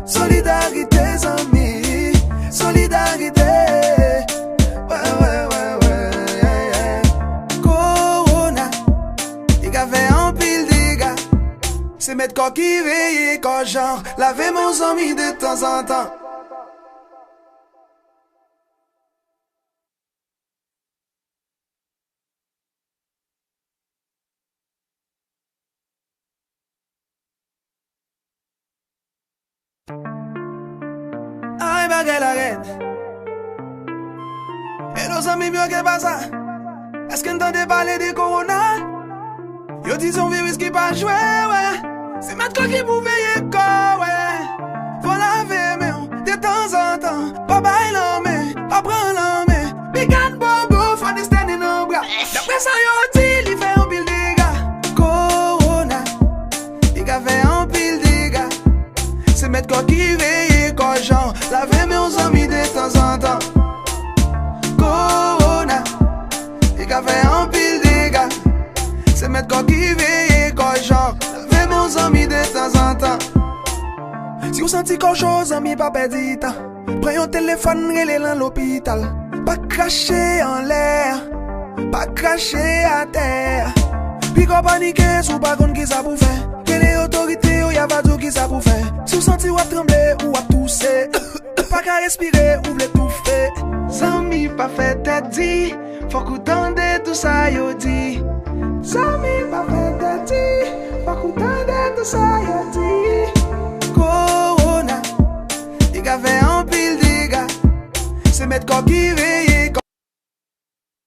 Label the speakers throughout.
Speaker 1: Solidarité, amis, solidarité. Ouais. Corona, il a fait un pile de gars. C'est mettre quoi qui veille, quand genre, laver mon ami de temps en temps. Ay, baguette l'arrête. Et nos amis, bien que pas ça. Est-ce qu'on entendait parler de Corona? Yo dis un virus qui pas joué, ouais. C'est maintenant qui vous veillez quoi, ouais. Faut laver main de temps en temps. Pas bailler la main, pas prendre la main. Big and bobo, faut des standing en bras. D'après ça, yo dit, il fait un pile de gars. Corona, il a fait un pile de gars. C'est mettre quoi qui veille quoi, genre. Laver mes amis de temps en temps. Corona, il a fait un pile de gars. C'est mettre quoi qui veille quoi, genre. Laver mes amis de temps en temps. Si vous sentez quelque chose, amis, pas perdre du temps. Prenez un téléphone, relez dans l'hôpital. Pas cracher en l'air, pas cracher à terre. Puis qu'on panique, sous pas contre qui ça pour faire. Que les autorités, ou y'a pas tout qui ça pour faire. Si vous sentez ou à trembler ou à tousser, pas qu'à respirer ou l'étouffer. Zami pas fait tête dit, faut qu'on tende tout ça yo dit. Zami pas fait tête dit, faut qu'on tende tout ça yo dit. Corona, il a fait un pile de gars. C'est mettre quoi qui veille.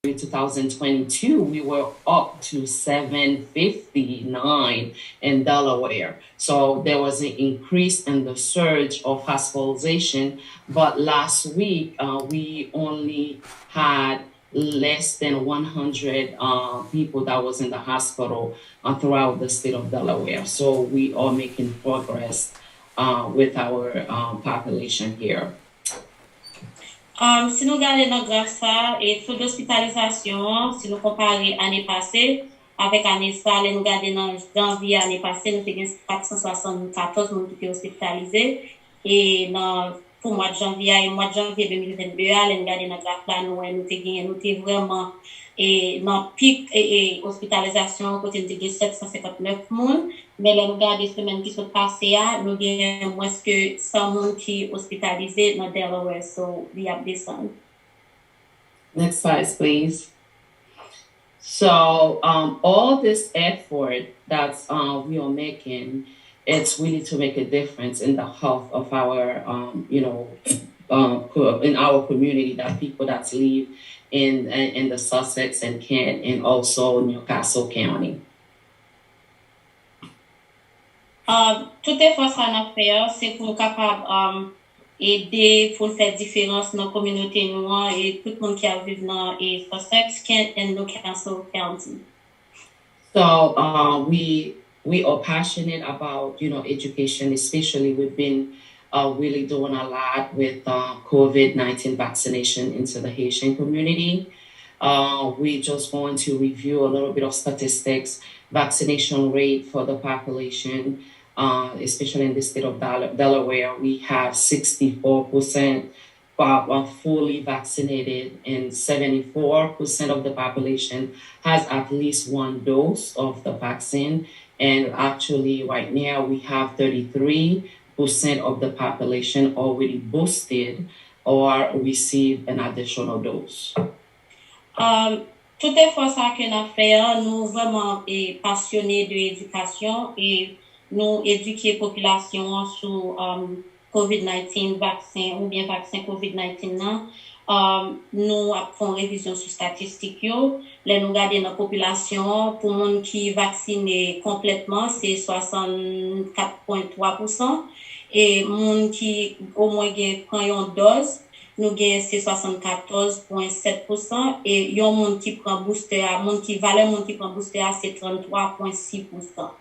Speaker 2: In 2022, we were up to 759 in Delaware. So there was an increase in the surge of hospitalization. But last week, we only had less than 100 people that was in the hospital throughout the state of Delaware. So we are making progress with our population here.
Speaker 3: Si nous regardons dans graphe ça, et taux d'hospitalisation, si nous comparons l'année passée avec l'année ça, nous regardons dans janvier l'année passée, nous avons 474 personnes qui étaient hospitalisées. Et pour le mois de janvier 2022, nous regardons dans graphe là, nous avons vraiment dans pic et hospitalisation, côté nous avons 759 personnes. Mais là, nous regardons les semaines qui sont passées, nous avons moins que 100 personnes qui sont hospitalisées dans Delaware, so we have this one.
Speaker 2: Next slide, please. So all this effort that we are making, it's really to make a difference in the health of our, in our community, that people that live in the Sussex and Kent and also Newcastle County.
Speaker 3: Tout effort ça n'a fait, c'est pour capable aider pour faire différence dans la communauté noire et tout le monde qui a vécu dans Sussex, Kent, and Newcastle County.
Speaker 2: So we are passionate about education, especially we've been really doing a lot with COVID-19 vaccination into the Haitian community. We're just going to review a little bit of statistics, vaccination rate for the population. Especially in the state of Delaware, we have 64% fully vaccinated and 74% of the population has at least one dose of the vaccine. And actually right now we have 33% of the population already boosted or receive an additional dose.
Speaker 3: Tout effort ça que nous fait, nous vraiment passionnés de l'éducation et nous éduquer population sur COVID-19 vaccin ou bien vaccin COVID-19 nous avons révision sur statistiques yo les nous garder dans population pour monde qui vacciné complètement c'est 64.3% et monde qui au moins prend une dose nous gagne c'est 74.7% et yon monde qui prend booster monde qui valeur monde qui prend booster c'est 33.6%.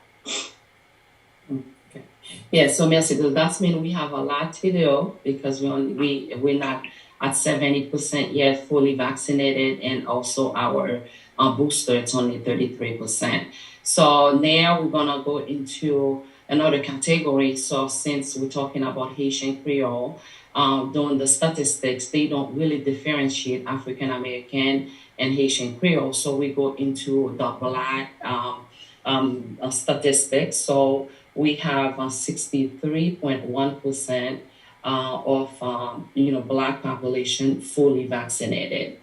Speaker 2: Yeah, so merci. So that means we have a lot to do because we're not at 70% yet fully vaccinated, and also our booster it's only 33%. So now we're gonna go into another category. So since we're talking about Haitian Creole, doing the statistics, they don't really differentiate African American and Haitian Creole. So we go into the Black statistics. So we have 63.1% of Black population fully vaccinated,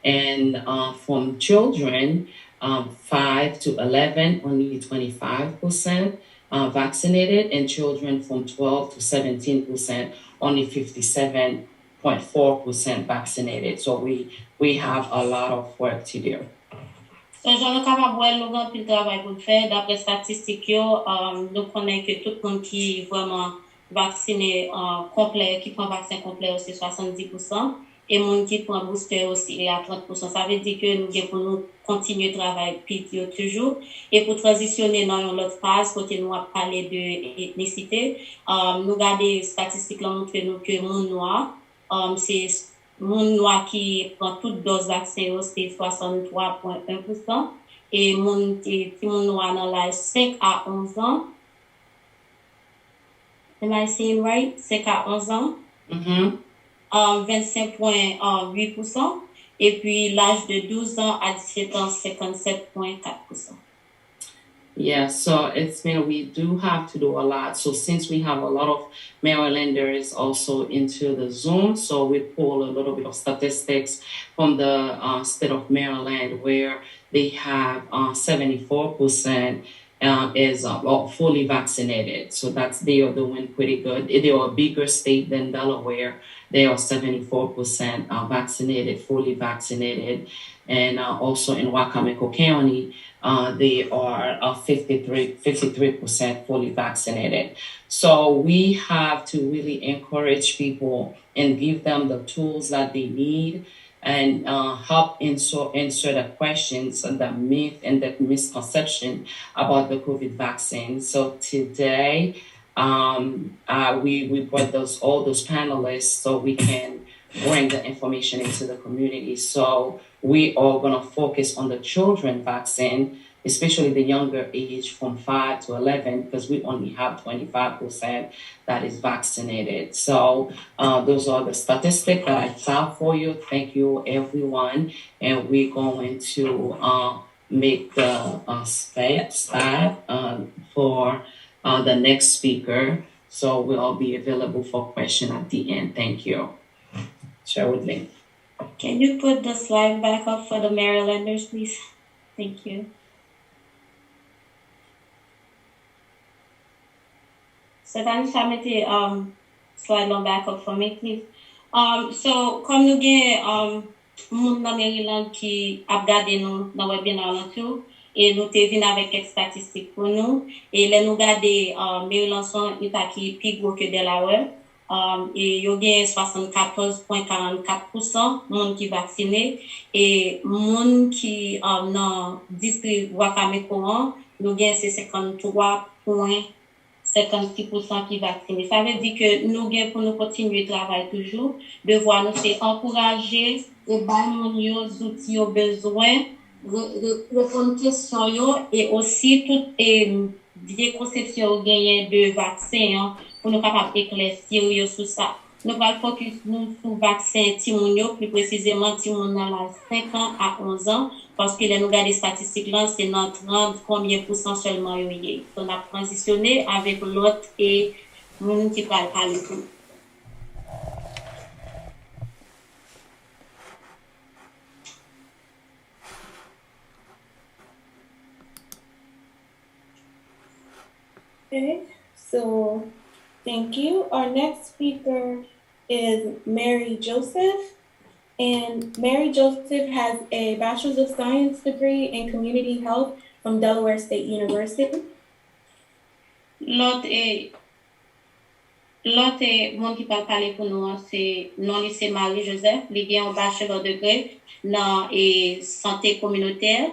Speaker 2: and from children 5 to 11, only 25% vaccinated, and children from 12 to 17%, only 57.4% vaccinated. So we have a lot of work to do.
Speaker 3: So, j'en ai capable de nous avons plus de travail pour faire. D'après statistiques, nous connaissons que tout le monde qui est vraiment vacciné complet, qui prend vaccin complet, c'est 70%. Et les gens qui prend booster aussi est à 30%. Ça veut dire que nous devons nous continuer de travailler toujours. Et pour transitionner dans l'autre phase, côté nous a parlé de ethnicité, nous regardons les statistiques qui montrent que les gens noirs, c'est moun noir qui prend toute dose vaccin, c'est 63.1%. Et moun noir dans l'âge 5 à 11 ans. Am I saying right? 5 à 11 ans. 25.8%. Et puis l'âge de 12 ans à 17 ans, 57.4%.
Speaker 2: Yeah, so we do have to do a lot. So since we have a lot of Marylanders also into the Zoom, so we pull a little bit of statistics from the state of Maryland, where they have 74% is fully vaccinated. So they are doing pretty good. They are a bigger state than Delaware. They are 74% vaccinated, fully vaccinated. And also in Wacomico County, they are 53% fully vaccinated. So we have to really encourage people and give them the tools that they need, and help answer the questions and the myth and the misconception about the COVID vaccine. So today, we brought all those panelists so we can bring the information into the community. So we are going to focus on the children vaccine, especially the younger age from 5 to 11, because we only have 25% that is vaccinated. So those are the statistics that I found for you. Thank you, everyone. And we're going to make the start for the next speaker. So we'll be available for question at the end. Thank you. Share with me.
Speaker 3: Can you put the slide back up for the Marylanders, please? Thank you. So Tanisha, mettez slide long back up for me, please. So comme nous avons moun dans Maryland qui a regardé nous dans le webinaire là tout, et nous te venu avec quelques statistiques pour nous, et là nous regardé Maryland son état qui est plus gros que Delaware. Et il y a 74.44% monde qui vacciné, et monde qui dans district Wacomico, nous avons 53.56% qui vacciné. Ça veut dire que nous avons pour nous continuer de travailler toujours, devoir nous c'est encourager et bailler nos outils aux besoins, répondre aux questions et aussi toutes les conceptions gagnées de vaccins pour nous capables d'éclaircir sur ça. Nous allons focus sur le vaccin Timounio, plus précisément Timoun dans l'âge 5 ans à 11 ans, parce que là, nous regardons les statistiques là, c'est dans 30 combien % seulement y est. On a transitionné avec l'autre et nous qui parlent parler tout.
Speaker 4: Okay, so thank you. Our next speaker is Mary Joseph. And Mary Joseph has a Bachelor's of Science degree in Community Health from Delaware State University.
Speaker 3: L'autre monde qui parle parler pour nous, c'est non lycée Marie Joseph. Il a un bachelor degré dans santé communautaire.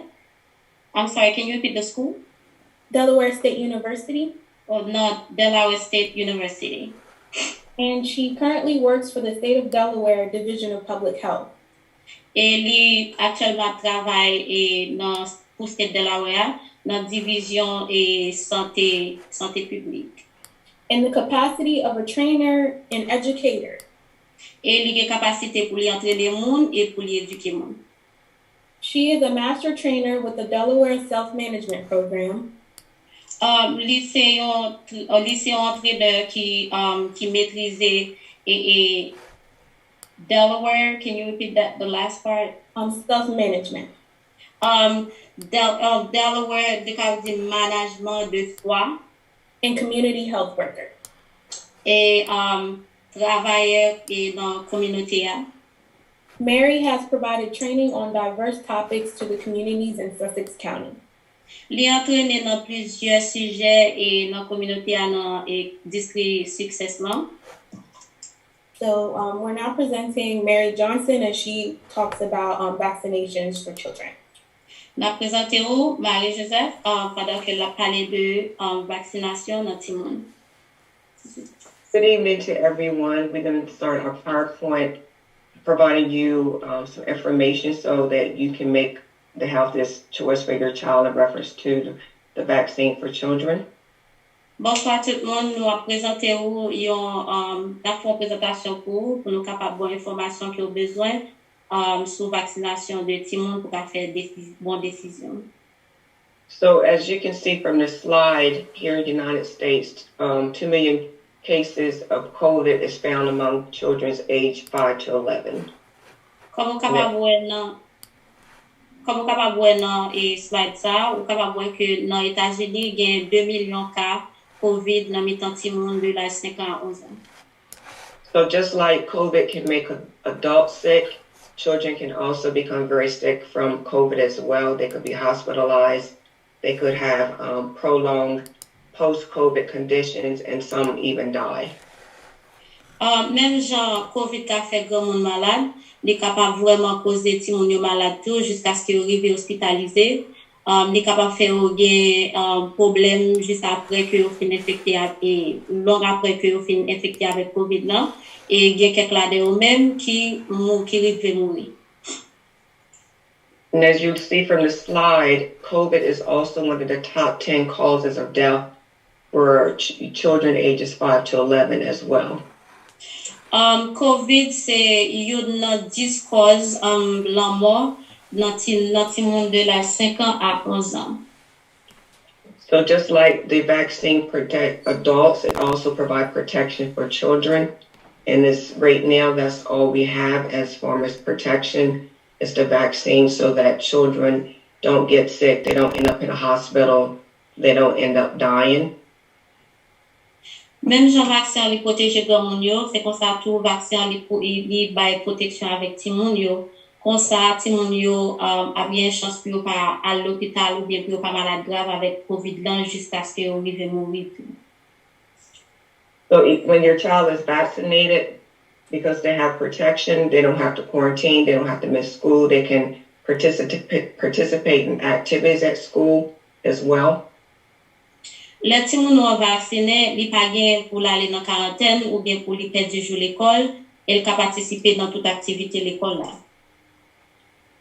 Speaker 3: I'm sorry, can you repeat the school?
Speaker 4: Delaware State University.
Speaker 3: Oh, not Delaware State University.
Speaker 4: And she currently works for the State of Delaware Division of Public Health.
Speaker 3: Et lui actuellement travaille dans le State de Delaware dans division et santé publique.
Speaker 4: In the capacity of a trainer and educator.
Speaker 3: Et il a capacité pour lui entraîner les gens et pour lui éduquer les gens.
Speaker 4: She is a master trainer with the Delaware Self-Management Program.
Speaker 3: Lycée entraîneur qui maîtrisait et Delaware. Can you repeat that? The last part.
Speaker 4: Self-management.
Speaker 3: Delaware, du management de soi.
Speaker 4: And community health worker.
Speaker 3: Et travailleur dans la communauté.
Speaker 4: Mary has provided training on diverse topics to the communities in Sussex County.
Speaker 3: Li entraîné dans plusieurs sujets et dans la communauté dans le district Success là.
Speaker 4: So we're now presenting Mary Johnson as she talks about vaccinations for children.
Speaker 3: Na présenté Marie-Joseph pendant qu'elle a parlé de vaccination dans tout le monde.
Speaker 5: Good evening to everyone. We're going to start our PowerPoint providing you some information so that you can make the healthiest choice for your child in reference to the vaccine for children.
Speaker 3: Bonsoir tout le monde. Nous allons présenter une présentation pour nous capables de information que vous avez besoin sur vaccination de tout le monde pour faire des bonnes décisions.
Speaker 5: So as you can see from the slide here in the United States, 2 million cases of COVID is found among children aged 5 to 11.
Speaker 3: Comme vous capable voir dans slide ça, vous capable voir que dans les États-Unis, il y a 2 millions de cas COVID dans les petits monde de l'âge 5 à 11 ans.
Speaker 5: So just like COVID can make adults sick, children can also become very sick from COVID as well. They could be hospitalized. They could have prolonged post-COVID conditions, and some even die.
Speaker 3: Même genre COVID a fait grand monde malade, il est capable vraiment causer ti moun yo malade tout jusqu'à ce qu'il arrive hospitalisé. Il est capable faire un problème juste après que vous fin infecté et long après que vous fin infecté avec COVID là et il y a quelques là de eux même qui rive mourir.
Speaker 5: And as you see from the slide, COVID is also one of the top 10 causes of death for children ages 5 to 11 as well.
Speaker 3: COVID, c'est une 10 causes la mort dans le monde de la 5 ans à 11 ans.
Speaker 5: So just like the vaccine protect adults, it also provides protection for children. And this right now, that's all we have as far as protection is the vaccine so that children don't get sick, they don't end up in a hospital, they don't end up dying.
Speaker 3: Même Jean vaccin li protège grand moun yo, c'est comme ça tout vaccin li bail protection avec ti moun yo. Comme ça ti moun yo a bien chance pour pas à l'hôpital ou bien pour pas malade grave avec COVID là jusqu'à ce que yo rive mourir.
Speaker 5: So when your child is vaccinated, because they have protection, they don't have to quarantine, they don't have to miss school, they can participate in activities at school as well.
Speaker 3: Les ti moun yo vacciné, li pa gen pour aller dans quarantaine ou bien pour li perdre du jour l'école, elle ka participer dans toute activité l'école là.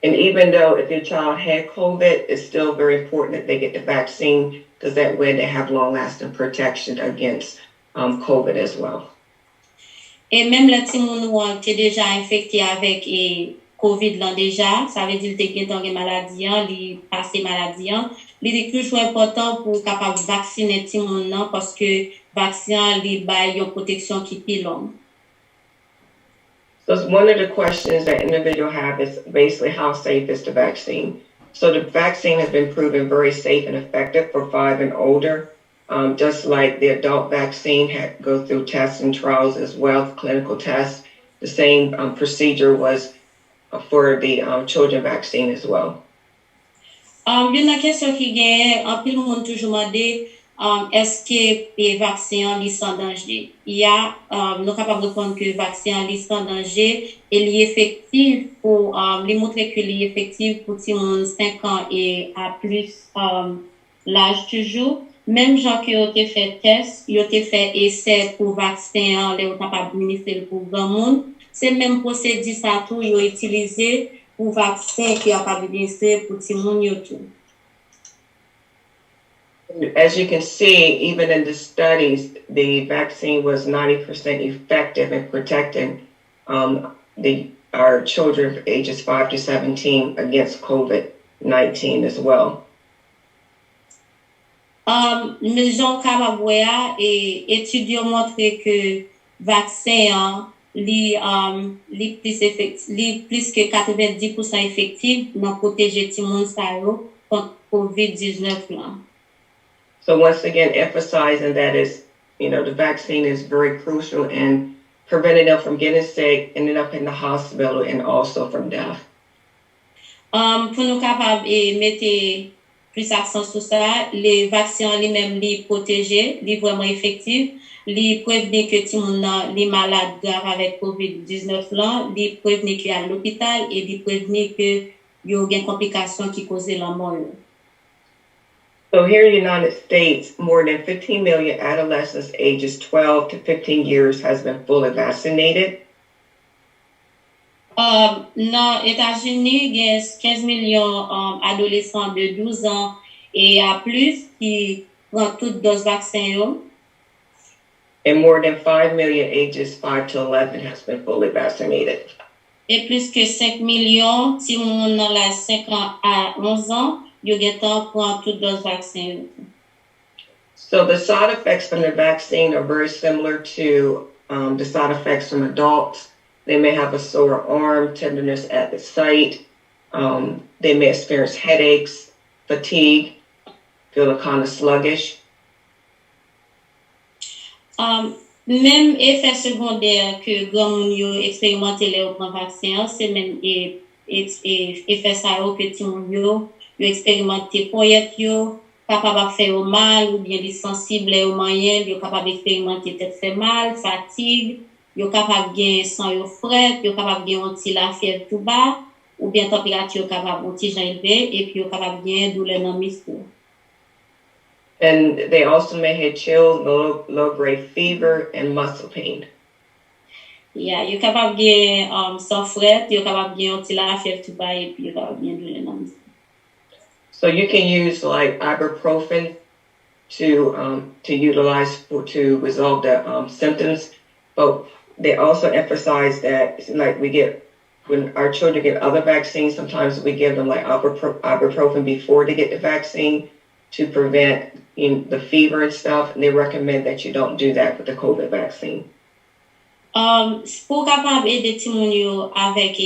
Speaker 5: And even though if your child had COVID, it's still very important that they get the vaccine because that way they have long-lasting protection against COVID as well.
Speaker 3: Et même les ti moun yo qui déjà infecté avec COVID là déjà, ça veut dire que dans une maladie, li passé maladie, il est toujours important pour capable vacciner ti moun nan parce que vaccin li bay une protection qui plus longue.
Speaker 5: So one of the questions that individuals have is basically how safe is the vaccine? So the vaccine has been proven very safe and effective for 5 and older. Just like the adult vaccine had to go through tests and trials as well, clinical tests. The same procedure was for the children vaccine as well.
Speaker 3: Une question qui gagne, en pile monde toujours demandé, est-ce que le vaccin est sans danger? Il y a, nous capables de répondre que le vaccin est sans danger et il est effectif pour, lui montrer que il est effectif pour tout le monde 5 ans et à plus, l'âge toujours. Même gens qui ont fait test, ils ont fait essai pour vaccin, les ont pas administré pour grand monde. C'est même procédure ça tout, ils ont utilisé pour vaccin qui a pas administré pour tout le monde tout.
Speaker 5: As you can see, even in the studies, the vaccine was 90% effective in protecting our children ages 5 to 17 against COVID-19 as well.
Speaker 3: Jean Camabouya et études ont montré que vaccin li plus effectif, li plus que 90% effectif dans protéger ti moun sa yo contre COVID-19 là.
Speaker 5: So once again, emphasizing that is, the vaccine is very crucial in preventing them from getting sick, ending up in the hospital, and also from death.
Speaker 3: Pour nous capables et mettre plus accent sur ça, les vaccins lui-même li protégé, li vraiment effectif, li prévenir que ti moun nan li malade grave avec COVID-19 là, li prévenir qu'il à l'hôpital et li prévenir que yo gen complications qui causent la mort.
Speaker 5: So here in the United States, more than 15 million adolescents ages 12 to 15 years has been fully vaccinated.
Speaker 3: Dans États-Unis, il y a 15 millions d'adolescents de 12 ans et à plus qui prennent toutes doses vaccins.
Speaker 5: And more than 5 million ages 5 to 11 has been fully vaccinated.
Speaker 3: Et plus que 5 millions, si on a la 5 ans à 11 ans, you get up for toutes doses vaccins.
Speaker 5: So the side effects from the vaccine are very similar to the side effects from adults. They may have a sore arm, tenderness at the site. They may experience headaches, fatigue, feel kind of sluggish.
Speaker 3: Même effet secondaire que grand moun yo expérimenté les au prend vaccin, c'est même effet ça que ti moun yo expérimenté poyet yo capable faire mal ou bien les sensibles au moyen yo capable expérimenter tête fait mal, fatigue, yo capable gain sang yo fret, yo capable gain anti la fièvre tout bas ou bien température capable anti jan élevé et puis yo capable gain douleur dans muscle.
Speaker 5: And they also may have chills, low-grade fever, and muscle pain.
Speaker 3: Yeah, you're capable de gain sans fret, you're capable de gain anti la fièvre tout bas et puis you're capable de gain douleur dans muscle.
Speaker 5: So you can use like ibuprofen to utilize to resolve the symptoms, but they also emphasize that like when our children get other vaccines, sometimes we give them like ibuprofen before they get the vaccine to prevent the fever and stuff, and they recommend that you don't do that with the COVID vaccine.
Speaker 3: Pour capable aider ti moun yo avec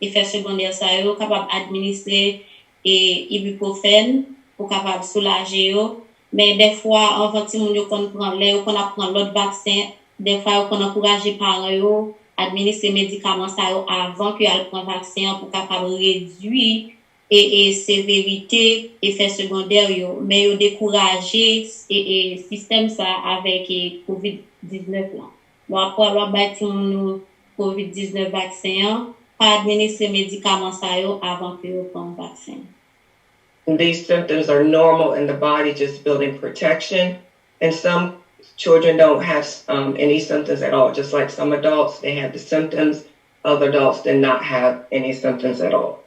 Speaker 3: effet secondaire ça yo capable administrer et ibuprofène pour capable soulager yo, mais des fois avant ti moun yo kon prend l'autre vaccin, des fois on encourager parents yo administrer médicaments ça yo avant que al prend vaccin pour capable réduire et sévérité effet secondaire yo, mais yo décourager et système ça avec COVID-19 là. Bon après alors bâti moun COVID-19 vaccin, pas administrer médicaments ça yo avant que yo prend vaccin.
Speaker 5: These symptoms are normal in the body, just building protection. And some children don't have any symptoms at all. Just like some adults, they have the symptoms. Other adults did not have any symptoms at all.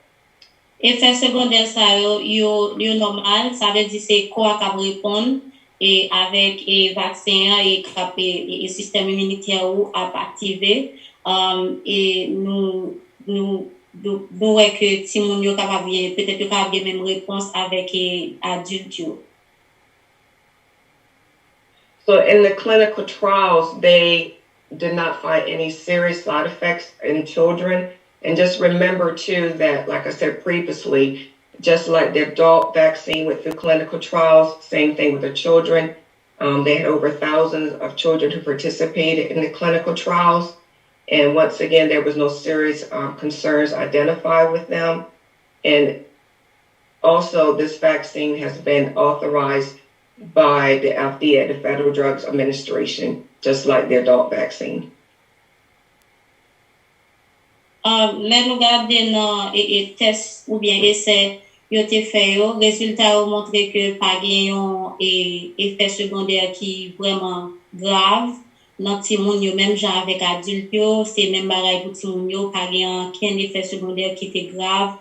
Speaker 3: Effet secondaire ça yo normal, ça veut dire c'est corps qui répond et avec vaccin et système immunitaire ou à activer et nous ouais que ti moun yo capable peut-être yo capable même réponse avec adulte yo.
Speaker 5: So in the clinical trials, they did not find any serious side effects in children. And just remember too that, like I said previously, just like the adult vaccine went through clinical trials, same thing with the children. They had over thousands of children who participated in the clinical trials. And once again, there was no serious concerns identified with them. And also, this vaccine has been authorized by the FDA, the Federal Drugs Administration, just like the adult vaccine.
Speaker 3: Là nous garder dans test ou bien essai yo te fait yo, résultat ont montré que pas gagnant et effet secondaire qui vraiment grave dans ti moun yo même genre avec adulte yo, c'est même pareil pour ti moun yo pas gagnant qu'un effet secondaire qui était grave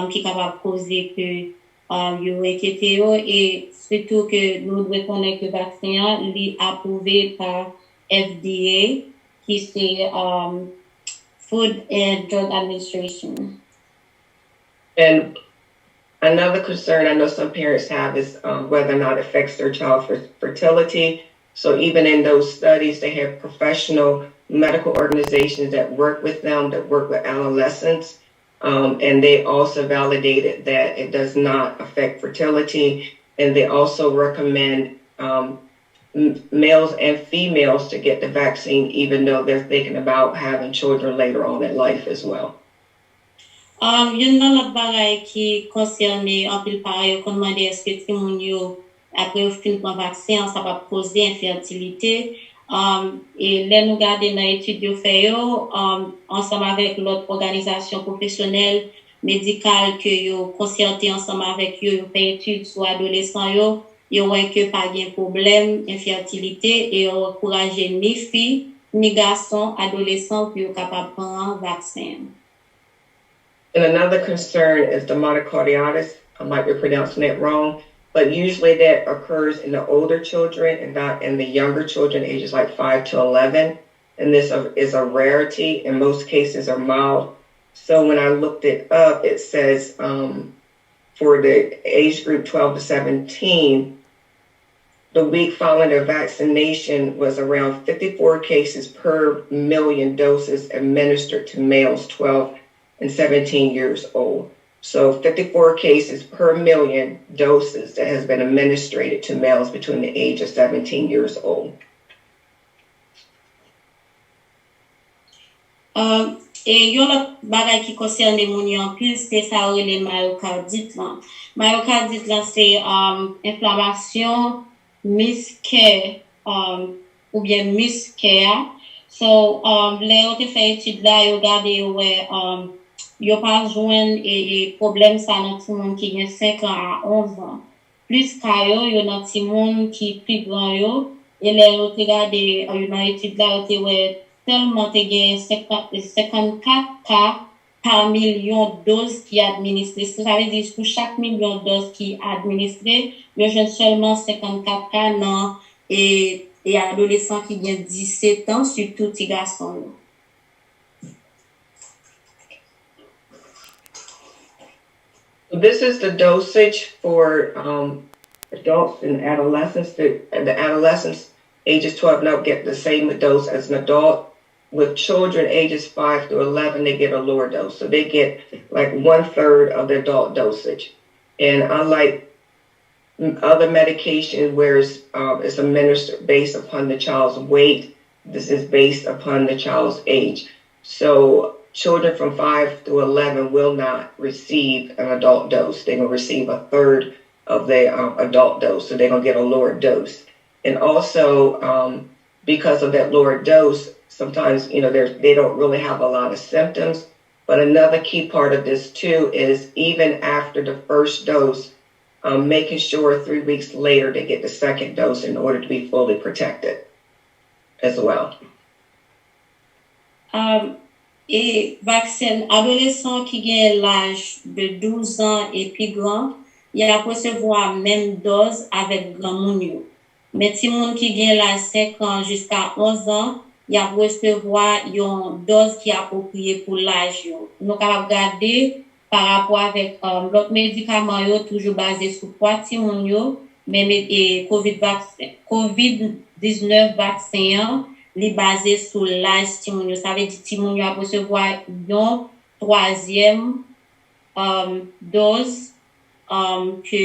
Speaker 3: qui capable causer que yo inquiété yo, et surtout que nous devons connaître que le vaccin est approuvé par FDA, qui c'est Food and Drug Administration.
Speaker 5: And another concern I know some parents have is whether or not it affects their child's fertility. So even in those studies, they have professional medical organizations that work with them, that work with adolescents. And they also validated that it does not affect fertility. And they also recommend males and females to get the vaccine, even though they're thinking about having children later on in life as well.
Speaker 3: Yon nan lot bagay ki konserne an pil pare yo kon mande eske ti moun yo apre yo fin pran vaksin sa pa pose infertilite. Et lè nou gade nan etude yo fè yo, ensemble avec l'autre organisation professionnelle médicale que yo concerté ensemble avec yo fè étude sur adolescents yo wè que pas gen problème infertilité et yo encouragé ni filles ni garçons adolescents pour yo capable prendre vaccin.
Speaker 5: And another concern is the myocarditis. I might be pronouncing it wrong, but usually that occurs in the older children and not in the younger children, ages like 5 to 11. And this is a rarity. In most cases are mild. So when I looked it up, it says for the age group 12 to 17, the week following their vaccination was around 54 cases per million doses administered to males 12 and 17 years old. So 54 cases per million doses that has been administered to males between the age of 17 years old.
Speaker 3: Et yon lot bagay ki konserne moun yo an pil, c'est ça ou le myocardite lan. Myocardite lan c'est inflammation musculaire ou bien musculaire. So le yo te fè étude la yo gade wè yo pas jouen et problème ça nan ti moun ki gen 5 ans à 11 ans. Plus ka yo nan ti moun ki plus grand yo, et le yo te gade yo nan étude la yo te wè tellement te gen 54 cas par million de doses qui administrées. Ça veut dire que pour chaque million de doses qui administrées, yo jwen seulement 54 cas nan et adolescents qui gen 17 ans, surtout ti garçons yo.
Speaker 5: This is the dosage for adults and adolescents. The adolescents ages 12 and up get the same dose as an adult. With children ages 5 to 11, they get a lower dose. So they get like 1/3 of the adult dosage. And unlike other medication where it's administered based upon the child's weight, this is based upon the child's age. So children from 5 to 11 will not receive an adult dose. They're going to receive 1/3 of their adult dose. So they're going to get a lower dose. And also, because of that lower dose, sometimes, they don't really have a lot of symptoms. But another key part of this too is even after the first dose, making sure 3 weeks later they get the second dose in order to be fully protected as well.
Speaker 3: Et vaccin adolescent qui gagne l'âge de 12 ans et plus grand, il a recevoir même dose avec grand moun yo. Mais si moun qui gagne l'âge 5 ans jusqu'à 11 ans, il a recevoir une dose qui est appropriée pour l'âge yo. Nous capable regarder par rapport avec l'autre médicament yo toujours basé sur quoi ti moun yo, même COVID-19 vaccin li basé sur l'âge ti moun yo. Ça veut dire ti moun yo a recevoir une troisième dose que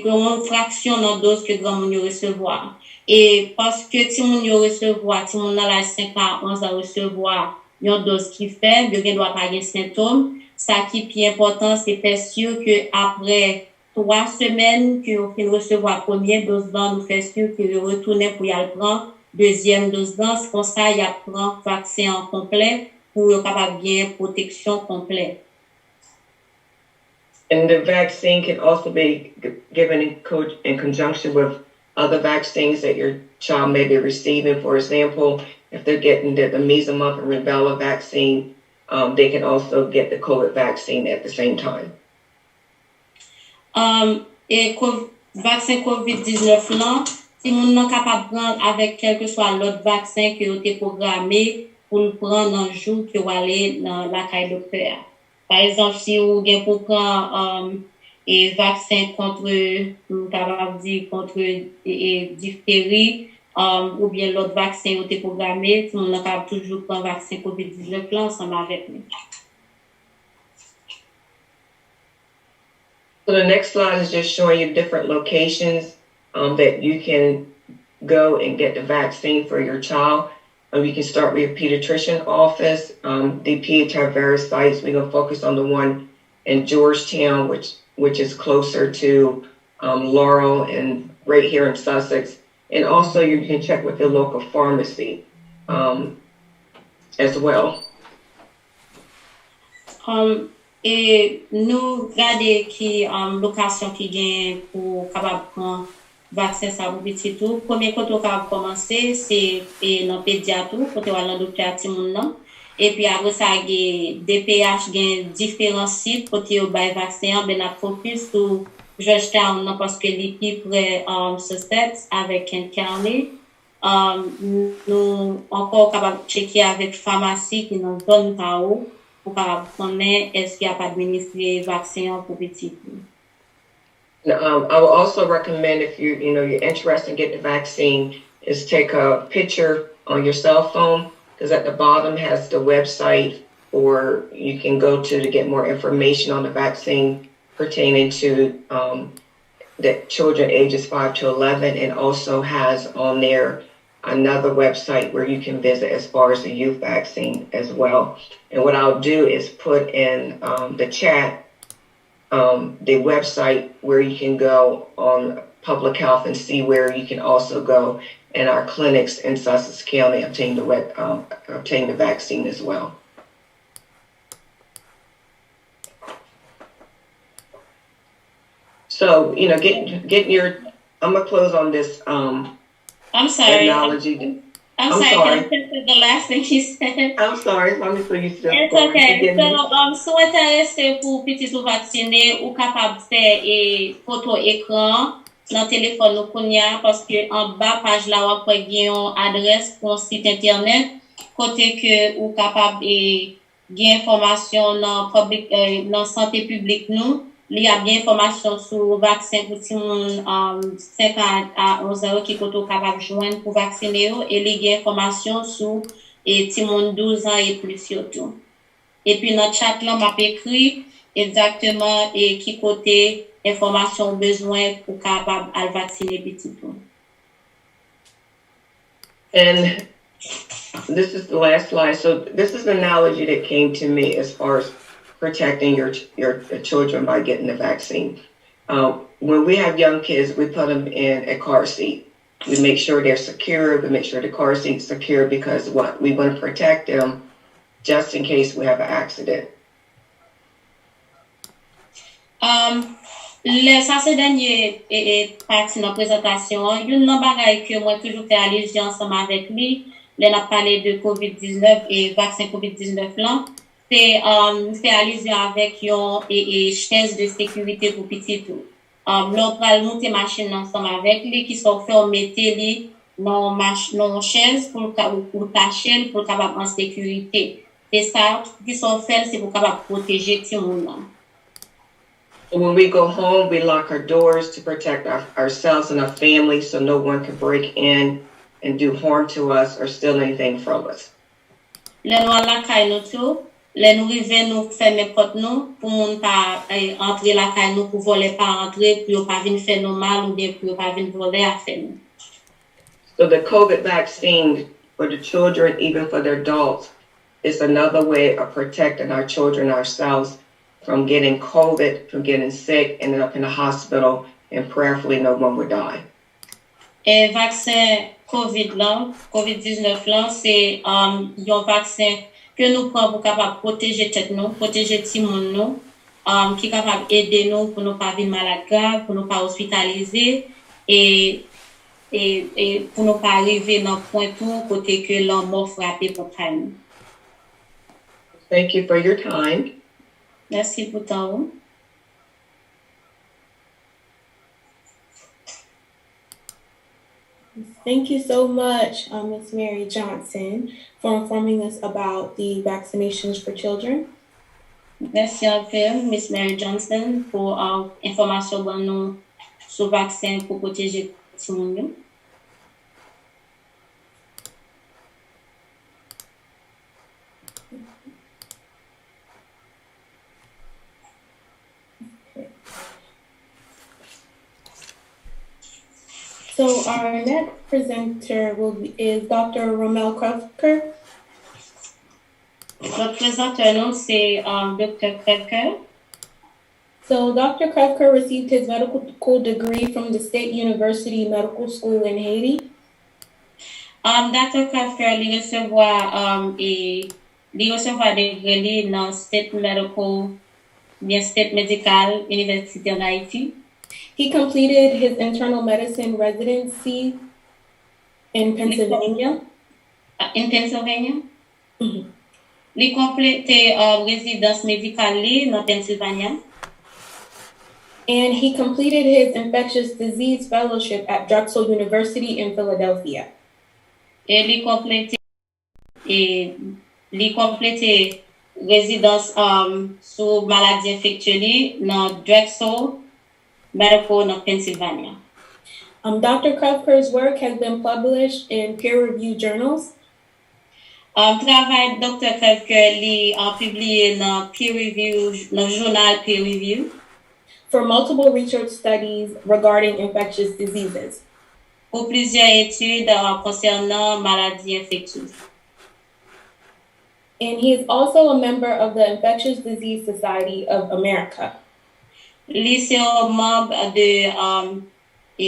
Speaker 3: une fraction de dose que grand moun yo recevoir. Et parce que ti moun yo recevoir, ti moun dans l'âge 5 à 11 ans recevoir une dose qui faible, yo doit pas gen symptômes. Ça qui est important, c'est faire sûr que après 3 semaines que vous recevoir première dose dans, nous faire sûr que vous retournez pour y aller prendre deuxième dose dans, c'est comme ça, il y a prend vaccin en complet pour être capable bien protection complète.
Speaker 5: And the vaccine can also be given in conjunction with other vaccines that your child may be receiving. For example, if they're getting the measles, mumps, and rubella vaccine, they can also get the COVID vaccine at the same time.
Speaker 3: Et vaccin COVID-19 là, si moun nan capable prendre avec quel que soit l'autre vaccin qui a été programmé pour le prendre un jour que vous aller dans la caille docteur. Par exemple, si vous avez pour prendre et vaccin contre capable dire contre diphtérie ou bien l'autre vaccin a été programmé, si moun nan capable toujours prendre vaccin COVID-19 là ensemble avec nous.
Speaker 5: So the next slide is just showing you different locations that you can go and get the vaccine for your child. You can start with your pediatrician office. The PH have various sites. We're going to focus on the one in Georgetown, which is closer to Laurel and right here in Sussex. And also you can check with your local pharmacy as well.
Speaker 3: Et nous regardons qui location qui gagne pour capable prendre vaccin ça pour petit tout. Premier côté capable commencer c'est dans pédiatre côté dans docteur Timoun non. Et puis après ça gagne DPH gagne différents sites côté au bail vaccin ben a focus sur Georgetown non parce que l'équipe près Sussex avec Kent County. Nous encore capable checker avec pharmacie qui nous donne KO pour connaître est-ce qu'il y a pas administré vaccin pour petit.
Speaker 5: I will also recommend if you're interested in getting the vaccine is take a picture on your cell phone because at the bottom has the website or you can go to get more information on the vaccine pertaining to the children ages 5 to 11 and also has on there another website where you can visit as far as the youth vaccine as well. And what I'll do is put in the chat the website where you can go on public health and see where you can also go in our clinics in Sussex County obtain the vaccine as well. So, get your, I'm going to close on this
Speaker 3: I'm sorry.
Speaker 5: Analogy.
Speaker 3: I'm sorry. The last thing you said.
Speaker 5: I'm sorry. Let me please.
Speaker 3: It's okay. So, intéressé pour petit ou vacciné ou capable de faire photo écran dans téléphone ou kounya parce que en bas page là on peut gagner une adresse pour un site internet côté que ou capable de gagner information dans public dans santé publique nous. Il y a bien information sur le vaccin pour tout le monde 5 à 11 ans qui est capable de joindre pour vacciner et il y a information sur tout le monde 12 ans et plus surtout. Et puis notre chat là m'a écrit exactement et qui côté information besoin pour capable de vacciner petit tout.
Speaker 5: And this is the last slide. So this is the analogy that came to me as far as protecting your children by getting the vaccine. When we have young kids, we put them in a car seat. We make sure they're secure. We make sure the car seat's secure because we want to protect them just in case we have an accident.
Speaker 3: Ça c'est dernier partie de la présentation. Une bagay que moi toujours fait allusion ensemble avec lui, on a parlé de COVID-19 et vaccin COVID-19 là. C'est fait allusion avec une chaise de sécurité pour petit tout. L'on va monter machine ensemble avec lui qui sont fait mettre lui dans chaise pour cacher pour capable en sécurité. Et ça qui sont fait c'est pour capable protéger tout le monde.
Speaker 5: When we go home, we lock our doors to protect ourselves and our family so no one can break in and do harm to us or steal anything from us.
Speaker 3: Les noirs la caille nous tout. Les nous river nous fermer porte nous pour moun pas entrer la caille nous pour voler pas entrer pour pas venir faire nous mal ou bien pour pas venir voler à faire nous.
Speaker 5: So the COVID vaccine for the children, even for the adults, is another way of protecting our children ourselves from getting COVID, from getting sick, ending up in the hospital, and prayerfully no one would die.
Speaker 3: Et vaccin COVID-19 là, c'est un vaccin que nous prenons pour capable protéger tête nous, protéger tout le monde nous, qui est capable d'aider nous pour ne pas vivre malade grave, pour ne pas hospitaliser et pour ne pas arriver dans le point tout côté que l'on mort frappé pour nous.
Speaker 5: Thank you for your time.
Speaker 3: Merci pour ton.
Speaker 4: Thank you so much, Ms. Mary Johnson, for informing us about the vaccinations for children.
Speaker 3: Merci un peu, Miss Mary Johnson, pour information ban nou sou vaksin pou proteje ti moun yo.
Speaker 4: So our next presenter is Dr. Romel Krefker.
Speaker 3: Notre présenteur nou c'est Dr. Krefker.
Speaker 4: So Dr. Krefker received his medical degree from the State University Medical School in Haiti.
Speaker 3: Dr. Krefker li recevoir degré li nan State Medical University en Haïti.
Speaker 4: He completed his internal medicine residency in Pennsylvania.
Speaker 3: In Pennsylvania?
Speaker 4: Mhm.
Speaker 3: Li complete résidence médicale li nan Pennsylvania.
Speaker 4: And he completed his infectious disease fellowship at Drexel University in Philadelphia.
Speaker 3: Et li complete résidence sous maladie infectieuse li nan Drexel Medical in Pennsylvania.
Speaker 4: Dr. Krefker's work has been published in peer-reviewed journals.
Speaker 3: Travail Dr. Krefker li publié dans journal peer review
Speaker 4: For multiple research studies regarding infectious diseases.
Speaker 3: pour plusieurs études concernant maladies infectieuses.
Speaker 4: And he is also a member of the Infectious Disease Society of America.
Speaker 3: Li c'est un membre de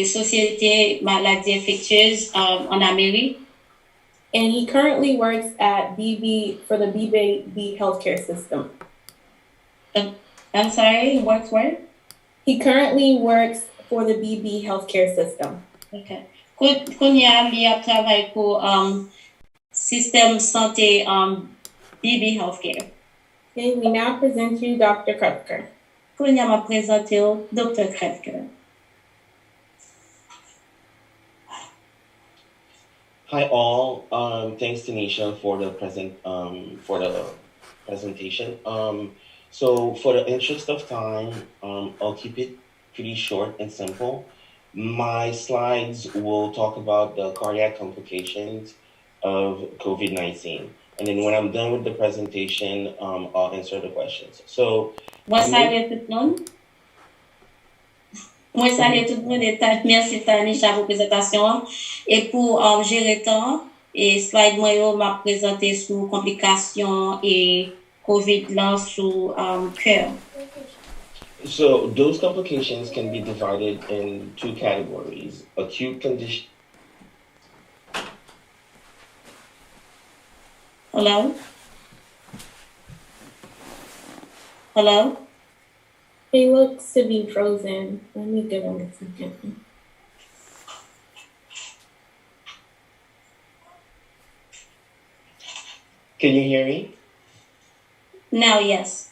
Speaker 3: société maladies infectieuses en Amérique.
Speaker 4: And he currently works at for the BB healthcare system.
Speaker 3: I'm sorry, works where?
Speaker 4: He currently works for the BB healthcare system.
Speaker 3: Okay. Kounya li a travail pour système santé BB Healthcare.
Speaker 4: Okay, we now present you Dr. Krefker.
Speaker 3: Kounya m'a présenté Dr. Krefker.
Speaker 6: Hi all. Thanks Tanisha for the presentation. So for the interest of time, I'll keep it pretty short and simple. My slides will talk about the cardiac complications of COVID-19. And then when I'm done with the presentation, I'll answer the questions. So,
Speaker 3: Moi saluer tout le monde. Moi saluer tout le monde. Merci Tanisha pour la présentation. Et pour gérer le temps, et slide moi yo m'a présenté sur complications et COVID là sur cœur.
Speaker 6: So those complications can be divided in two categories: acute condition.
Speaker 3: Hello? Hello?
Speaker 4: He looks to be frozen. Let me give him a second.
Speaker 6: Can you hear me?
Speaker 3: Now, yes.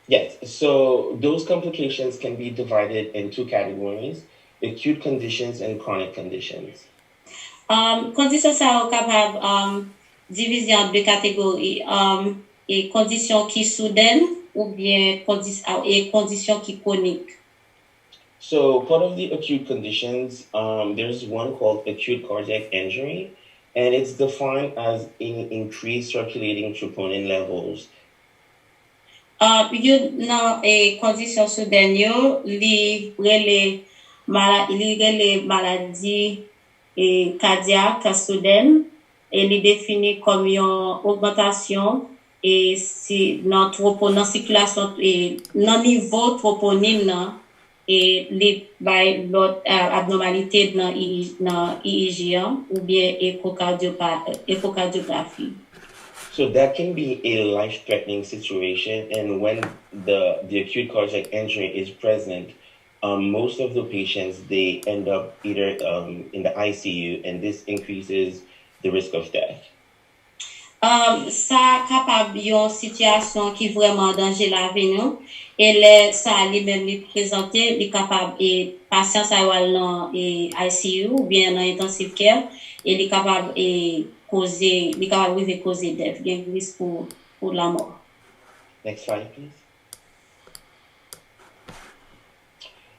Speaker 6: Yes. So those complications can be divided in two categories: acute conditions and chronic conditions.
Speaker 3: Conditions sont capables diviser en deux catégories. Et conditions qui soudaines ou bien conditions qui chroniques.
Speaker 6: So part of the acute conditions, there's one called acute cardiac injury, and it's defined as increased circulating troponin levels.
Speaker 3: Dans les conditions soudaines, les maladies cardiaques soudaines, et les définit comme une augmentation et si dans circulation et dans niveau troponine et les l'autre abnormalité dans EEG ou bien échocardiographie.
Speaker 6: So that can be a life-threatening situation, and when the acute cardiac injury is present, most of the patients, they end up either in the ICU, and this increases the risk of death.
Speaker 3: Ça capable yon situation qui vraiment danger la vie nous et les ça lui même lui présenter lui capable et patient ça va dans et ICU ou bien dans intensive care et lui capable et causer lui capable de causer death bien risque pour la mort.
Speaker 6: Next slide, please.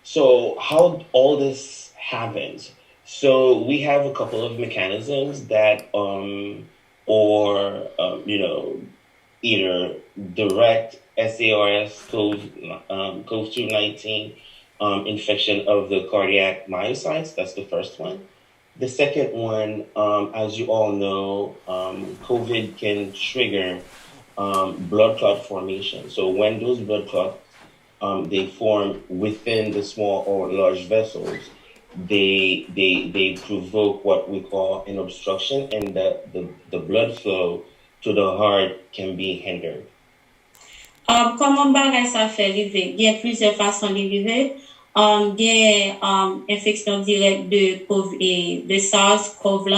Speaker 6: So how all this happens? So we have a couple of mechanisms that, either direct SARS CoV-19 infection of the cardiac myocytes. That's the first one. The second one, as you all know, COVID can trigger blood clot formation. So when those blood clots they form within the small or large vessels, they provoke what we call an obstruction, and the blood flow to the heart can be hindered.
Speaker 3: Comment bagay ça fait arriver? Il y a plusieurs façons de vivre. Il y a infection directe de SARS-CoV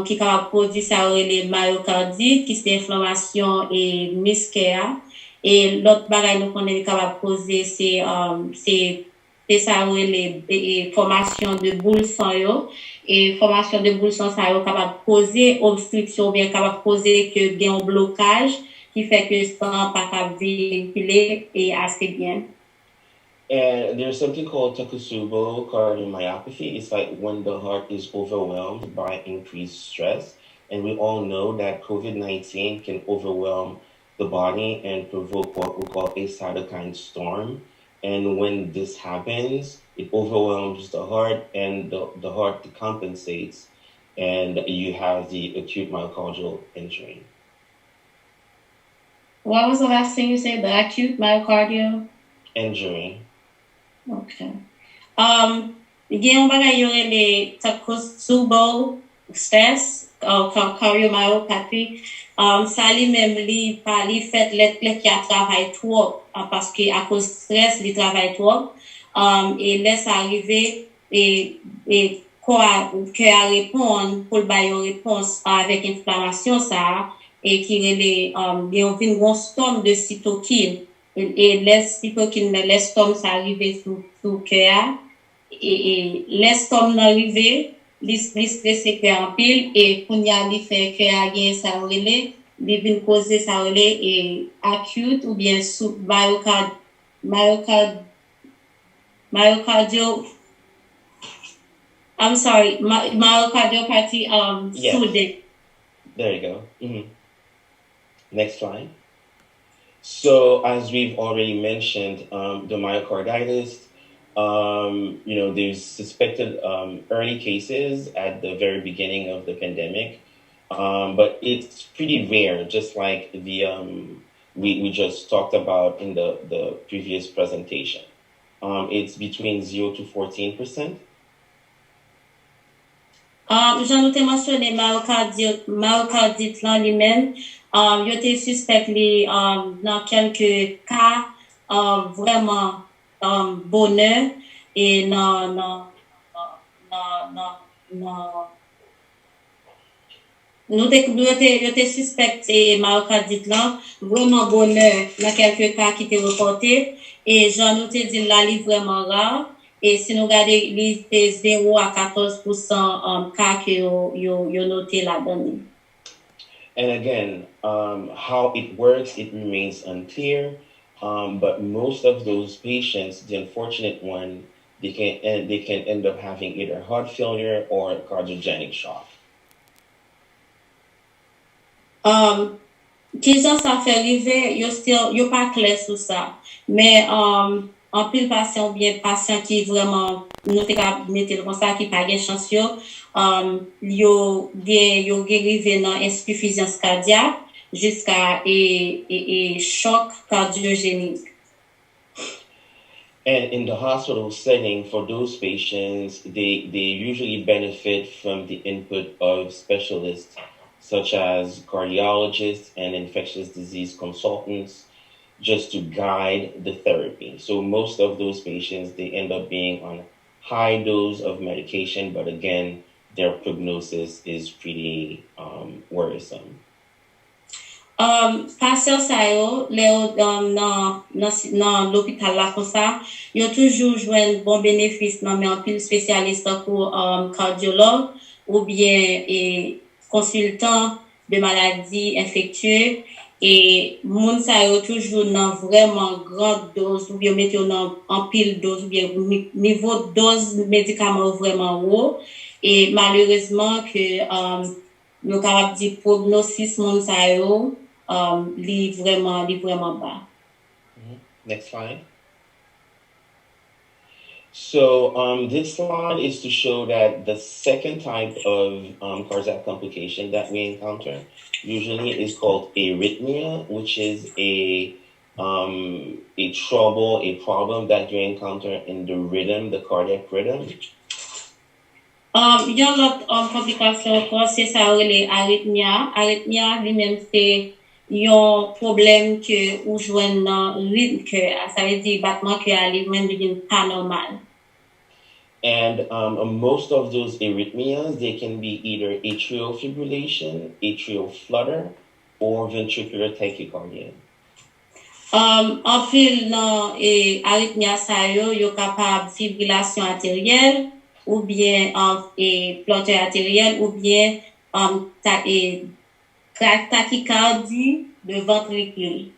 Speaker 3: qui a produit ça les myocardite, qui c'est inflammation et musculaire. Et l'autre bagay nous connaît capable causer c'est ça les formation de boules sang yo et formation de boules sang ça yo capable causer obstruction bien capable causer que gain un blocage qui fait que sang pas capable véhiculer et assez bien.
Speaker 6: And there's something called Takotsubo cardiomyopathy. It's like when the heart is overwhelmed by increased stress. And we all know that COVID-19 can overwhelm the body and provoke what we call a cytokine storm. And when this happens, it overwhelms the heart, and the heart decompensates, and you have the acute myocardial injury.
Speaker 3: What was the last thing you said? The acute myocardial
Speaker 6: injury.
Speaker 3: Okay. Gen yon bagay yore le Takotsubo stress cardiomyopathy. Ça li même li fait les qui a travaillé trop parce que à cause stress li travaille trop et laisse arriver et quoi que à répondre pour ba yon réponse avec inflammation ça et qui les yon vin gon storm de cytokine et laisse cytokine laisse storm ça arriver sous cœur et laisse storm arriver li stressé cœur en pile et pour y aller faire cœur gain ça relé li vin causer ça relé et acute ou bien sous myocardial I'm sorry myocardopathy
Speaker 6: yes.
Speaker 3: Sudden.
Speaker 6: There you go. Mm-hmm. Next slide. So as we've already mentioned, the myocarditis, there's suspected early cases at the very beginning of the pandemic, but it's pretty rare, just like the we just talked about in the previous presentation. It's between 0 to 14%.
Speaker 3: J'en ai mentionné myocardite là lui-même. Il était suspect dans quelques cas vraiment bonheur et non nous était suspecté myocardite là vraiment bonheur dans quelques cas qui étaient reportés et j'en ai dit là li vraiment rare. Et si nous regardons les 0 à 14% cas que yo noté là-dedans.
Speaker 6: And again, how it works, it remains unclear. But most of those patients, the unfortunate one, they can end up having either heart failure or cardiogenic shock.
Speaker 3: Question ça fait arriver, yo pas clair sur ça. Mais en pile patient bien patient qui vraiment nous te mettre comme ça qui pas gain chance yo arrivé dans insuffisance cardiaque jusqu'à et choc cardiogénique.
Speaker 6: And in the hospital setting, for those patients, they usually benefit from the input of specialists such as cardiologists and infectious disease consultants, just to guide the therapy. So most of those patients, they end up being on high dose of medication, but again, their prognosis is pretty worrisome.
Speaker 3: Patient sa yo, le yo nan l'hôpital la kon sa, yo toujou jwen bon bénéfice nan men pile spécialiste pour cardiologue ou bien consultant de maladies infectieuses et moun sa yo toujours nan vraiment grande dose ou bien mette yo nan en pile dose ou bien niveau dose médicament vraiment haut et malheureusement que nous capable dire prognosis moun sa yo li vraiment bas.
Speaker 6: Next slide. So this slide is to show that the second type of cardiac complication that we encounter usually is called arrhythmia, which is a trouble, a problem that you encounter in the rhythm, the cardiac rhythm.
Speaker 3: Yon lot komplikasyon kon se sa rele arythmia. Arythmia li men se yon problem que ou jwen nan rythme que ça veut dire battement que ali men devine pas normal.
Speaker 6: And most of those arrhythmias, they can be either atrial fibrillation, atrial flutter, or ventricular tachycardia.
Speaker 3: En pile nan arythmia sa yo capable fibrillation artérielle ou bien plantaire artérielle ou bien tachycardie de ventricule.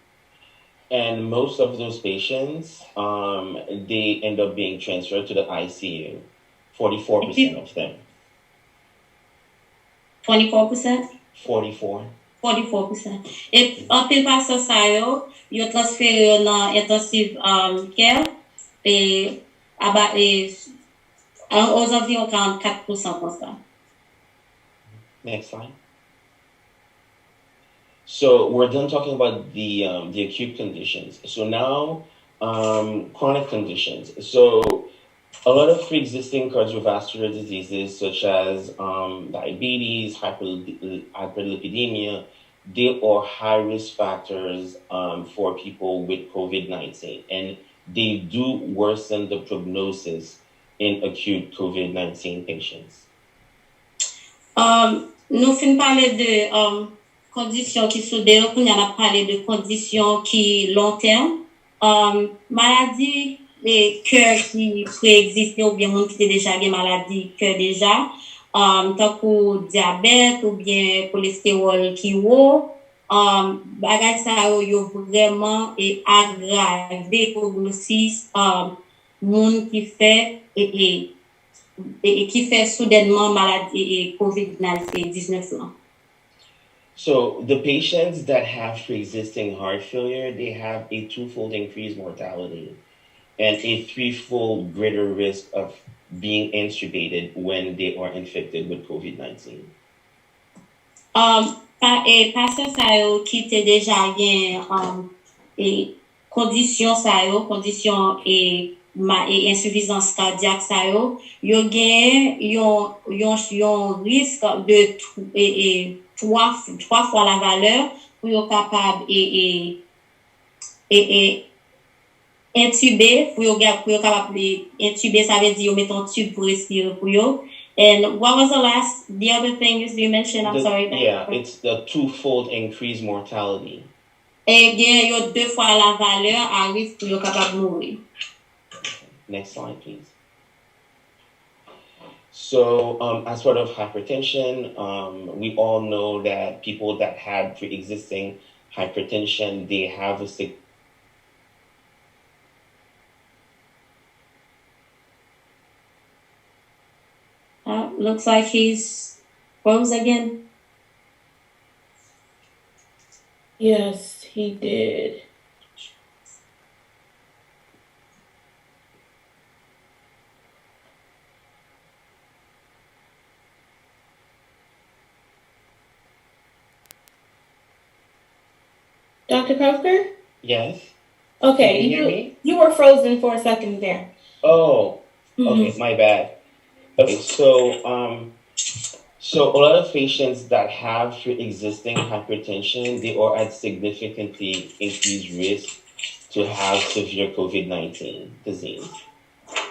Speaker 6: And most of those patients, they end up being transferred to the ICU. 44% of them.
Speaker 3: 24%?
Speaker 6: 44.
Speaker 3: 44%. Et en pile patient sa yo transféré dans intensive care et aux environs 44% comme ça.
Speaker 6: Next slide. So we're done talking about the acute conditions. So now chronic conditions. So a lot of pre-existing cardiovascular diseases such as diabetes, hyperlipidemia, they are high risk factors for people with COVID-19, and they do worsen the prognosis in acute COVID-19 patients.
Speaker 3: Nous fin parler de conditions qui sont d'ailleurs, on a parlé de conditions qui long terme. Maladie les cœurs qui préexistent ou bien monde qui déjà des maladies cœur déjà, tant que diabète ou bien cholestérol qui haut, bagay ça yo vraiment et aggravé prognosis monde qui fait et qui fait soudainement maladie et COVID-19 là.
Speaker 6: So the patients that have pre-existing heart failure, they have a twofold increased mortality and a threefold greater risk of being intubated when they are infected with COVID-19.
Speaker 3: Patient sa yo qui te déjà gen condition sa yo, condition et insuffisance cardiaque sa yo gen yon risque de trois fois la valeur pour yo capable intuber pour yo capable intuber, ça veut dire yo met un tube pour respirer pour yo. And what was the other thing you mentioned? I'm sorry.
Speaker 6: Yeah, it's the twofold increased mortality.
Speaker 3: Et bien yo deux fois la valeur à risque pour yo capable mourir.
Speaker 6: Next slide, please. So, as part of hypertension, we all know that people that had pre-existing hypertension, they have a
Speaker 3: looks like he's froze again.
Speaker 4: Yes, he did. Dr. Kofker?
Speaker 6: Yes.
Speaker 4: Okay,
Speaker 6: Can you hear me?
Speaker 4: You were frozen for a second there.
Speaker 6: Oh, okay, my bad. Okay, so a lot of patients that have pre-existing hypertension, they are at significantly increased risk to have severe COVID-19 disease.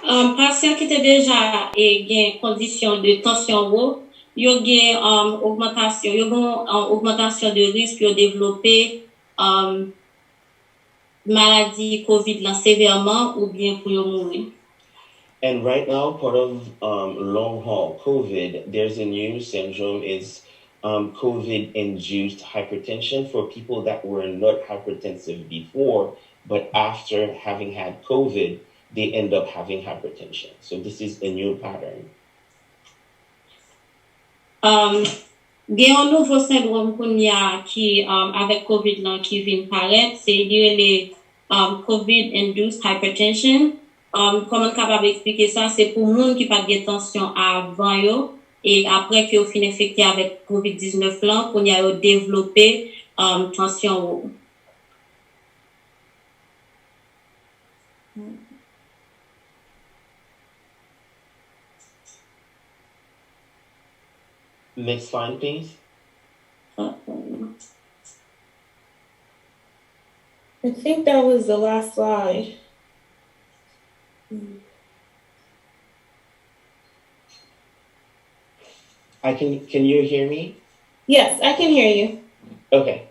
Speaker 3: Patient qui était déjà gen condition de tension haut, yo gen augmentation de risque yo développer maladie COVID là sévèrement ou bien pour yo mourir.
Speaker 6: And right now, part of long haul COVID, there's a new syndrome. It's COVID-induced hypertension for people that were not hypertensive before, but after having had COVID, they end up having hypertension. So this is a new pattern.
Speaker 3: Gen un nouveau syndrome qui avec COVID là qui vient paraître, c'est les COVID-induced hypertension. Comment capable expliquer ça? C'est pour monde qui pas de tension avant yo et après que yo fin infecté avec COVID-19 là, qu'on y a développé tension.
Speaker 6: Next slide, please.
Speaker 4: I think that was the last slide.
Speaker 6: Can you hear me?
Speaker 4: Yes, I can hear you.
Speaker 6: Okay.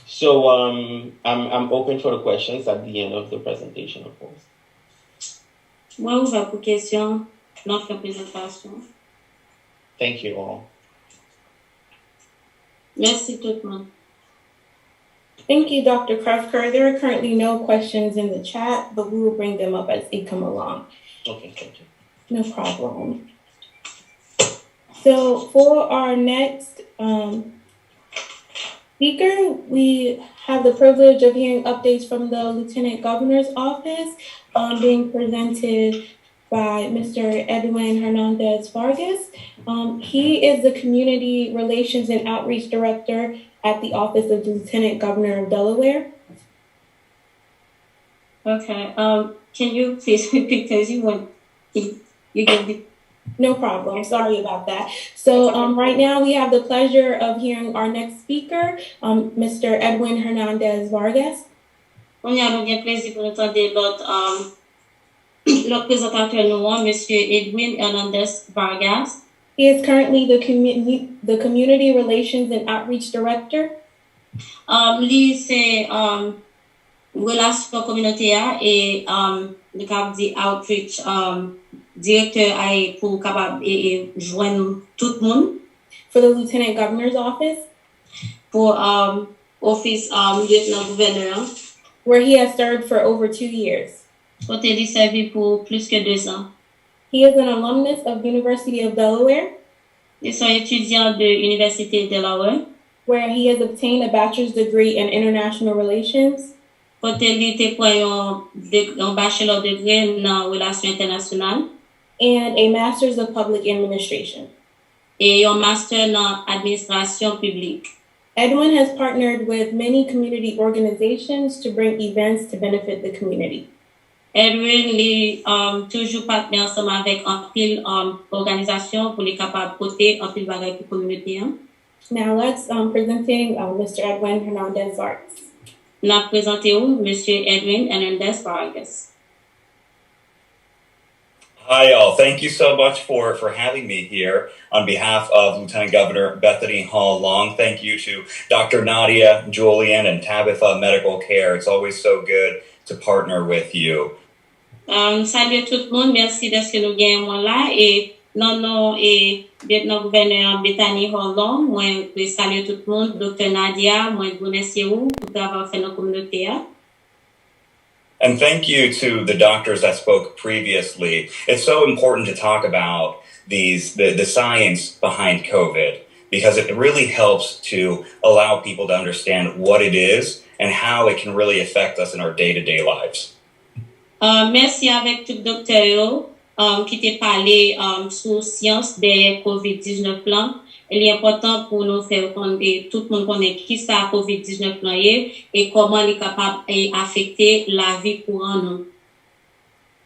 Speaker 6: So I'm open for the questions at the end of the presentation, of course.
Speaker 3: Moi, ouvert pour question dans la présentation.
Speaker 6: Thank you all.
Speaker 3: Merci tout le monde.
Speaker 4: Thank you, Dr. Krefker. There are currently no questions in the chat, but we will bring them up as they come along.
Speaker 6: Okay, thank you.
Speaker 4: No problem. So for our next speaker, we have the privilege of hearing updates from the Lieutenant Governor's Office being presented by Mr. Edwin Hernandez Vargas. He is the Community Relations and Outreach Director at the Office of the Lieutenant Governor of Delaware.
Speaker 3: Okay. Can you please repeat because you get the.
Speaker 4: No problem. Sorry about that. So right now we have the pleasure of hearing our next speaker, Mr. Edwin Hernandez Vargas.
Speaker 3: On a le plaisir pour entendre l'autre présentateur nous, Monsieur Edwin Hernandez Vargas.
Speaker 4: He is currently the Community Relations and Outreach Director.
Speaker 3: Lui c'est relation communautaire et le cap dit outreach directeur pour capable joindre tout le monde.
Speaker 4: For the Lieutenant Governor's Office.
Speaker 3: Pour office lieutenant gouverneur.
Speaker 4: Where he has served for over 2 years.
Speaker 3: Côté il servi pour plus que 2 ans.
Speaker 4: He is an alumnus of University of Delaware.
Speaker 3: Il est un étudiant de l'Université de Delaware.
Speaker 4: Where he has obtained a bachelor's degree in international relations.
Speaker 3: Côté il était pour un bachelor degré en relations internationales.
Speaker 4: And a master's of public administration.
Speaker 3: Et un master en administration publique.
Speaker 4: Edwin has partnered with many community organizations to bring events to benefit the community.
Speaker 3: Edwin est toujours partenaire ensemble avec un pile organisation pour les capables porter un pile bagage pour communauté.
Speaker 4: Now let's presenting Mr. Edwin Hernandez Vargas.
Speaker 3: N'a présenté Monsieur Edwin Hernandez Vargas.
Speaker 7: Hi, all. Thank you so much for having me here on behalf of Lieutenant Governor Bethany Hall Long. Thank you to Dr. Nadia, Julian, and Tabitha Medical Care. It's always so good to partner with you.
Speaker 3: Salut tout le monde. Merci d'être que nous gagnons là. Et non, et lieutenant gouverneur Bethany Hall Long. Moi, je salue tout le monde. Dr. Nadia, moi, je vous remercie pour avoir fait notre communauté.
Speaker 7: And thank you to the doctors that spoke previously. It's so important to talk about the science behind COVID because it really helps to allow people to understand what it is and how it can really affect us in our day-to-day lives.
Speaker 3: Merci avec tout docteur qui t'a parlé sur science des COVID-19 plan. Il est important pour nous faire connaître tout le monde connaît qui ça COVID-19 plan et comment il est capable d'affecter la vie courante nous.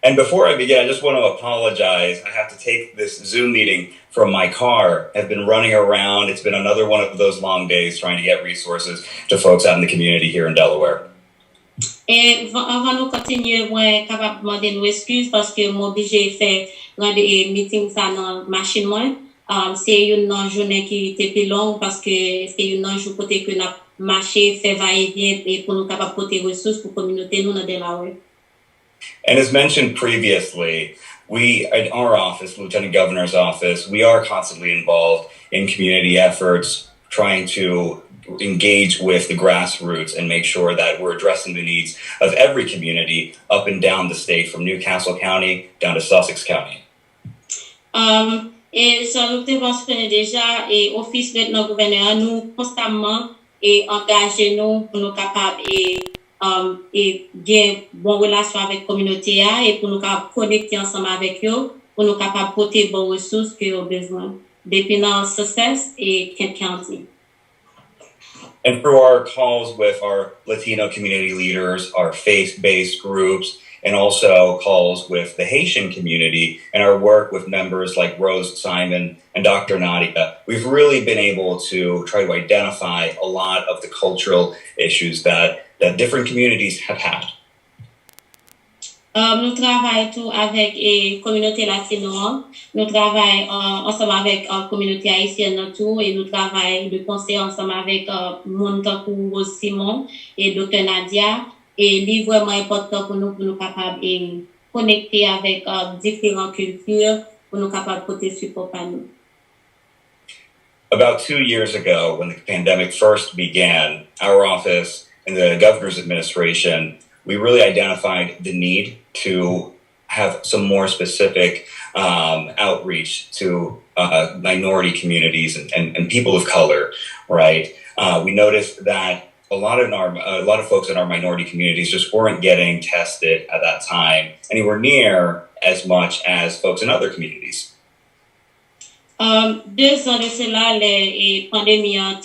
Speaker 7: And before I begin, I just want to apologize. I have to take this Zoom meeting from my car. I've been running around. It's been another one of those long days trying to get resources to folks out in the community here in Delaware.
Speaker 3: Et avant de continuer, moi capable demander nos excuses parce que moi obligé faire rendre meeting ça dans machine moi. c'est une journée qui était plus longue parce que c'est une journée côté que n'a marché, fait va-et-vient et pour nous capables porter ressources pour communauté nous dans Delaware.
Speaker 7: And as mentioned previously, we, in our office, Lieutenant Governor's office, we are constantly involved in community efforts, trying to engage with the grassroots and make sure that we're addressing the needs of every community up and down the state, from Newcastle County down to Sussex County.
Speaker 3: Et ça nous mentionné déjà, et office lieutenant gouverneur nous constamment et engagé nous pour nous capables et bien bonne relation avec la communauté et pour nous capables connecter ensemble avec eux, pour nous capables porter bonnes ressources que ont besoin depuis dans Sussex et Kent County.
Speaker 7: And through our calls with our Latino community leaders, our faith-based groups, and also calls with the Haitian community and our work with members like Rose Simon and Dr. Nadia, we've really been able to try to identify a lot of the cultural issues that different communities have had.
Speaker 3: Nous travaillons tout avec la communauté latino, nous travaillons ensemble avec la communauté haïtienne tout, et nous travaillons de conseil ensemble avec Montakou Rose Simon et Dr. Nadia. Et c'est vraiment important pour nous capables de connecter avec différentes cultures pour nous capables de porter support par nous.
Speaker 7: About 2 years ago, when the pandemic first began, our office and the governor's administration, we really identified the need to have some more specific outreach to minority communities and people of color, right? We noticed that a lot of folks in our minority communities just weren't getting tested at that time anywhere near as much as folks in other communities.
Speaker 3: 2 ans de cela, la pandémie a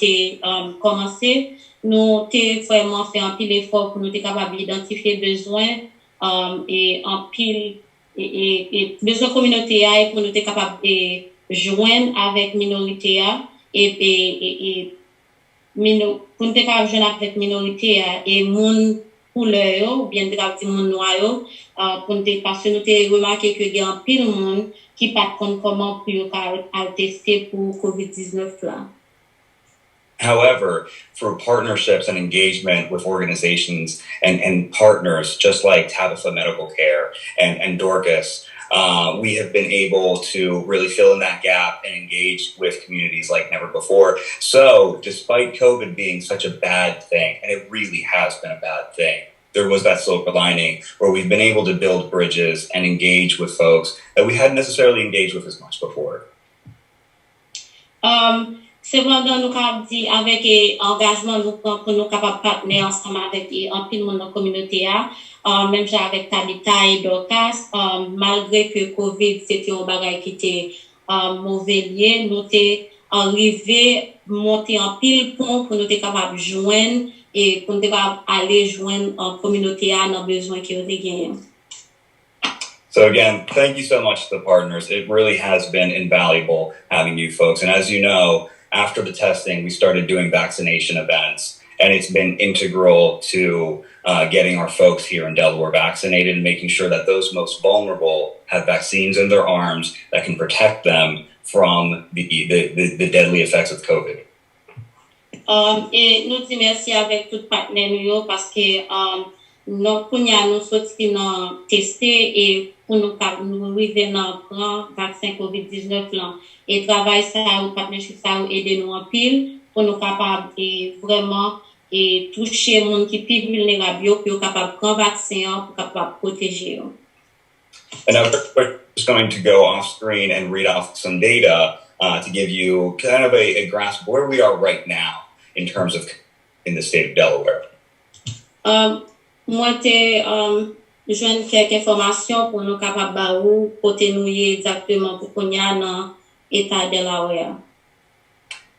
Speaker 3: commencé. Nous avons vraiment fait un pile effort pour nous être capables d'identifier besoins et un pile et besoins communautaires et pour nous être capables de joindre avec minorité et pour nous être capables de joindre avec minorité et monde couleur ou bien de monde noir pour nous parce que nous avons remarqué que il y a un pile monde qui pas compte comment pour tester pour COVID-19 là.
Speaker 7: However, through partnerships and engagement with organizations and partners, just like Tabitha Medical Care and Dorcas, we have been able to really fill in that gap and engage with communities like never before. So despite COVID being such a bad thing, and it really has been a bad thing, there was that silver lining where we've been able to build bridges and engage with folks that we hadn't necessarily engaged with as much before.
Speaker 3: Cependant, nous avons dit avec engagement pour nous capables de partner ensemble avec un peu de monde dans la communauté, même avec Tabitha et Dorcas, malgré que COVID c'était un bagage qui était mauvais lié, nous sommes arrivés monter en pile pont pour nous être capables de joindre et pour nous être capables d'aller joindre en communauté dans besoin qui ont gagné.
Speaker 7: So again, thank you so much to the partners. It really has been invaluable having you folks. And as you know, after the testing, we started doing vaccination events, and it's been integral to getting our folks here in Delaware vaccinated and making sure that those most vulnerable have vaccines in their arms that can protect them from the deadly effects of COVID.
Speaker 3: Et nous disons merci avec tout partenaire parce que nous sorti dans tester et pour nous arriver dans le vaccin COVID-19 là et travail ça ou partnership ça ou aider nous en pile pour nous capables et vraiment et toucher les gens qui sont plus vulnérables pour capable prendre vaccin pour capable protéger.
Speaker 7: And now we're just going to go off screen and read off some data to give you kind of a grasp of where we are right now in terms of in the state of Delaware.
Speaker 3: Moi, je viens quelques informations pour nous capables de porter nous exactement pour qu'on y a dans l'état de Delaware.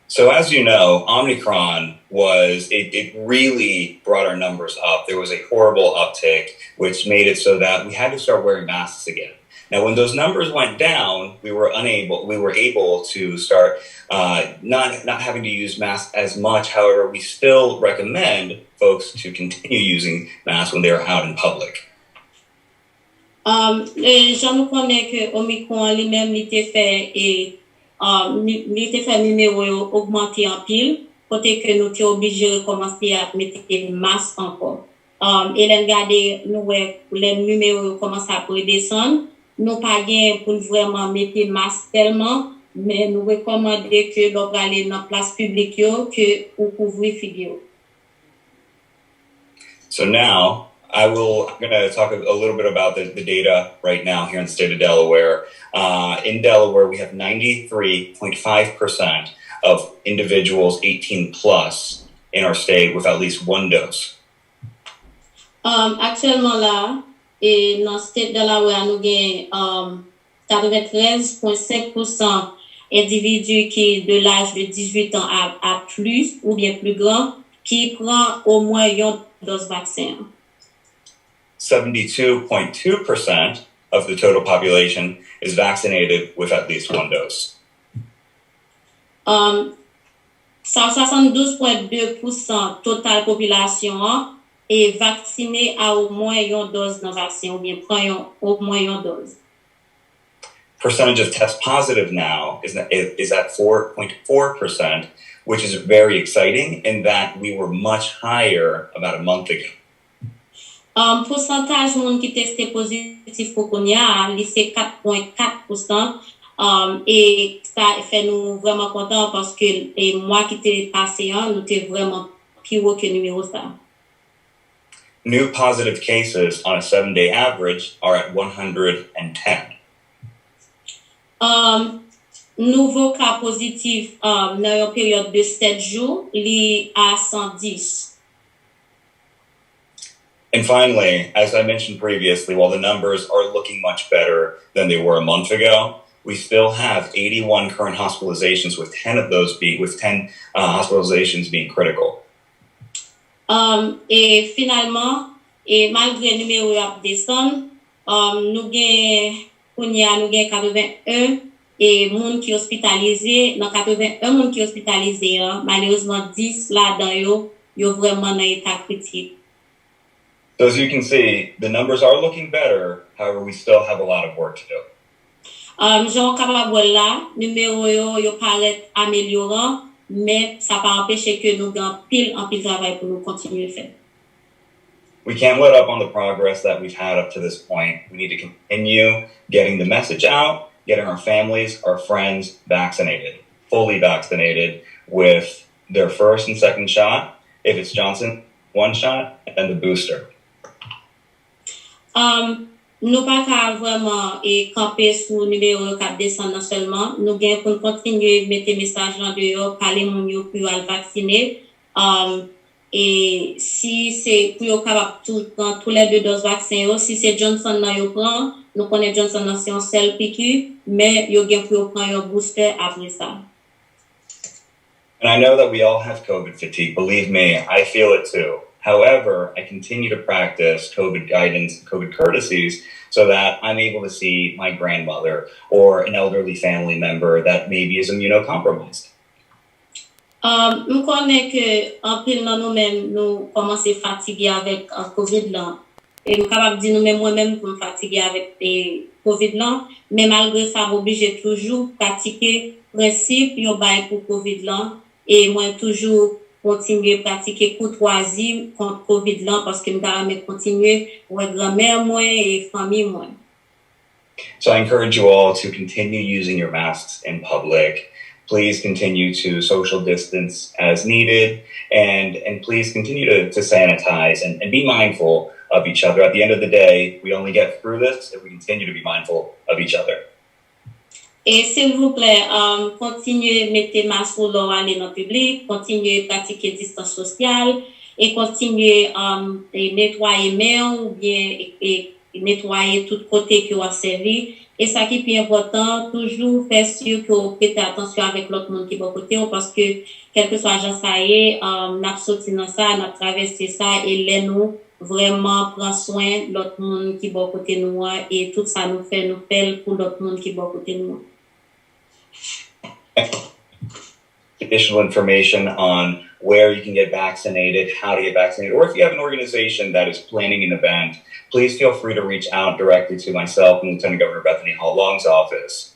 Speaker 7: So as you know, Omicron it really brought our numbers up. There was a horrible uptick, which made it so that we had to start wearing masks again. Now, when those numbers went down, we were able to start not having to use masks as much. However, we still recommend folks to continue using masks when they're out in public.
Speaker 3: Je nous connais que Omicron lui-même était fait et Li te fait numéro yo augmenter en pile, côté que nous t'es obligé de recommencer à mettre des masques encore. Et l'en garder, nous, les numéros commencent à redescendre. Nous pas gain pour vraiment mettre des masques tellement, mais nous recommandons que l'on va aller dans la place publique que ou couvrir figure.
Speaker 7: So now I'm going to talk a little bit about the data right now here in the state of Delaware. In Delaware, we have 93.5% of individuals 18 plus in our state with at least one dose.
Speaker 3: Actuellement là, et dans le state de Delaware, nous avons 93,5% d'individus qui de l'âge de 18 ans à plus ou bien plus grand qui prend au moins une dose vaccin.
Speaker 7: 72.2% of the total population is vaccinated with at least one dose.
Speaker 3: 72,2% total population est vaccinée à au moins une dose de vaccin ou bien prend au moins une dose.
Speaker 7: Percentage of test positive now is at 4.4%, which is very exciting in that we were much higher about a month ago.
Speaker 3: Pourcentage de monde qui testé positif pour qu'on y a, c'est 4,4%. Et ça fait nous vraiment contents parce que moi qui t'ai passé, nous t'ai vraiment plus haut que numéro ça.
Speaker 7: New positive cases on a 7-day average are at 110.
Speaker 3: Nouveau cas positif dans une période de 7 jours, il à 110.
Speaker 7: And finally, as I mentioned previously, while the numbers are looking much better than they were a month ago, we still have 81 current hospitalizations, with 10 of those hospitalizations being critical.
Speaker 3: Et finalement, et malgré le numéro à descendre, nous avons 81 et monde qui hospitalisé, dans 81 monde qui hospitalisé, malheureusement 10 là-dedans yo vraiment dans état critique.
Speaker 7: So as you can see, the numbers are looking better. However, we still have a lot of work to do.
Speaker 3: Jean capable là, numéro yo paraît améliorant, mais ça pas empêcher que nous avons pile travail pour nous continuer faire.
Speaker 7: We can't let up on the progress that we've had up to this point. We need to continue getting the message out, getting our families, our friends vaccinated, fully vaccinated with their first and second shot. If it's Johnson, one shot, and then the booster.
Speaker 3: Nous pas vraiment camper sous numéro 4 descendre seulement. Nous gain pour continuer mettre message dans dehors, parler mon yo pour aller vacciner. Et si c'est pour yo capable prendre tous les deux doses vaccin, si c'est Johnson nan yo prend, nous connaît Johnson nan c'est un seul piqûre, mais yo gain pour prendre un booster après ça.
Speaker 7: And I know that we all have COVID fatigue. Believe me, I feel it too. However, I continue to practice COVID guidance, COVID courtesies, so that I'm able to see my grandmother or an elderly family member that maybe is immunocompromised.
Speaker 3: Nous connaissons que en pile dans nous-mêmes, nous commençons à fatiguer avec COVID là. Et nous sommes capables de dire nous-mêmes, moi-même, pour me fatiguer avec COVID là. Mais malgré ça, nous obligés toujours pratiquer le principe pour COVID là. Et moi, toujours continuer à pratiquer courtoisie contre COVID là parce que nous devons continuer avec grand-mère moi et famille moi.
Speaker 7: So I encourage you all to continue using your masks in public. Please continue to social distance as needed, and please continue to sanitize and be mindful of each other. At the end of the day, we only get through this if we continue to be mindful of each other.
Speaker 3: Et s'il vous plaît, continuez à mettre masque dans le public, continuez à pratiquer distance sociale et continuez à nettoyer mains ou bien nettoyer tout côté que vous servi. Et ça qui est plus important, toujours faire sûr que vous prêtez attention avec l'autre monde qui est à côté, parce que quel que soit genre ça y est, n'a sorti dans ça, n'a traversé ça et là nous vraiment prend soin de l'autre monde qui est à côté nous et tout ça nous fait pour l'autre monde qui est à côté nous.
Speaker 7: Additional information on where you can get vaccinated, how to get vaccinated, or if you have an organization that is planning an event, please feel free to reach out directly to myself and Lieutenant Governor Bethany Hall Long's office.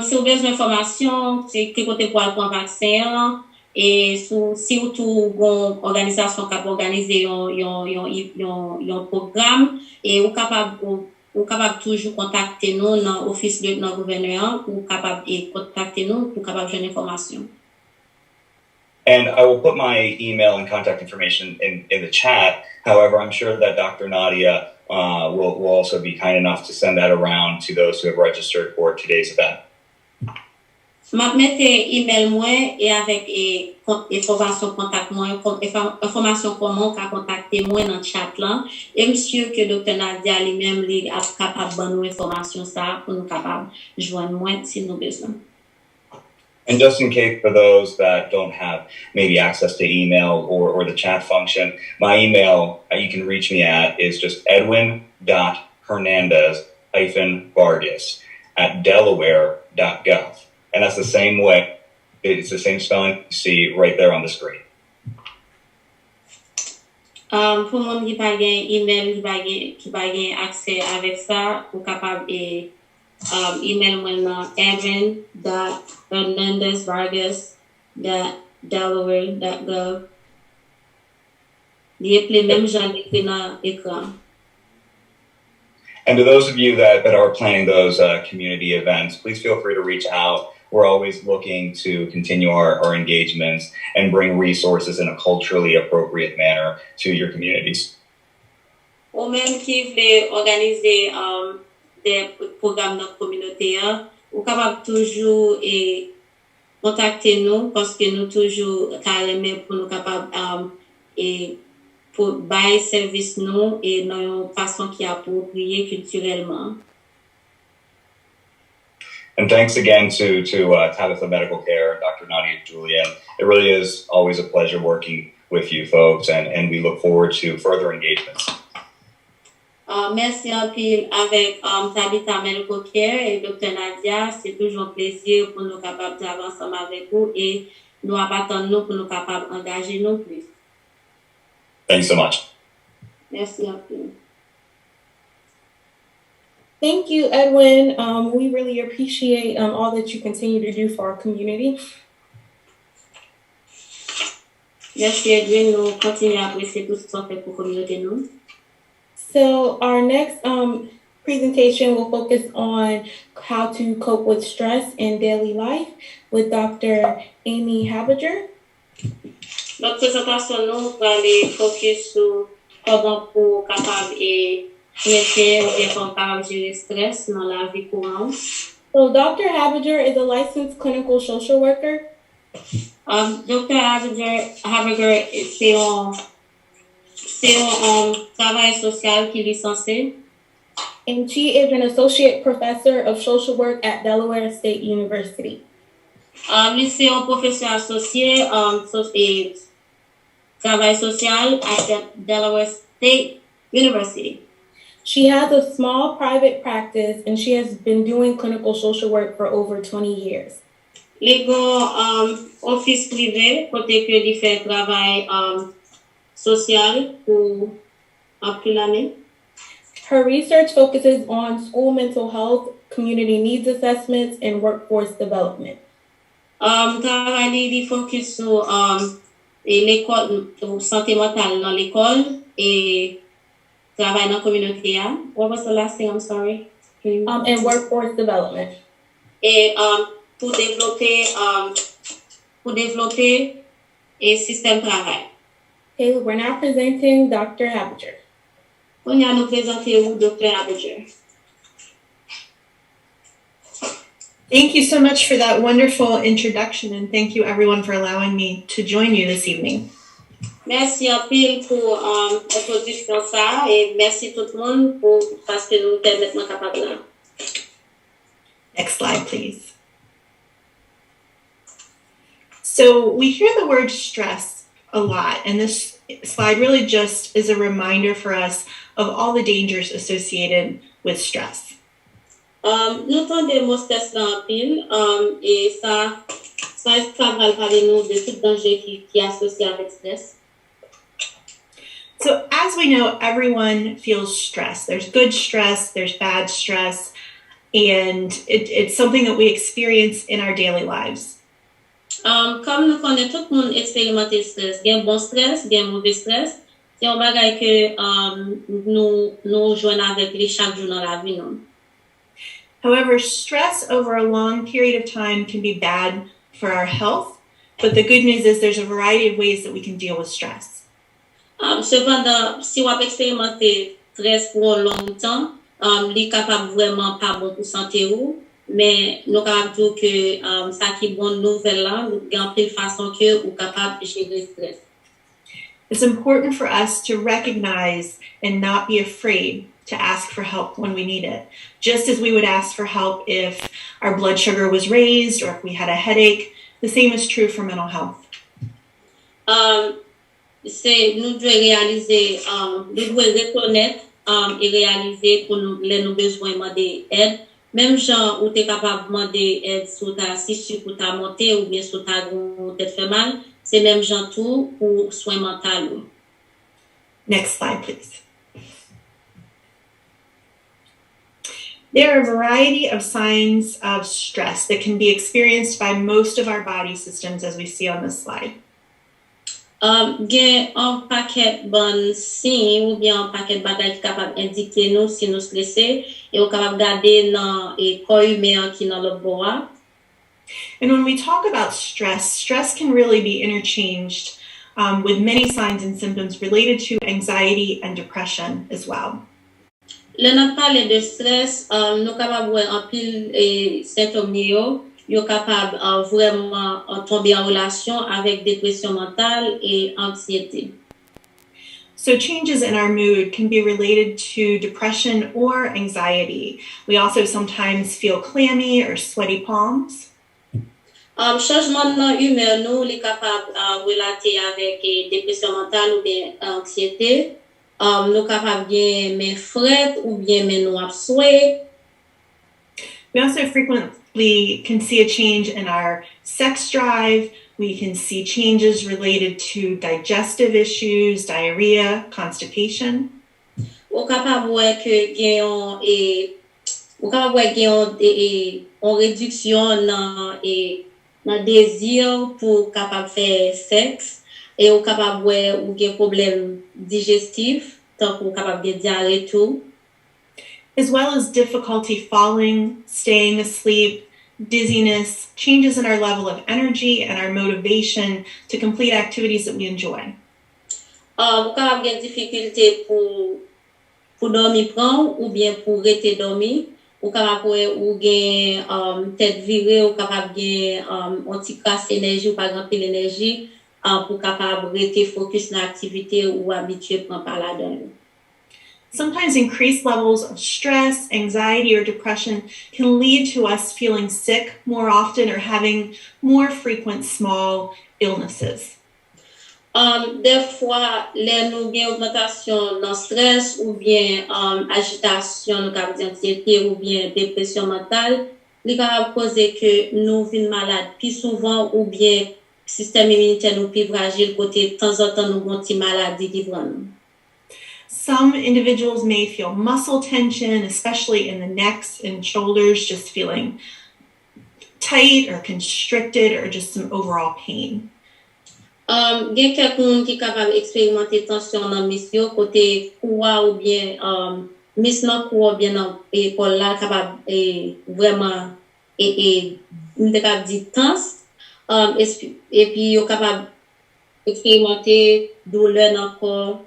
Speaker 3: Si vous besoin d'informations, c'est que côté pour le vaccin, et si vous trouvez une organisation qui a organisé un programme, et vous capable toujours contacter nous dans l'office de notre gouverneur, ou capable contacter nous pour capable joindre information.
Speaker 7: And I will put my email and contact information in the chat. However, I'm sure that Dr. Nadia will also be kind enough to send that around to those who have registered for today's event.
Speaker 3: Ma mette email moi et avec information contact moi information comment qu'a contacter moi dans chat là et monsieur que Dr. Nadia lui-même lui a capable de nous information ça pour nous capable joindre moi si nous besoin.
Speaker 7: And just in case for those that don't have maybe access to email or the chat function, my email you can reach me at is just edwin.hernandez-vargas@delaware.gov. And that's the same way, it's the same spelling you see right there on the screen.
Speaker 3: Pour mon qui pas gain email qui pas gain accès avec ça ou capable email moi edwin.hernandez-vargas@delaware.gov. Les mêmes gens écrit dans l'écran.
Speaker 7: And to those of you that are planning those community events, please feel free to reach out. We're always looking to continue our engagements and bring resources in a culturally appropriate manner to your communities.
Speaker 3: Ou même qui veut organiser des programmes dans la communauté, ou capable toujours contacter nous parce que nous toujours carrément pour nous capable pour bailler service nous et dans une façon qui est appropriée culturellement.
Speaker 7: And thanks again to Tabitha Medical Care, Dr. Nadia Julian. It really is always a pleasure working with you folks, and we look forward to further engagements.
Speaker 3: Merci un peu avec Tabitha Medical Care et Dr. Nadia. C'est toujours un plaisir pour nous capables d'avancer ensemble avec vous et nous attendons pour nous capables d'engager nous plus.
Speaker 7: Thank you so much.
Speaker 3: Merci un peu.
Speaker 4: Thank you, Edwin. We really appreciate all that you continue to do for our community.
Speaker 3: Merci, Edwin. Nous continuons à apprécier tout ce qu'on fait pour la communauté nous.
Speaker 4: So our next presentation will focus on how to cope with stress in daily life with Dr. Amy Habiger.
Speaker 3: Notre présentation nous va aller focus sur comment pour capable gérer le stress dans la vie courante.
Speaker 4: So Dr. Habiger is a licensed clinical social worker.
Speaker 3: Dr. Habiger c'est un travail social qui est licencié.
Speaker 4: And she is an associate professor of social work at Delaware State University.
Speaker 3: Lui c'est un professeur associé travail social at Delaware State University.
Speaker 4: She has a small private practice and she has been doing clinical social work for over 20 years.
Speaker 3: Legal office privé côté que il fait travail social pour après l'année.
Speaker 4: Her research focuses on school mental health, community needs assessments, and workforce development.
Speaker 3: Travail il focus sur l'école, santé mentale dans l'école et travail dans la communauté. What was the last thing? I'm sorry.
Speaker 4: And workforce development.
Speaker 3: Et pour développer un système de travail.
Speaker 4: Okay, we're now presenting Dr. Habiger.
Speaker 3: On a nous présenter Dr. Habiger.
Speaker 8: Thank you so much for that wonderful introduction, and thank you everyone for allowing me to join you this evening.
Speaker 3: Merci à pile pour l'introduction ça et merci tout le monde pour parce que nous permettons capable là.
Speaker 8: Next slide, please. So we hear the word stress a lot, and this slide really just is a reminder for us of all the dangers associated with stress.
Speaker 3: Nous entendons des mots stress en pile et ça va parler nous de tout danger qui est associé avec stress.
Speaker 8: So as we know, everyone feels stress. There's good stress, there's bad stress. and it's something that we experience in our daily lives.
Speaker 3: Comme nous connaissons tout le monde expérimenter stress, il y a bon stress, il y a mauvais stress. C'est un bagage que nous jouons avec les chaque jour dans la vie. Non?
Speaker 8: However, stress over a long period of time can be bad for our health, but the good news is there's a variety of ways that we can deal with stress.
Speaker 3: Cependant, si on expérimenter stress pour un long temps, il capable vraiment pas bon pour santé ou, mais nous capable dire que ça qui bonne nouvelle là, nous gagne plein façon que ou capable gérer stress.
Speaker 8: It's important for us to recognize and not be afraid to ask for help when we need it. Just as we would ask for help if our blood sugar was raised or if we had a headache, the same is true for mental health.
Speaker 3: C'est nous devons réaliser, nous devons reconnaître et réaliser pour nous besoin demander aide. Même gens où tu es capable de demander aide sur ta si pour ta montée ou bien sur ta tête fait mal, c'est même gens tout pour soins mentaux.
Speaker 8: Next slide, please. There are a variety of signs of stress that can be experienced by most of our body systems, as we see on this slide.
Speaker 3: Gen un paquet bon signe ou bien un paquet bagay capable indiquer nous si nous stressé et ou capable garder dans et corps humain qui dans le bois.
Speaker 8: And when we talk about stress, stress can really be interchanged with many signs and symptoms related to anxiety and depression as well.
Speaker 3: Là nous parler de stress, nous capable voir en pile et symptômes yo capable vraiment tomber en relation avec dépression mentale et anxiété.
Speaker 8: So changes in our mood can be related to depression or anxiety. We also sometimes feel clammy or sweaty palms.
Speaker 3: Changement dans humeur nous les capable relater avec dépression mentale ou bien anxiété. Nous capable bien mais fret ou bien mais noir souhait.
Speaker 8: We also frequently can see a change in our sex drive. We can see changes related to digestive issues, diarrhea, constipation.
Speaker 3: Ou capable voir que gagnons et ou capable voir gagnons et en réduction dans désir pour capable faire sexe et ou capable voir ou gain problème digestif tant qu'on capable de diarrhée tout.
Speaker 8: As well as difficulty falling, staying asleep, dizziness, changes in our level of energy and our motivation to complete activities that we enjoy.
Speaker 3: Vous pouvez avoir des difficultés pour dormir prendre ou bien pour rester dormir. Vous pouvez avoir tête virée ou capable de anti-casse énergie ou pas grand l'énergie pour capable rester focus dans l'activité ou habitué prendre par la donne.
Speaker 8: Sometimes increased levels of stress, anxiety, or depression can lead to us feeling sick more often or having more frequent small illnesses.
Speaker 3: Des fois, les nous gain augmentation dans stress ou bien agitation, anxiété ou bien dépression mentale, les capable causer que nous vînes malades plus souvent ou bien système immunitaire nous plus fragile côté de temps en temps nous avons une maladie qui prend.
Speaker 8: Some individuals may feel muscle tension, especially in the necks and shoulders, just feeling tight or constricted or just some overall pain.
Speaker 3: Gen quelqu'un qui capable expérimenter tension dans monsieur côté cou ou bien maintenant cou bien dans épaule là capable vraiment une capable dire tense et puis yo capable expérimenter douleur dans corps.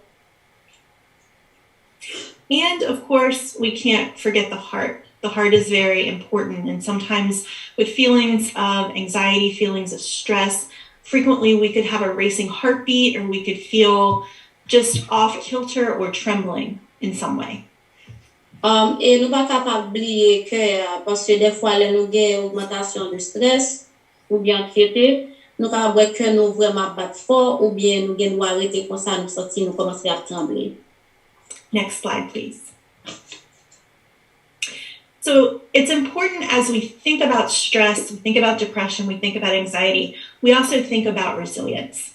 Speaker 8: And of course, we can't forget the heart. The heart is very important. And sometimes with feelings of anxiety, feelings of stress, frequently we could have a racing heartbeat or we could feel just off kilter or trembling in some way.
Speaker 3: Et nous pas capable oublier que parce que des fois nous avons augmentation de stress ou bien anxiété, nous capable voir que nous vraiment battre fort ou bien nous gagne arrêter comme ça nous sortir nous commencer à trembler.
Speaker 8: Next slide, please. So it's important as we think about stress, we think about depression, we think about anxiety, we also think about resilience.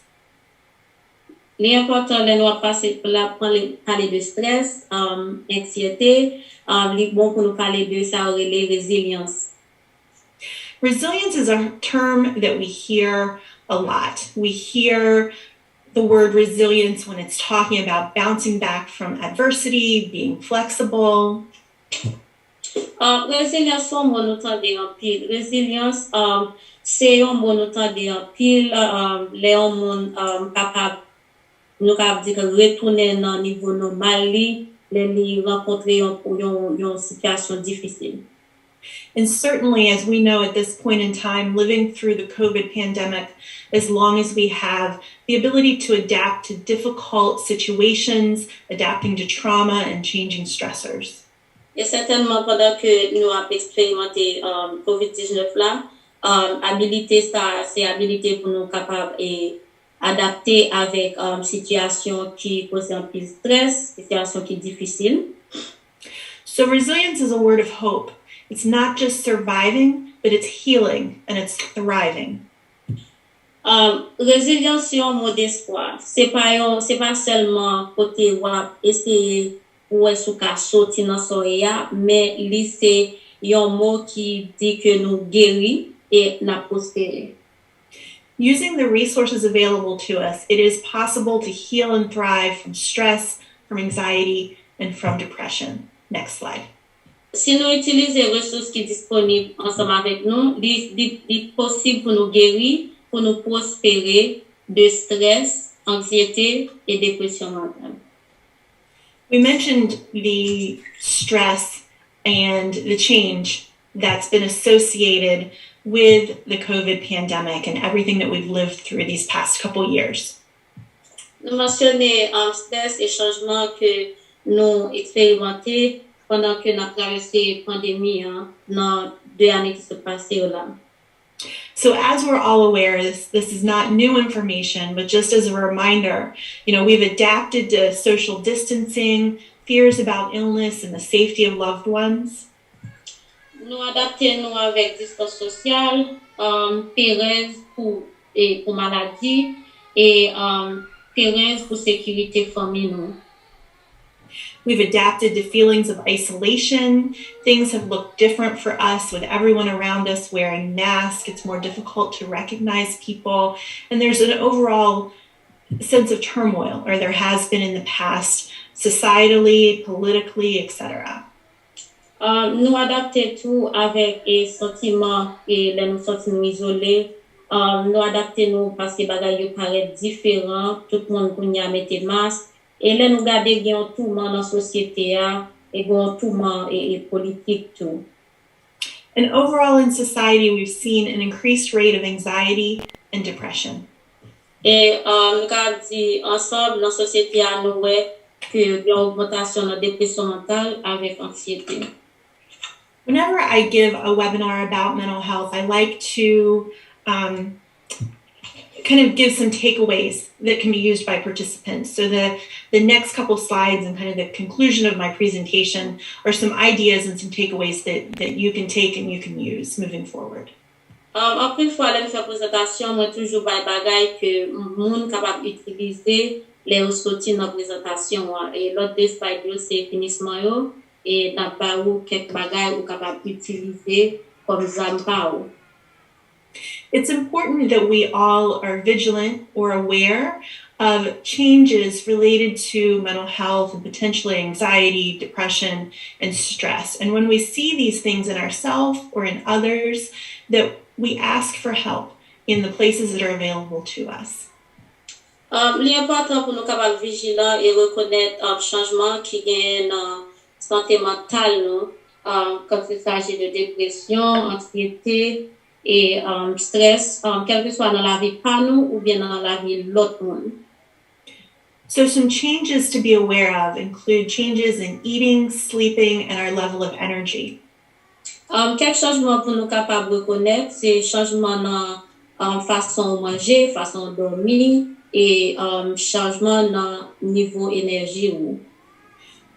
Speaker 3: L'important, là, nous passer pour parler de stress, anxiété, bon pour nous parler de ça, les résilience.
Speaker 8: Resilience is a term that we hear a lot. We hear the word resilience when it's talking about bouncing back from adversity, being flexible.
Speaker 3: Résilience, on va nous tendre en pile. Résilience, c'est un bon nous tendre en pile, les hommes capables, nous capables de retourner dans le niveau normal, les rencontrer une situation difficile.
Speaker 8: And certainly, as we know at this point in time, living through the COVID pandemic, as long as we have the ability to adapt to difficult situations, adapting to trauma and changing stressors.
Speaker 3: Et certainement, pendant que nous avons expérimenté COVID-19 là, habilité ça, c'est habilité pour nous capables et adapter avec situation qui cause un peu de stress, situation qui est difficile.
Speaker 8: So resilience is a word of hope. It's not just surviving, but it's healing and it's thriving.
Speaker 3: Résilience, c'est un mot d'espoir. C'est pas seulement côté ou essayer ou est-ce qu'à sortir dans soya, mais c'est un mot qui dit que nous guérit et n'a prospéré.
Speaker 8: Using the resources available to us, it is possible to heal and thrive from stress, from anxiety, and from depression. Next slide.
Speaker 3: Si nous utilisons les ressources qui sont disponibles ensemble avec nous, il est possible pour nous guérir, pour nous prospérer de stress, anxiété et dépression mentale.
Speaker 8: We mentioned the stress and the change that's been associated with the COVID pandemic and everything that we've lived through these past couple years.
Speaker 3: Nous mentionnons stress et changement que nous expérimentés pendant que nous avons traversé la pandémie dans 2 années qui se passaient là.
Speaker 8: So as we're all aware, this is not new information, but just as a reminder, we've adapted to social distancing, fears about illness and the safety of loved ones.
Speaker 3: Nous adaptons avec distance sociale, pérez pour maladie et pérez pour sécurité famille nous.
Speaker 8: We've adapted to feelings of isolation. Things have looked different for us with everyone around us wearing masks. It's more difficult to recognize people. And there's an overall sense of turmoil, or there has been in the past, societally, politically, etc.
Speaker 3: Nous adaptons tout avec les sentiments et nous sentiments isolés. Nous adaptons parce que les bagages paraissent différents. Tout le monde peut y mettre masque. Et là, nous gardons un tourment dans la société et un tourment et politique tout.
Speaker 8: And overall in society, we've seen an increased rate of anxiety and depression.
Speaker 3: Et nous avons dit ensemble dans la société, nous voyons qu'il y a une augmentation de la dépression mentale avec anxiété.
Speaker 8: Whenever I give a webinar about mental health, I like to kind of give some takeaways that can be used by participants. So the next couple slides and kind of the conclusion of my presentation are some ideas and some takeaways that you can take and you can use moving forward.
Speaker 3: Après fois la présentation, moi toujours des bagages que monde capable utiliser les ressources dans présentation et l'autre des slides c'est finissement et n'a pas ou quelques bagages ou capable utiliser comme example.
Speaker 8: It's important that we all are vigilant or aware of changes related to mental health and potentially anxiety, depression, and stress. And when we see these things in ourselves or in others, that we ask for help in the places that are available to us.
Speaker 3: L'important pour nous capables vigilants et reconnaître changement qui gagne dans santé mentale nous quand il s'agit de dépression, anxiété et stress, quel que soit dans la vie par nous ou bien dans la vie de l'autre monde.
Speaker 8: So some changes to be aware of include changes in eating, sleeping, and our level of energy.
Speaker 3: Quelques changements pour nous capables de reconnaître, c'est changement dans façon de manger, façon de dormir et changement dans niveau énergie.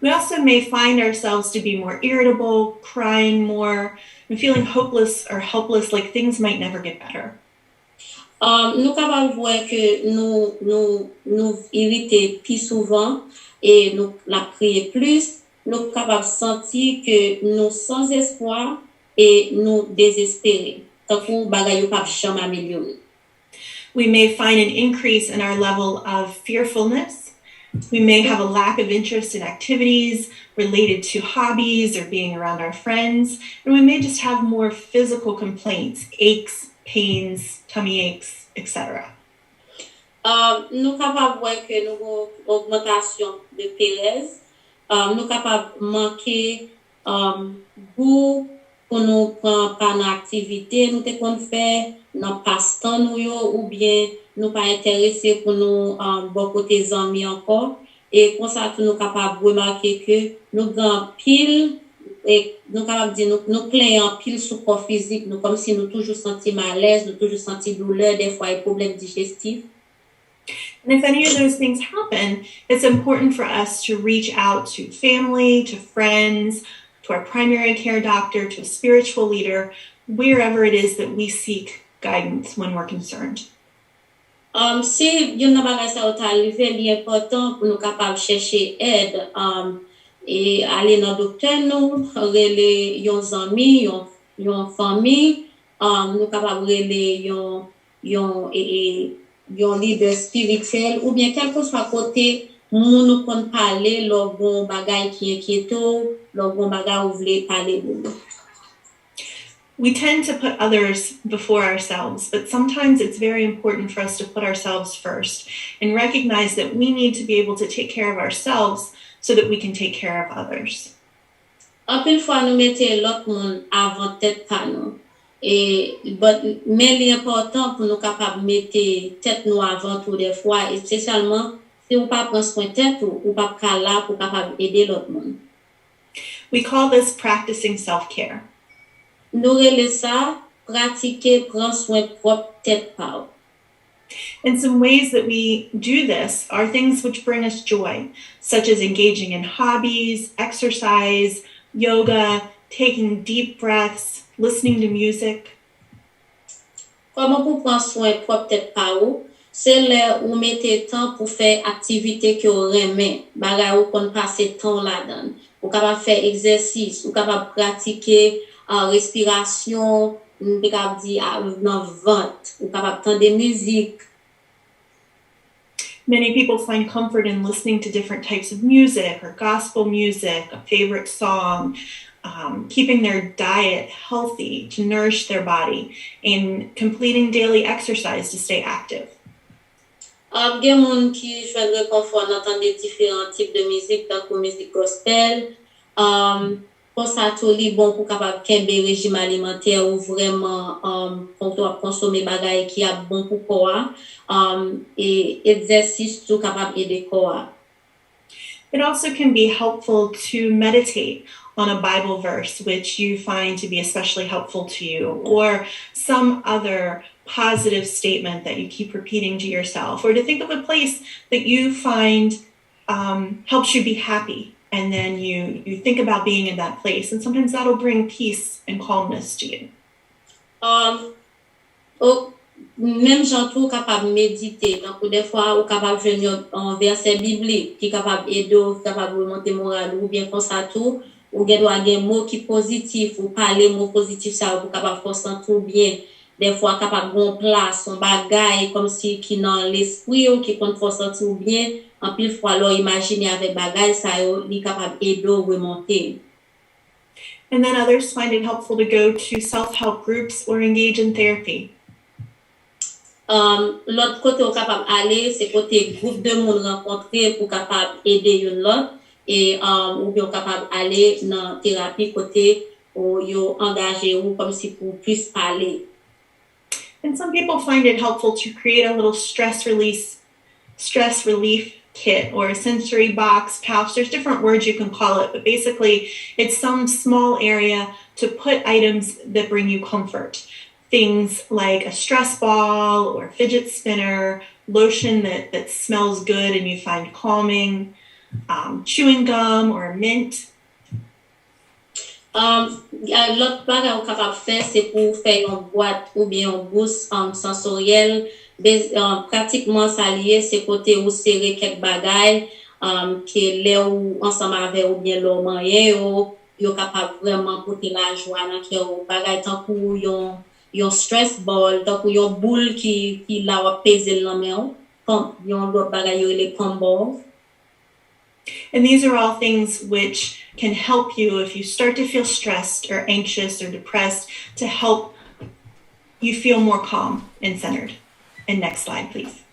Speaker 8: We also may find ourselves to be more irritable, crying more, and feeling hopeless or helpless, like things might never get better.
Speaker 3: Nous capables voir que nous irriter plus souvent et nous la prier plus. Nous capables sentir que nous sans espoir et nous désespérer. Tant que bagay yo pas jamais améliorer.
Speaker 8: We may find an increase in our level of fearfulness. We may have a lack of interest in activities related to hobbies or being around our friends. And we may just have more physical complaints, aches, pains, tummy aches, etc.
Speaker 3: Nous capables voir que nous avons augmentation de pérèse. Nous capables manquer goût pour nous prendre par nos activités, nous te qu'on fait dans passe-temps nous yo, ou bien nous pas intéressés pour nous bon côté amis encore. Et comme ça nous capables remarquer que nous grand pile et nous capables dire nous plaignons pile sur corps physique, nous comme si nous toujours senti malaise, nous toujours senti douleur, des fois des problèmes digestifs.
Speaker 8: And if any of those things happen, it's important for us to reach out to family, to friends, to our primary care doctor, to a spiritual leader, wherever it is that we seek guidance when we're concerned.
Speaker 3: Si yon nan bagay sa ou ta arrivé, li important pour nous capable chercher aide et aller dans docteur nous, rele yon zami, yon famille, nous capable rele yon leader spirituel ou bien quel que soit côté moun nous kon parler lor bon bagay qui inquiéto, lor bon bagay ou vle parler de nous.
Speaker 8: We tend to put others before ourselves, but sometimes it's very important for us to put ourselves first and recognize that we need to be able to take care of ourselves so that we can take care of others.
Speaker 3: En pile fois nous mettons l'autre monde avant tête pa nous. Mais l'important pour nous capable mettre tête nous avant tout des fois, et spécialement si on pas prendre soin tête ou pas là pour capable aider l'autre monde.
Speaker 8: We call this practicing self-care.
Speaker 3: Nous relè ça pratiquer prendre soin propre tête pa.
Speaker 8: And some ways that we do this are things which bring us joy, such as engaging in hobbies, exercise, yoga, taking deep breaths, listening to music.
Speaker 3: Comment pour prendre soin propre tête pa ou? C'est là où mettez temps pour faire activité que vous aimez, bagay ou qu'on passe temps là-dedans. Ou capable faire exercice, ou capable pratiquer respiration, ou capable dire dans ventre, ou capable entendre musique.
Speaker 8: Many people find comfort in listening to different types of music or gospel music, a favorite song, keeping their diet healthy to nourish their body, and completing daily exercise to stay active.
Speaker 3: Gen moun ki jwen réconfort d'entendre différents types de musique, tant que musique gospel, pour ça tout li bon pour capable kembe régime alimentaire ou vraiment pour consommer bagay qui a bon pour corps et exercice tout capable aider corps.
Speaker 8: It also can be helpful to meditate on a Bible verse which you find to be especially helpful to you, or some other positive statement that you keep repeating to yourself, or to think of a place that you find helps you be happy, and then you think about being in that place, and sometimes that'll bring peace and calmness to you.
Speaker 3: Même j'entoure capable méditer, donc des fois ou capable venir un verset biblique qui capable aider, capable remonter moral, ou bien comme ça tout, ou gen doit gen mot qui positif ou parler mot positif ça ou capable concentrer bien. Des fois capable gon place son bagay comme si qui dans l'esprit ou qui compte concentrer bien, en pile fois alors imaginer avec bagay ça yo li capable aider remonter.
Speaker 8: And then others find it helpful to go to self-help groups or engage in therapy.
Speaker 3: L'autre côté ou capable aller c'est côté groupe de monde rencontrer pour capable aider yon l'autre et ou bien capable aller dans thérapie côté ou yo engagé ou comme si pour plus parler.
Speaker 8: And some people find it helpful to create a little stress relief kit or a sensory box, pouch. There's different words you can call it, but basically it's some small area to put items that bring you comfort. Things like a stress ball or a fidget spinner, lotion that smells good and you find calming, chewing gum or mint.
Speaker 3: L'autre bagay ou capable faire, c'est pour faire une boîte ou bien une bourse sensorielle. Pratiquement, ça lié, c'est côté où serrer quelques bagailles, que là ou ensemble avec ou bien l'homme moyen, yo capable vraiment porter la joie dans cœur ou bagay tant pour yon stress ball, tant pour yon boule qui la va peser dans main, comme yon l'autre bagay yo les combo.
Speaker 8: And these are all things which can help you if you start to feel stressed or anxious or depressed, to help you feel more calm and centered. And next slide, please.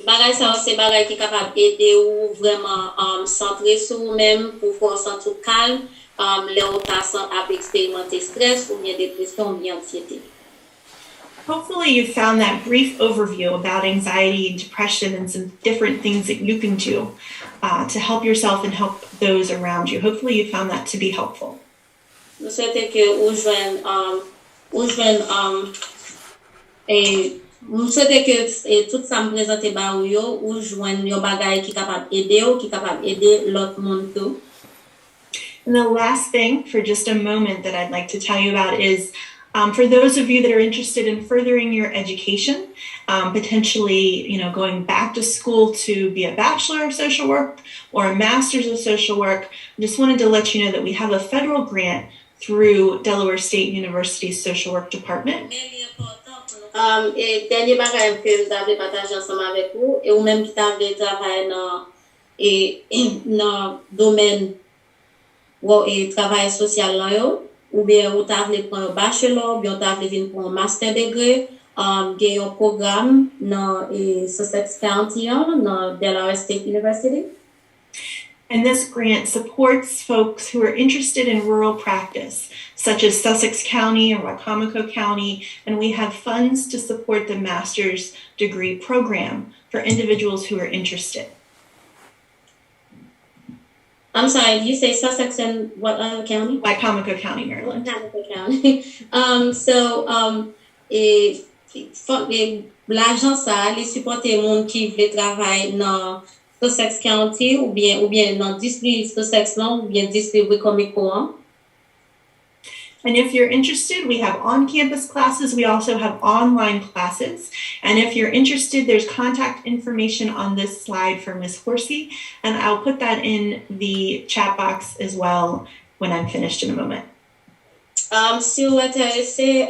Speaker 3: Bagay ça c'est bagay qui capable aider ou vraiment centrer sur vous-même pour faire sentir calme, là on passe à expérimenter stress ou bien dépression ou bien anxiété.
Speaker 8: Hopefully you found that brief overview about anxiety and depression and some different things that you can do to help yourself and help those around you. Hopefully you found that to be helpful.
Speaker 3: Nous souhaitons que vous nous souhaitons que tout ça me présente ba ou joindre yon bagay qui capable aider ou qui capable aider l'autre monde tout.
Speaker 8: And the last thing for just a moment that I'd like to tell you about is for those of you that are interested in furthering your education, potentially, going back to school to be a Bachelor of Social Work or a Master's of Social Work, I just wanted to let you know that we have a federal grant through Delaware State University's Social Work Department.
Speaker 3: Et dernier bagage que vous avez partagé ensemble avec vous, et ou même qui avez travaillé dans domaine et travail social là, ou bien vous avez pour un bachelor, ou bien vous avez pour un master degree, il y a un programme dans Sussex County, dans Delaware State University.
Speaker 8: And this grant supports folks who are interested in rural practice, such as Sussex County or Wicomico County, and we have funds to support the master's degree program for individuals who are interested.
Speaker 3: I'm sorry, you say Sussex and what other county?
Speaker 8: Wicomico County, Maryland.
Speaker 3: Wicomico County. L'argent ça, les supporter monde qui veut travailler dans Sussex County ou bien dans district Sussex ou bien district Wicomico.
Speaker 8: And if you're interested, we have on-campus classes. We also have online classes. And if you're interested, there's contact information on this slide for Ms. Horsey, and I'll put that in the chat box as well when I'm finished in a moment.
Speaker 3: Si vous êtes intéressé,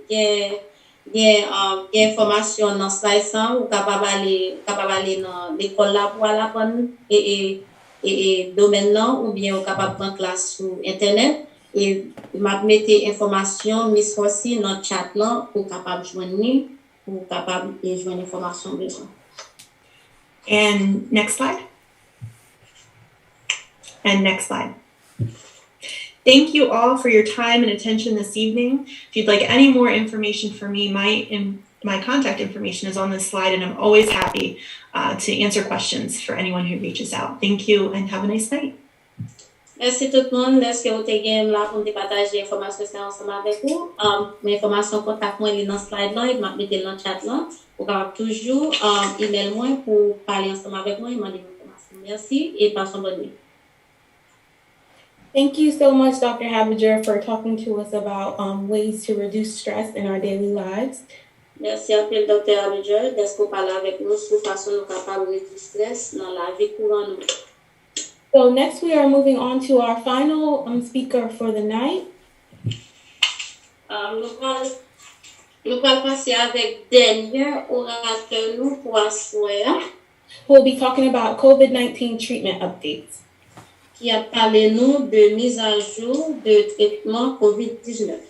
Speaker 3: il y a information dans slide ça, ou capable aller dans l'école là pour aller apprendre et domaine là, ou bien vous capable prendre classe sur internet. Et m'a mettez information Miss Horsey dans chat là pour capable joindre pour capable joindre information besoin.
Speaker 8: And next slide. And next slide. Thank you all for your time and attention this evening. If you'd like any more information from me, my contact information is on this slide, and I'm always happy to answer questions for anyone who reaches out. Thank you and have a nice night.
Speaker 3: Merci tout le monde. Est-ce que vous avez là pour partager l'information ensemble avec vous? L'information contact moi dans slide là, et m'a mettre dans chat là. Vous pouvez toujours email moi pour parler ensemble avec moi et demander l'information. Merci et passez une bonne nuit.
Speaker 4: Thank you so much, Dr. Habiger, for talking to us about ways to reduce stress in our daily lives.
Speaker 3: Merci à vous, Dr. Habiger, d'être parler avec nous sur façon nous capable de réduire stress dans la vie courante.
Speaker 4: So next we are moving on to our final speaker for the night.
Speaker 3: Nous allons passer avec dernier orateur nous pour asseoir.
Speaker 4: We'll be talking about COVID-19 treatment updates.
Speaker 3: Qui a parlé nous de mise à jour de traitement COVID-19.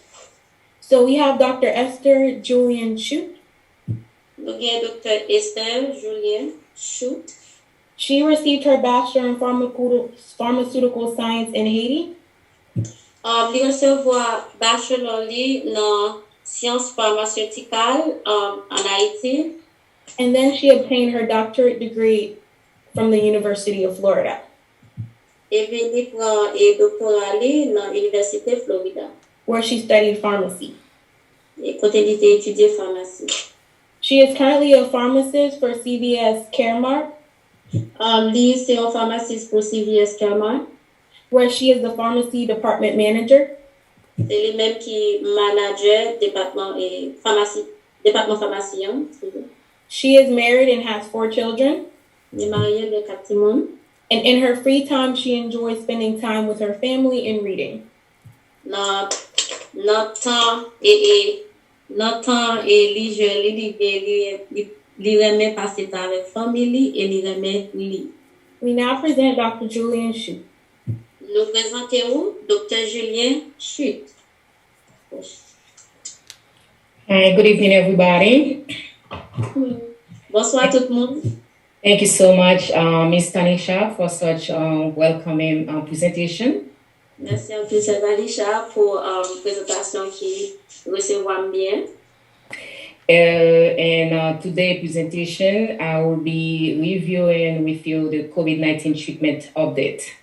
Speaker 4: So we have Dr. Esther Julian Shute.
Speaker 3: Nous avons Dr. Esther Julian Shute.
Speaker 4: She received her bachelor in pharmaceutical science in Haiti.
Speaker 3: Elle recevoir bachelor dans sciences pharmaceuticales en Haïti.
Speaker 4: And then she obtained her doctorate degree from the University of Florida.
Speaker 3: Et venue prendre un doctorat dans l'Université de Florida.
Speaker 4: Where she studied pharmacy.
Speaker 3: Et côté elle étudié pharmacie.
Speaker 4: She is currently a pharmacist for CVS Caremark.
Speaker 3: Lui, c'est un pharmaciste pour CVS Caremark.
Speaker 4: where she is the pharmacy department manager.
Speaker 3: C'est lui-même qui manager département pharmacie.
Speaker 4: She is married and has 4 children.
Speaker 3: Il est marié de 4 monde.
Speaker 4: And in her free time, she enjoys spending time with her family and reading.
Speaker 3: Notre temps et li remet passer temps avec famille et li remet li.
Speaker 4: We now present Dr. Julian Shute.
Speaker 3: Nous présentons Dr. Julien Shute.
Speaker 9: Hi, good evening, everybody.
Speaker 3: Bonsoir tout le monde.
Speaker 9: Thank you so much, Ms. Tanisha, for such welcoming presentation.
Speaker 3: Merci à vous, Tanisha, pour présentation qui recevra bien.
Speaker 9: And today's presentation, I will be reviewing with you the COVID-19 treatment update.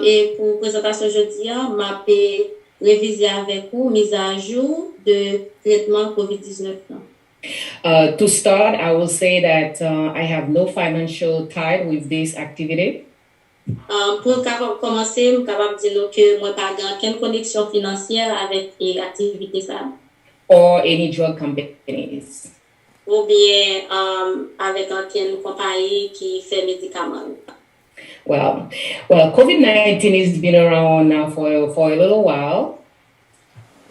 Speaker 3: Et pour présentation aujourd'hui, m'a réviser avec vous mise à jour de traitement COVID-19.
Speaker 9: To start, I will say that I have no financial tie with this activity.
Speaker 3: Pour commencer, je suis capable de dire que moi pas aucune connexion financière avec l'activité ça.
Speaker 9: Or any drug companies.
Speaker 3: Ou bien avec une compagnie qui fait médicaments.
Speaker 9: Well, COVID-19 has been around now for a little while.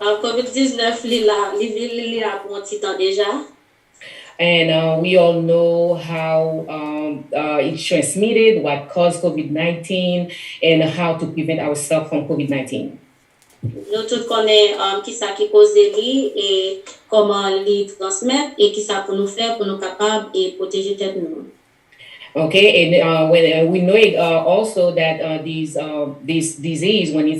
Speaker 3: COVID-19 li là pour un petit temps déjà.
Speaker 9: And we all know how it's transmitted, what caused COVID-19, and how to prevent ourselves from COVID-19.
Speaker 3: Nous tous connaissons qui ça qui cause li et comment li transmettre et qui ça pour nous faire pour nous capables et protéger tête nous.
Speaker 9: Okay, and when we know also that this disease, when you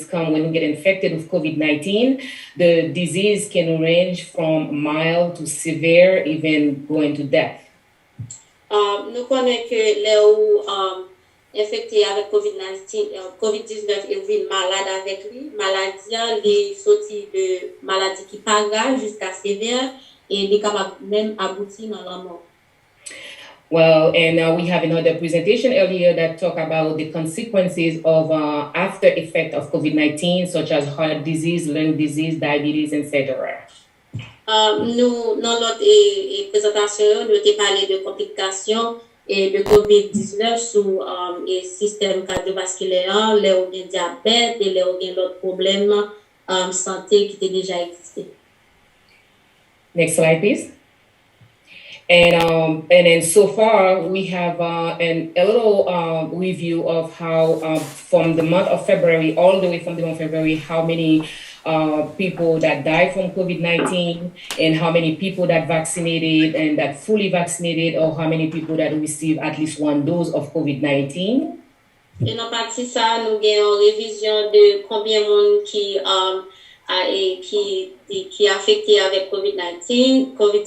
Speaker 9: get infected with COVID-19, the disease can range from mild to severe, even going to death.
Speaker 3: Nous connaissons que les infectés avec COVID-19 et vivent malade avec lui, maladie les sorties de maladie qui pas grave jusqu'à sévère et les capables même aboutir dans la mort.
Speaker 9: Well, and we have another presentation earlier that talked about the consequences of after effect of COVID-19, such as heart disease, lung disease, diabetes, etc.
Speaker 3: Nous, dans notre présentation, nous avons parlé de complications et de COVID-19 sur le système cardiovasculaire, les organes diabète et les organes d'autres problèmes santé qui étaient déjà existés.
Speaker 9: Next slide, please. And then so far we have a little review of how from the month of February all the way from the month of February how many people that died from COVID-19 and how many people that vaccinated and that fully vaccinated or how many people that received at least one dose of COVID-19.
Speaker 3: Et dans partie ça nous avons une révision de combien de monde qui affecté avec COVID-19, combien de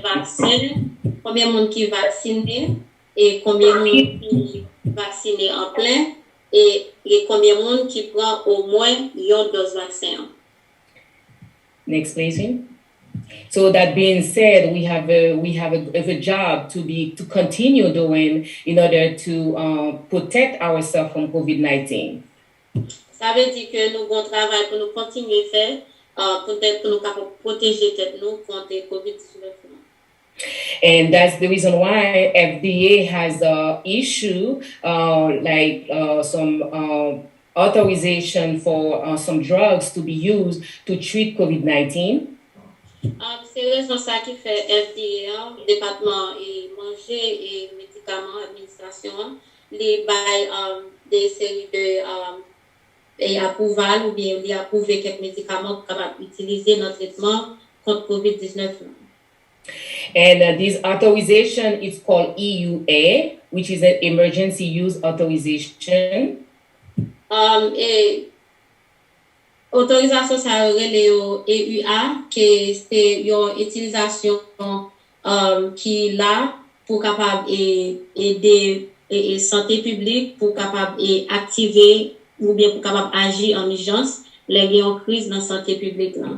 Speaker 3: vaccins, combien de monde qui vacciné et combien de monde qui vacciné en plein et combien de monde qui prend au moins une dose vaccin.
Speaker 9: Next, please. So that being said, we have a job to continue doing in order to protect ourselves from COVID-19.
Speaker 3: Ça veut dire que nous avons un travail pour nous continuer à faire, peut-être pour nous protéger nous contre COVID-19.
Speaker 9: And that's the reason why FDA has issued some authorization for some drugs to be used to treat COVID-19.
Speaker 3: C'est raison ça qui fait FDA, département et manger et médicaments administration, les bail des séries de et approval ou bien il a approuvé quelques médicaments capables d'utiliser dans le traitement contre COVID-19.
Speaker 9: And this authorization is called EUA, which is an emergency use authorization.
Speaker 3: Et autorisation ça relève au EUA que c'est une utilisation qui là pour capable aider et santé publique pour capable activer ou bien pour capable agir en urgence les en crise dans la santé publique là.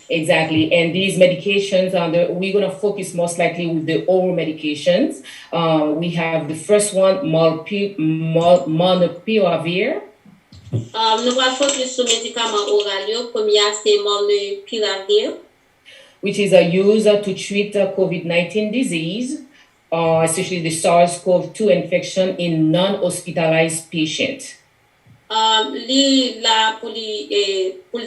Speaker 9: Exactly. And these medications, we're going to focus most likely with the oral medications. We have the first one, molnupiravir.
Speaker 3: Nous allons focus sur médicaments oraux. Premier, c'est molnupiravir.
Speaker 9: Which is used to treat COVID-19 disease, especially the SARS-CoV-2 infection in non-hospitalized patients.
Speaker 3: Li là pour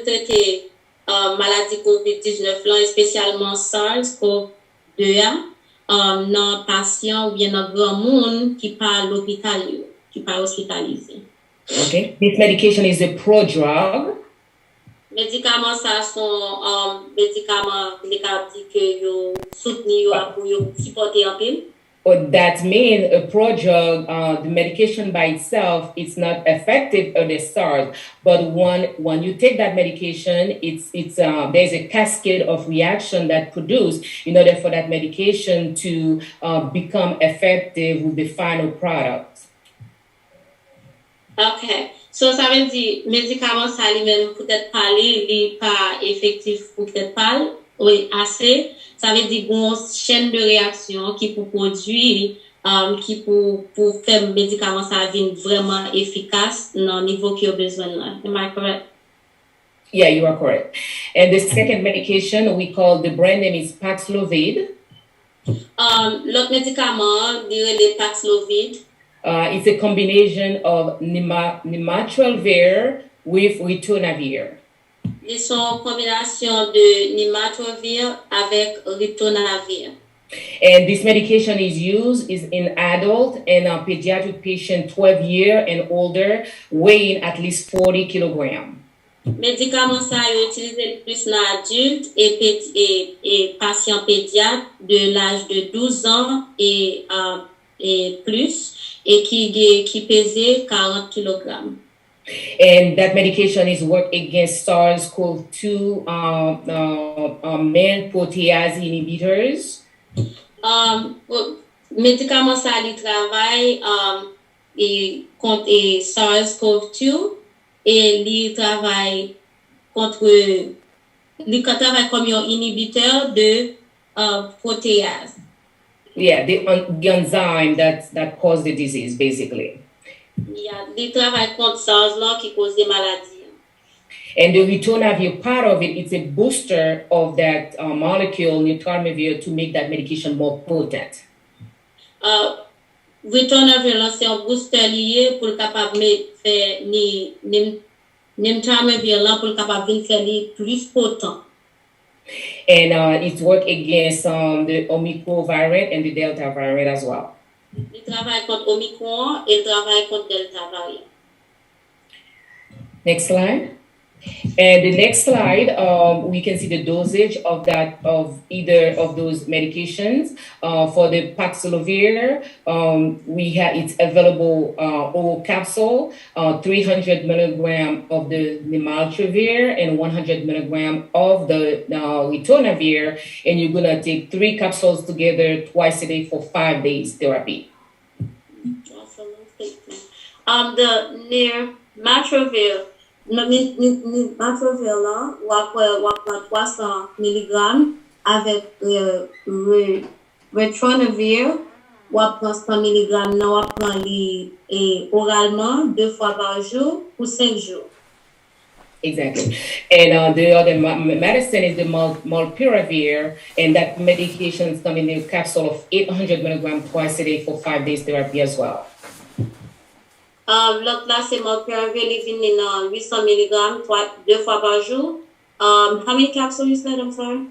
Speaker 3: traiter maladie COVID-19 là, spécialement SARS-CoV-2 dans patient ou bien dans grand monde qui pas l'hôpital, qui pas hospitalisé.
Speaker 9: Okay. This medication is a prodrug.
Speaker 3: Médicaments ça sont médicaments que yo soutenir pour yo supporter en pile.
Speaker 9: But that means a prodrug, the medication by itself, it's not effective at the start. But when you take that medication, it's there's a cascade of reaction that produce in order for that medication to become effective with the final product.
Speaker 3: Okay. So ça veut dire médicament ça lui-même peut-être parler, il pas effectif pour peut-être parler, oui assez. Ça veut dire une chaîne de réaction qui pour produire, qui pour faire le médicament ça devient vraiment efficace dans le niveau qu'il a besoin là. Am I correct?
Speaker 9: Yeah, you are correct. And the second medication we call, the brand name is Paxlovid.
Speaker 3: L'autre médicament, le Paxlovid.
Speaker 9: It's a combination of nirmatrelvir with ritonavir.
Speaker 3: Ils sont combination de nirmatrelvir avec ritonavir.
Speaker 9: And this medication is used in adult and pediatric patients 12 years and older, weighing at least 40 kilograms.
Speaker 3: Médicaments ça est utilisé le plus dans adultes et patients pédiatres de l'âge de 12 ans et plus et qui pesait 40 kilogrammes.
Speaker 9: And that medication is work against SARS-CoV-2 main protease inhibitors.
Speaker 3: Médicaments ça il travaille contre SARS-CoV-2 et il travaille comme un inhibiteur de protéase.
Speaker 9: Yeah, the enzyme that causes the disease, basically.
Speaker 3: Yeah, il travaille contre SARS là qui cause des maladies.
Speaker 9: And the ritonavir part of it, it's a booster of that molecule, nirmatrelvir, to make that medication more potent.
Speaker 3: Ritonavir c'est un booster lié pour capable faire nirmatrelvir là pour capable faire plus potent.
Speaker 9: And it works against the Omicron variant and the Delta variant as well.
Speaker 3: Il travaille contre Omicron et il travaille contre Delta variant.
Speaker 9: Next slide. And the next slide, we can see the dosage of either of those medications. For the Paxlovid, it's available oral capsule, 300 milligram of the nirmatrelvir and 100 milligram of the ritonavir, and you're gonna take 3 capsules together twice a day for 5 days therapy.
Speaker 3: The nirmatrelvir. Nirmatrelvir là, ou après 300 mg avec ritonavir, ou après 100 mg, ou après oralement 2 fois par jour pour 5 jours.
Speaker 9: Exactly. And the other medicine is the molnupiravir, and that medication is coming in a capsule of 800 milligrams twice a day for 5 days therapy as well.
Speaker 3: L'autre là, c'est molnupiravir, il vient dans 800 mg 2 fois par jour. How many capsules you said? I'm sorry.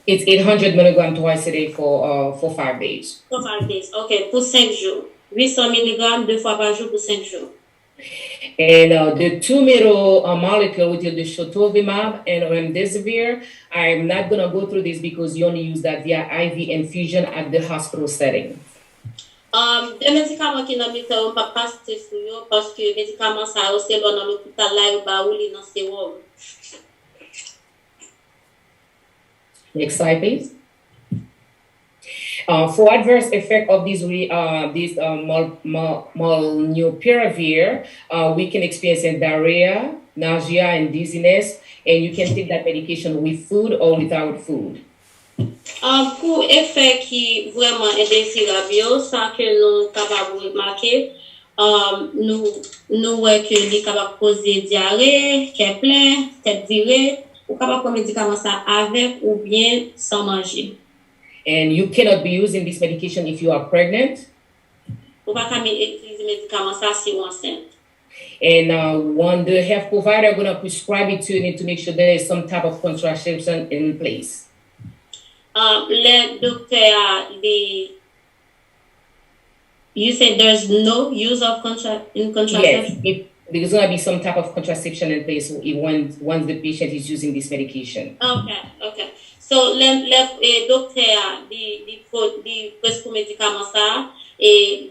Speaker 9: It's 800 milligrams twice a day for 5 days.
Speaker 3: For 5 days, okay, pour 5 jours. 800 mg 2 fois par jour pour 5 jours.
Speaker 9: And the 2 middle molecule, which is the sotrovimab and remdesivir, I'm not going to go through this because you only use that via IV infusion at the hospital setting.
Speaker 3: Des médicaments qui n'ont pas passé sur eux parce que les médicaments ça c'est dans l'hôpital là ou bah ou les dans sérum.
Speaker 9: Next slide, please. For adverse effect of this molnupiravir, we can experience diarrhea, nausea, and dizziness, and you can take that medication with food or without food.
Speaker 3: Pour effet qui vraiment indésirable, sans que nous capables de remarquer, nous voyons que les capables de causer diarrhée, qu'est plein, tête virée, ou capable de prendre médicament ça avec ou bien sans manger.
Speaker 9: And you cannot be using this medication if you are pregnant.
Speaker 3: Ou pas utiliser médicament ça si vous enceinte.
Speaker 9: And when the health provider going to prescribe it to you, need to make sure there is some type of contraception in place.
Speaker 3: Le docteur, you said there's no use of contraception?
Speaker 9: Yes, there's going to be some type of contraception in place once the patient is using this medication.
Speaker 3: Okay. So, le docteur, di prescrit médicament ça, et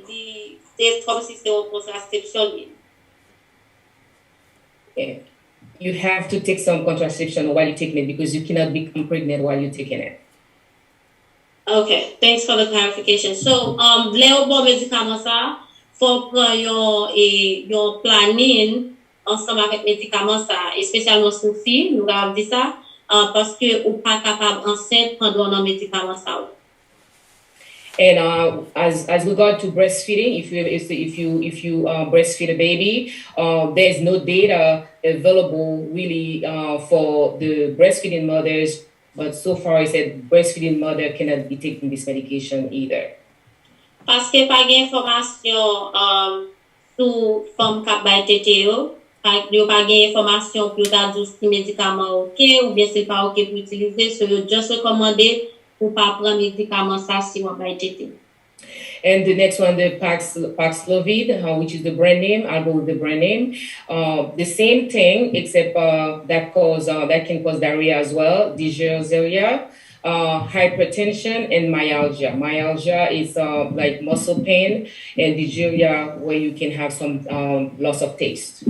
Speaker 3: c'est comme si c'est une contraception.
Speaker 9: Yeah. You have to take some contraception while you're taking it because you cannot become pregnant while you're taking it.
Speaker 3: Okay, thanks for the clarification. So, le bon médicament ça, faut prendre yon planning ensemble avec médicament ça, et spécialement sous fille, nous avons dit ça, parce que ou pas capable enceinte pendant un médicament ça.
Speaker 9: And as regard to breastfeeding, if you breastfeed a baby, there's no data available really for the breastfeeding mothers. But so far, I said breastfeeding mother cannot be taking this medication either.
Speaker 3: Parce que pas d'information sur femme qui a été yo, pas d'information pour ta dire si médicament ok ou bien c'est pas ok pour utiliser, so yo just recommandé pour pas prendre médicament ça si on pas été.
Speaker 9: And the next one, the Paxlovid, which is the brand name. I'll go with the brand name. The same thing, except that can cause diarrhea as well, dysuria, hypertension, and myalgia. Myalgia is like muscle pain, and dysuria where you can have some loss of taste.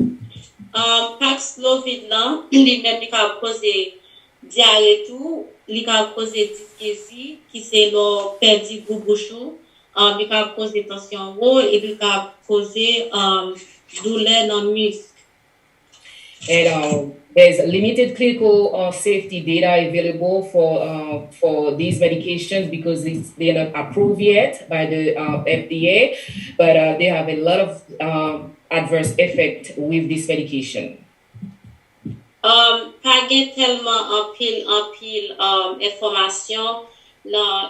Speaker 3: Paxlovid là, il même peut causer diarrhée tout, il peut causer dysphagie, qui c'est le perdu bouchou. Il peut causer tension haute et il peut causer douleur dans le muscle.
Speaker 9: And there's limited clinical safety data available for these medications because they're not approved yet by the FDA, but they have a lot of adverse effect with this medication.
Speaker 3: Pas tellement en pile information non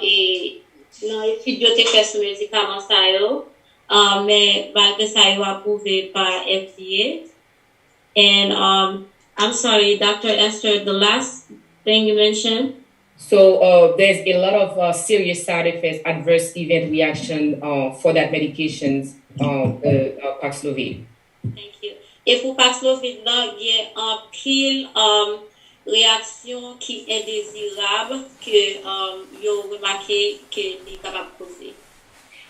Speaker 3: étude yo te fait sur médicament ça yo mais malgré ça yo approuvé par FDA. And I'm sorry, Dr. Esther, the last thing you mentioned.
Speaker 9: So there's a lot of serious side effects, adverse event reaction for that medications, Paxlovid.
Speaker 3: Thank you. Et pour Paxlovid là, il y a un pile réaction qui est désirable que yo remarqué que est capable de causer.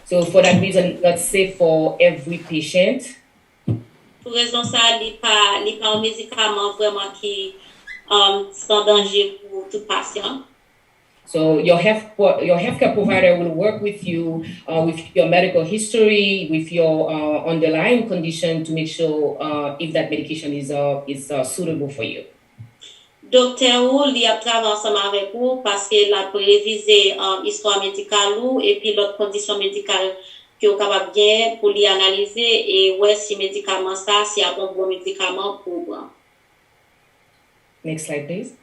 Speaker 9: So for that reason, not safe for every patient.
Speaker 3: Pour raison ça, il pas un médicament vraiment qui sans danger pour tout patient.
Speaker 9: So your healthcare provider will work with you with your medical history, with your underlying condition to make sure if that medication is suitable for you.
Speaker 3: Docteur Wu, il a travaillé ensemble avec vous parce qu'il a révisé histoire médicale et puis l'autre condition médicale que vous capable bien pour lui analyser et ouais si médicament ça si un bon médicament pour vous.
Speaker 9: Next slide, please.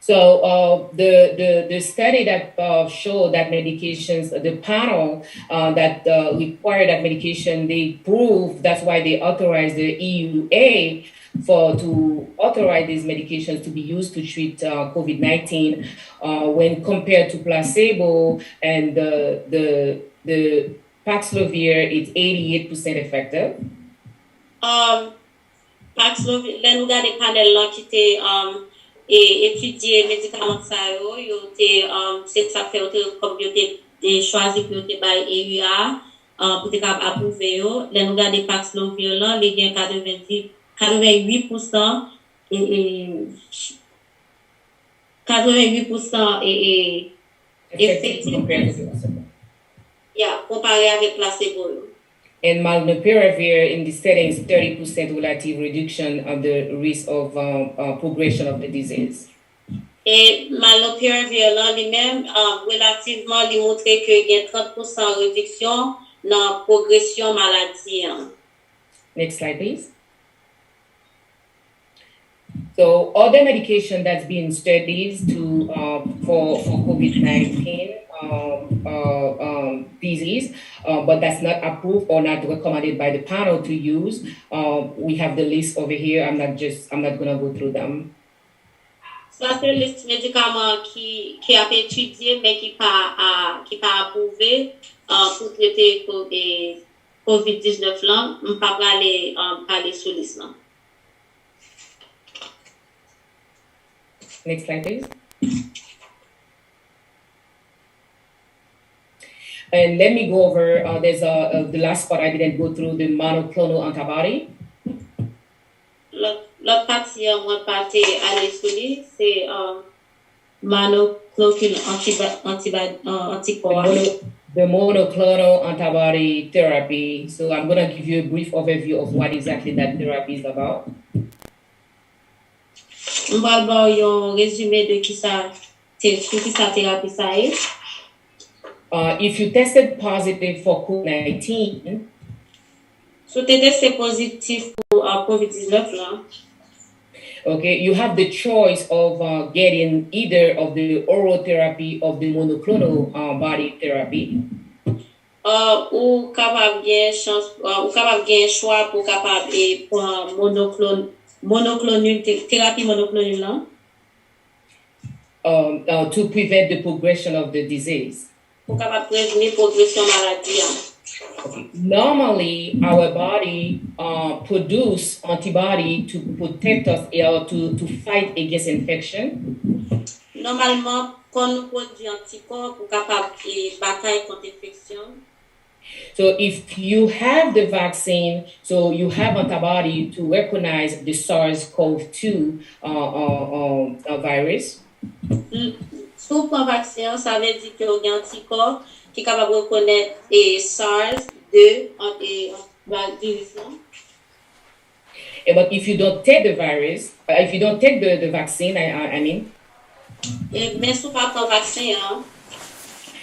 Speaker 9: So the study that showed that medications, the panel that require that medication, they proved that's why they authorized the EUA to authorize these medications to be used to treat COVID-19 when compared to placebo and the Paxlovid, it's 88% effective.
Speaker 3: Paxlovid, là nous regardons le panel là qui était et étudier médicaments ça yo c'est ça fait comme yo té choisi pour té by EUA pour té capable approuver yo là nous regarder Paxlovid là les gain 88% et 88% et effectif. Yeah, comparé avec placebo.
Speaker 9: And molnupiravir in this setting is 30% relative reduction of the risk of progression of the disease.
Speaker 3: Et molnupiravir là lui-même, relativement, il montre qu'il y a 30% réduction dans la progression maladie.
Speaker 9: Next slide, please. So other medication that's being studied to for COVID-19 disease, but that's not approved or not recommended by the panel to use. We have the list over here. I'm not gonna go through them.
Speaker 3: Ça c'est liste médicaments qui a été étudié mais qui pas approuvé pour traiter COVID-19 là. On pas parler sur liste là.
Speaker 9: Next slide, please. And let me go over, there's the last part I didn't go through, the monoclonal antibody.
Speaker 3: L'autre partie, on va aller sur lui, c'est monoclonal antibody.
Speaker 9: The monoclonal antibody therapy. So I'm going to give you a brief overview of what exactly that therapy is about.
Speaker 3: On va voir un résumé de qui ça thérapie ça est.
Speaker 9: If you tested positive for COVID-19,
Speaker 3: so tu es testé positif pour COVID-19 là.
Speaker 9: Okay, you have the choice of getting either of the oral therapy or the monoclonal body therapy.
Speaker 3: Ou capable bien chance, ou capable bien choix pour capable pour monoclonal thérapie monoclonal là.
Speaker 9: To prevent the progression of the disease.
Speaker 3: Pour capable prévenir progression maladie.
Speaker 9: Okay. Normally, our body produce antibody to protect us or to fight against infection.
Speaker 3: Normalement, quand nous produisons anticorps pour capable bataille contre infection.
Speaker 9: So if you have the vaccine, so you have antibody to recognize the SARS-CoV-2 virus.
Speaker 3: Sous le vaccin, ça veut dire qu'il y a un anticorps qui est capable de reconnaître SARS-2 virus.
Speaker 9: But if you don't take the virus, if you don't take the vaccine, I mean.
Speaker 3: Mais sous pas ton vaccin,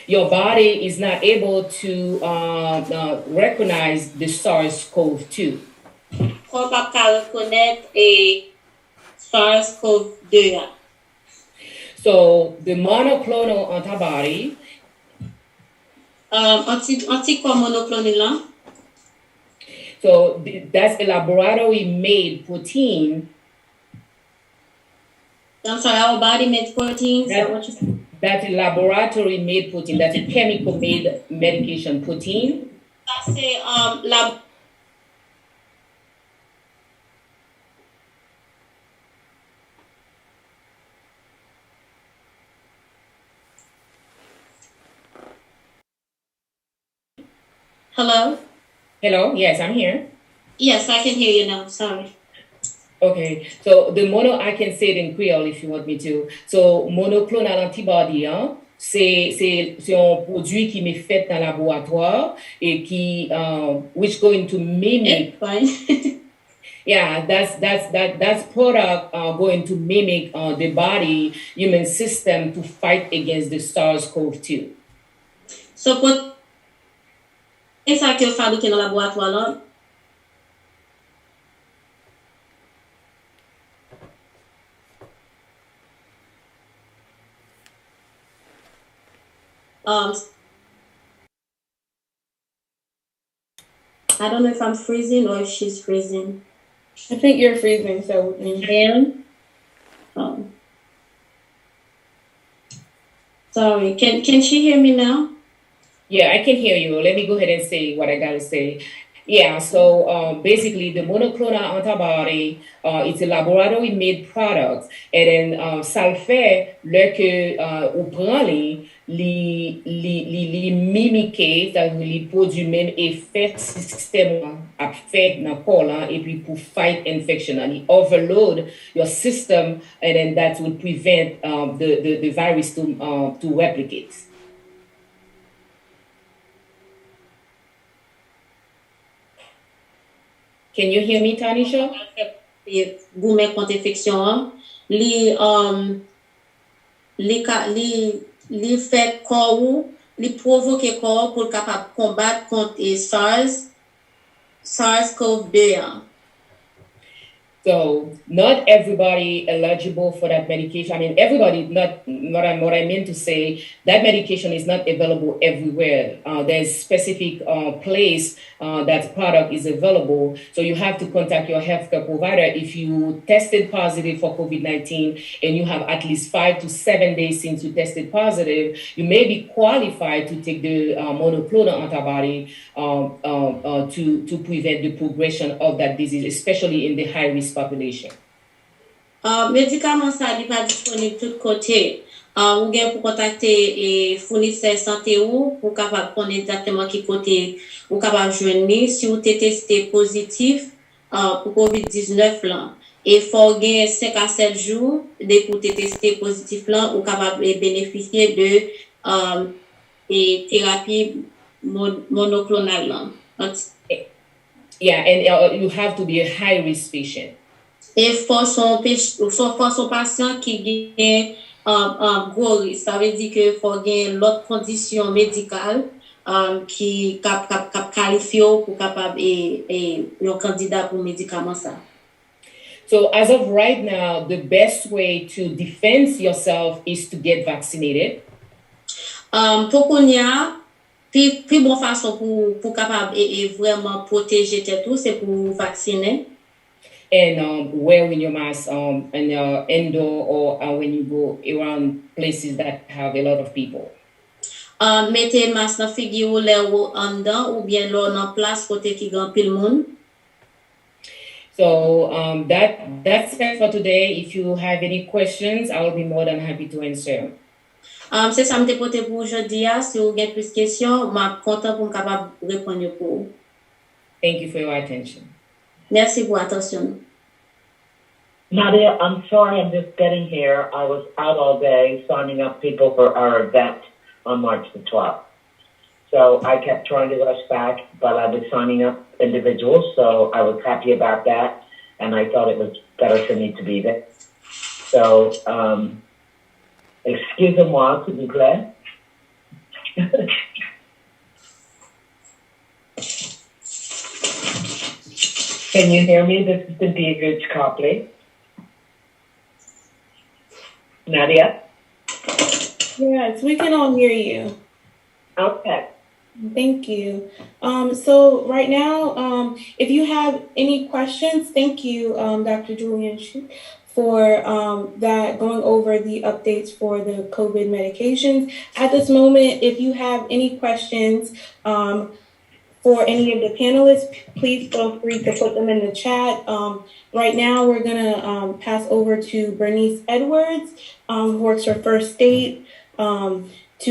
Speaker 9: your body is not able to recognize the SARS-CoV-2.
Speaker 3: Qu'on pas reconnaître SARS-CoV-2.
Speaker 9: So the monoclonal antibody,
Speaker 3: anticorps monoclonal.
Speaker 9: So that's a laboratory-made protein.
Speaker 3: I'm sorry, our body-made proteins.
Speaker 9: That's a laboratory-made protein. That's a chemical-made medication protein.
Speaker 3: That's a Hello?
Speaker 9: Hello, yes, I'm here.
Speaker 3: Yes, I can hear you now, sorry.
Speaker 9: Okay, so I can say it in Creole if you want me to. So, monoclonal antibody, c'est un produit qui est fait dans le laboratoire et qui, which going to mimic. Yeah, that's product going to mimic the body human system to fight against the SARS-CoV-2.
Speaker 3: So, c'est ça que fabriqué dans le laboratoire là. I don't know if I'm freezing or if she's freezing.
Speaker 4: I think you're freezing, so.
Speaker 3: I am? Sorry, can she hear me now?
Speaker 9: Yeah, I can hear you. Let me go ahead and say what I gotta say. Yeah, so basically the monoclonal antibody, it's a laboratory-made product. And then ça le fait, que ou prend li mimiquer, c'est-à-dire li produit même effet système a fait dans corps là, et puis pour fight infection, and it overload your system, and then that would prevent the virus to replicate. Can you hear me, Tanisha?
Speaker 3: Goumen contre infection an, li fait corps ou, li provoque corps pour capable combattre contre SARS-CoV-2 an.
Speaker 9: So not everybody eligible for that medication. I mean, everybody, not what I mean to say, that medication is not available everywhere. There's specific place that product is available. So you have to contact your healthcare provider. If you tested positive for COVID-19 and you have at least 5 to 7 days since you tested positive, you may be qualified to take the monoclonal antibody to prevent the progression of that disease, especially in the high-risk population.
Speaker 3: Médicament ça n'est pas disponible tout côté. Ou bien pour contacter fournisseur santé ou pour capable connaître exactement qui côté ou capable joindre si vous êtes testé positif pour COVID-19 là. Et faut gagner 5 à 7 jours dès que vous êtes testé positif là ou capable bénéficier de thérapie monoclonale là.
Speaker 9: Yeah, and you have to be a high-risk patient.
Speaker 3: Et faut son patient qui gagne gros risque. Ça veut dire que faut gagner l'autre condition médicale qui qualifie pour capable un candidat pour médicament ça.
Speaker 9: So as of right now, the best way to defend yourself is to get vaccinated.
Speaker 3: Pour qu'on y a plus bonne façon pour capable et vraiment protéger tout, c'est pour vacciner.
Speaker 9: And wearing your mask in indoor or when you go around places that have a lot of people.
Speaker 3: Mettez masque dans figure ou l'air en dedans ou bien là dans place côté qui grand pile monde.
Speaker 9: So that's it for today. If you have any questions, I will be more than happy to answer.
Speaker 3: C'est ça me dépoter pour aujourd'hui. Si vous avez plus de questions, je suis content pour capable répondre pour vous.
Speaker 9: Thank you for your attention.
Speaker 3: Merci pour attention.
Speaker 10: Nadia, I'm sorry I'm just getting here. I was out all day signing up people for our event on March the 12th. So I kept trying to rush back, but I was signing up individuals, so I was happy about that, and I thought it was better for me to be there. So, excusez-moi, s'il vous plaît. Can you hear me? This is the Beaverage Copley. Nadia?
Speaker 4: Yes, we can all hear you.
Speaker 10: Okay.
Speaker 4: Thank you. So right now, if you have any questions, thank you, Dr. Julian, for that going over the updates for the COVID medications. At this moment, if you have any questions for any of the panelists, please feel free to put them in the chat. Right now, we're gonna pass over to Bernice Edwards, who works for First State, to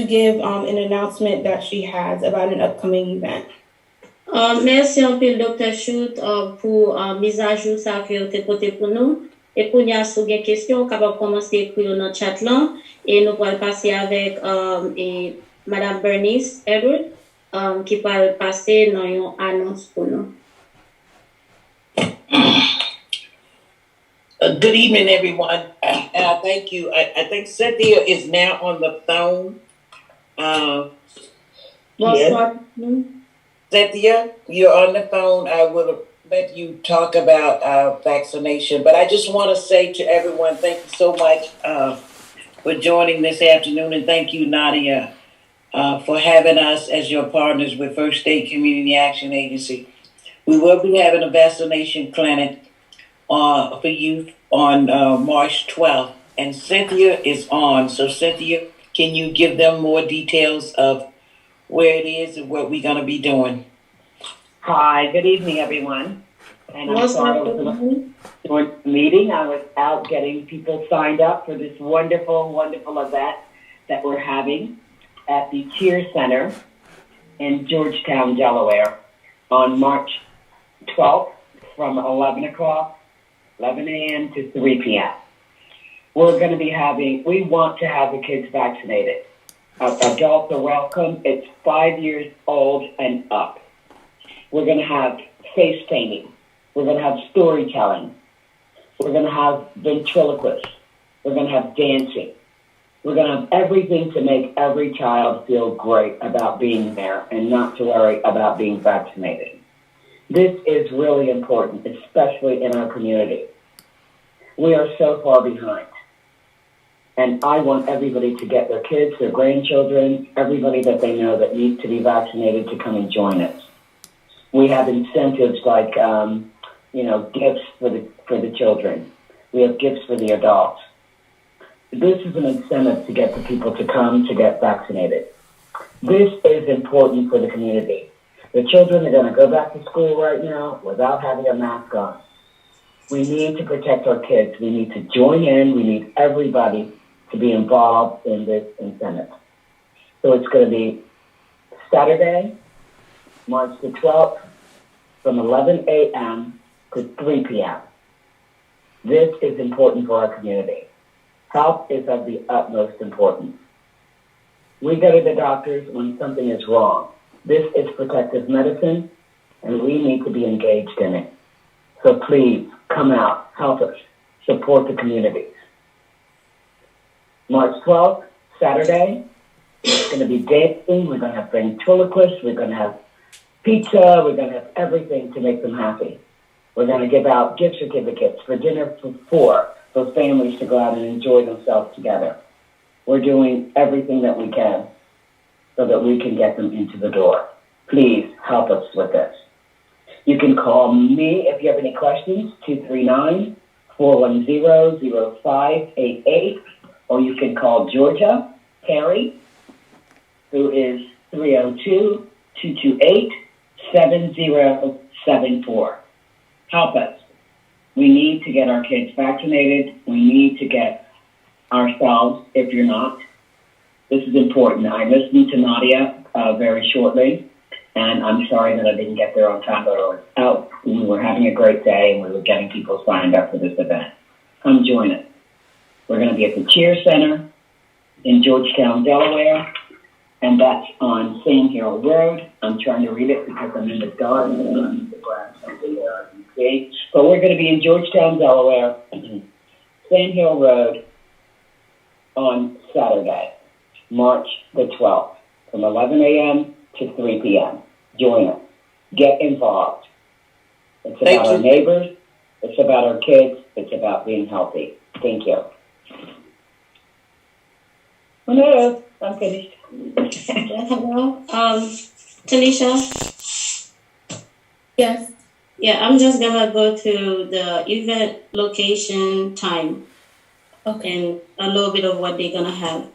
Speaker 4: give an announcement that she has about an upcoming event.
Speaker 3: Merci un peu, Dr. Schut, pour mise à jour ça que vous avez porté pour nous. Et pour nous, si vous avez des questions, vous pouvez commencer à écrire dans le chat là. Et nous allons passer avec Madame Bernice Edwards, qui va passer dans une annonce pour nous.
Speaker 11: Good evening, everyone. Thank you. I think Cynthia is now on the phone.
Speaker 3: Bonsoir.
Speaker 11: Yes. Cynthia, you're on the phone. I will let you talk about vaccination, but I just want to say to everyone, thank you so much for joining this afternoon, and thank you, Nadia, for having us as your partners with First State Community Action Agency. We will be having a vaccination clinic for youth on March 12th, and Cynthia is on. So Cynthia, can you give them more details of where it is and what we're going to be doing?
Speaker 10: Hi, good evening, everyone. And I'm sorry I was during the meeting. I was out getting people signed up for this wonderful, wonderful event that we're having at the Cheer Center in Georgetown, Delaware on March 12th from 11 a.m. to 3 p.m. We're going to be we want to have the kids vaccinated. Adults are welcome. It's 5 years old and up. We're going to have face painting. We're going to have storytelling. We're going to have ventriloquists. We're going to have dancing. We're going to have everything to make every child feel great about being there and not to worry about being vaccinated. This is really important, especially in our community. We are so far behind. And I want everybody to get their kids, their grandchildren, everybody that they know that needs to be vaccinated to come and join us. We have incentives like, gifts for the children. We have gifts for the adults. This is an incentive to get the people to come to get vaccinated. This is important for the community. The children are going to go back to school right now without having a mask on. We need to protect our kids. We need to join in. We need everybody to be involved in this incentive. So it's going to be Saturday, March the 12th, from 11 a.m. to 3 p.m. This is important for our community. Health is of the utmost importance. We go to the doctors when something is wrong. This is protective medicine, and we need to be engaged in it. So please, come out, help us, support the communities. March 12th, Saturday, it's going to be dancing. We're going to have ventriloquists. We're going to have pizza. We're going to have everything to make them happy. We're going to give out gift certificates for dinner for families to go out and enjoy themselves together. We're doing everything that we can so that we can get them into the door. Please help us with this. You can call me if you have any questions, 239-410-0588, or you can call Georgia Perry, who is 302-228-7074. Help us. We need to get our kids vaccinated. We need to get ourselves, if you're not. This is important. I listened to Nadia very shortly, and I'm sorry that I didn't get there on time, but I was out. We were having a great day, and we were getting people signed up for this event. Come join us. We're going to be at the Cheer Center in Georgetown, Delaware, and that's on Sand Hill Road. I'm trying to read it because I'm in the garden and I'm the grass something there, you see. But we're going to be in Georgetown, Delaware, Sand Hill Road on Saturday, March the 12th, from 11 a.m. to 3 p.m. Join us. Get involved. It's about our neighbors. It's about our kids. It's about being healthy. Thank you. Hello. I'm finished.
Speaker 3: Hello. Tanisha?
Speaker 4: Yes.
Speaker 3: Yeah, I'm just gonna go to the event location time.
Speaker 4: Okay.
Speaker 3: And a little bit of what they're gonna have.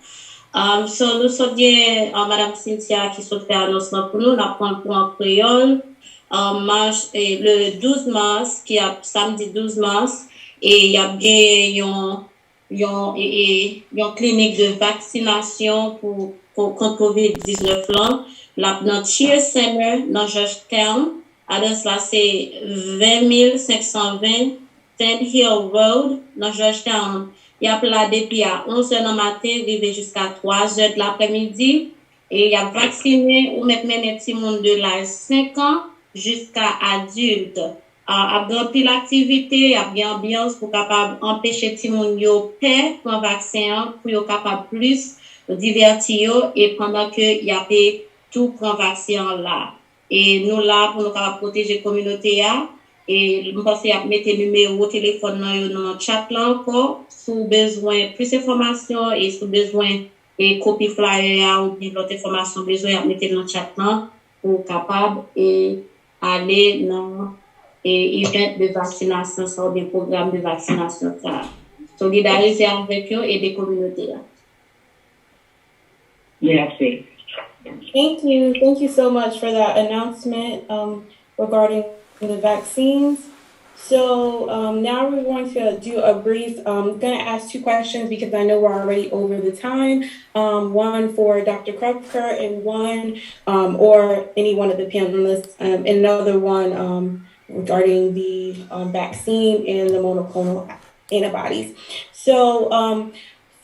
Speaker 3: So nous sommes bien Madame Cynthia qui se fait annoncement pour nous, n'a point pour en créole. Le 12 mars, qui a samedi 12 mars, et il y a bien une clinique de vaccination pour contre COVID-19 là. Dans Cheer Center, dans Georgetown, adresse là c'est 20520 Sand Hill Road, dans Georgetown. Il y a là depuis à 11h du matin, arrivé jusqu'à 3h de l'après-midi. Et il y a vacciné ou même un petit monde de l'âge 5 ans jusqu'à adulte. Après l'activité, il y a bien ambiance pour capable empêcher petit monde yo paix pour vaccin pour yo capable plus divertir et pendant que il y a tout prend vaccin là. Et nous là pour nous capable protéger la communauté et nous pensons à mettre numéro téléphone dans le chat là encore sous besoin plus d'informations et sous besoin et copie flyer ou bien l'autre information besoin à mettre dans le chat là pour capable et aller dans et event de vaccination sur des programmes de vaccination ça solidariser avec eux et des communautés.
Speaker 10: Merci.
Speaker 4: Thank you so much for that announcement regarding the vaccines. So now we're going to do a brief, I'm going to ask two questions because I know we're already over the time. One for Dr. Krupker and one, or any one of the panelists, and another one regarding the vaccine and the monoclonal antibodies. So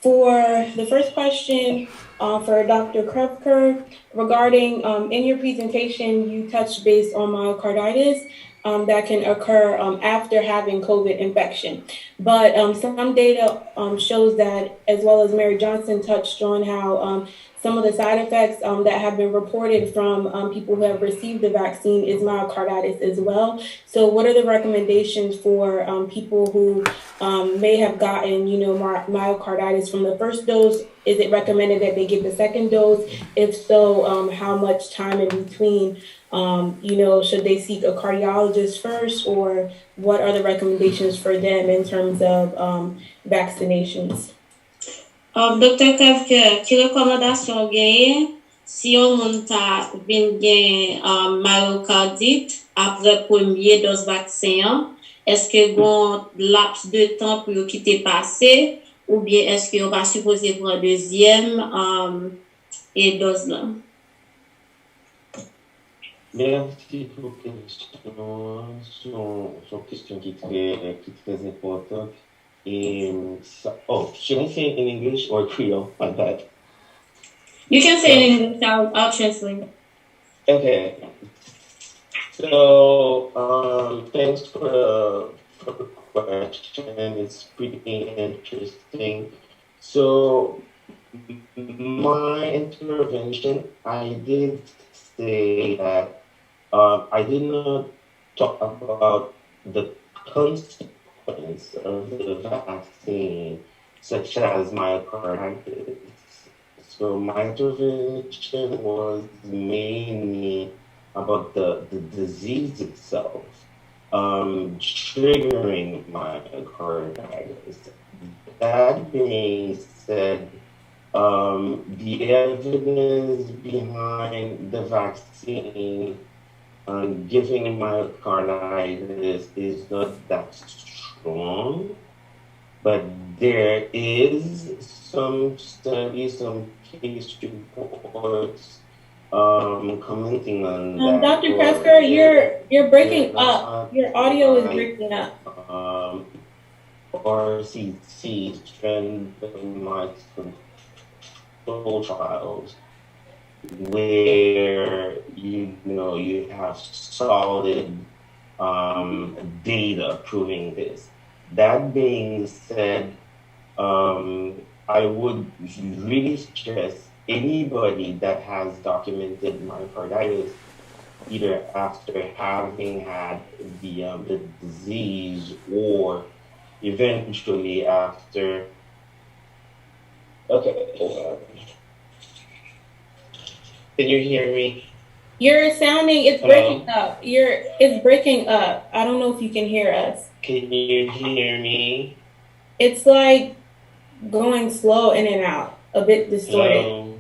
Speaker 4: for the first question for Dr. Krupker, regarding in your presentation, you touched base on myocarditis. that can occur after having COVID infection. But some data shows that, as well as Mary Johnson touched on, how some of the side effects that have been reported from people who have received the vaccine is myocarditis as well. So what are the recommendations for people who may have gotten, myocarditis from the first dose? Is it recommended that they get the second dose? If so, how much time in between? Should they seek a cardiologist first, or what are the recommendations for them in terms of vaccinations?
Speaker 3: Dr. Kavke, ki rekomendasyon genye si yon moun ta vin gen myocardite apre premier dose vaksin, eske gon laps de temps pou yo kite pase, ou bien eske yon va supposé pour deuxième dose là?
Speaker 6: Merci pour la question. C'est une question qui est très importante. Should I say it in English or Creole? My bad.
Speaker 3: You can say it in English. I'll translate.
Speaker 6: Okay. So, thanks for the question. It's pretty interesting. So, my intervention, I did say that I did not talk about the consequence of the vaccine, such as myocarditis. So my intervention was mainly about the disease itself, triggering myocarditis. That being said, the evidence behind the vaccine giving myocarditis is not that strong, but there is some studies, some case reports commenting on that.
Speaker 4: Dr. Kresker, you're breaking up. Your audio is breaking up.
Speaker 6: Or CT trend control trials where you have solid data proving this. That being said, I would really stress anybody that has documented myocarditis, either after having had the disease or eventually after. Okay. Can you hear me?
Speaker 4: You're sounding, it's breaking up. It's breaking up. I don't know if you can hear us.
Speaker 6: Can you hear me?
Speaker 4: It's like going slow in and out, a bit distorted.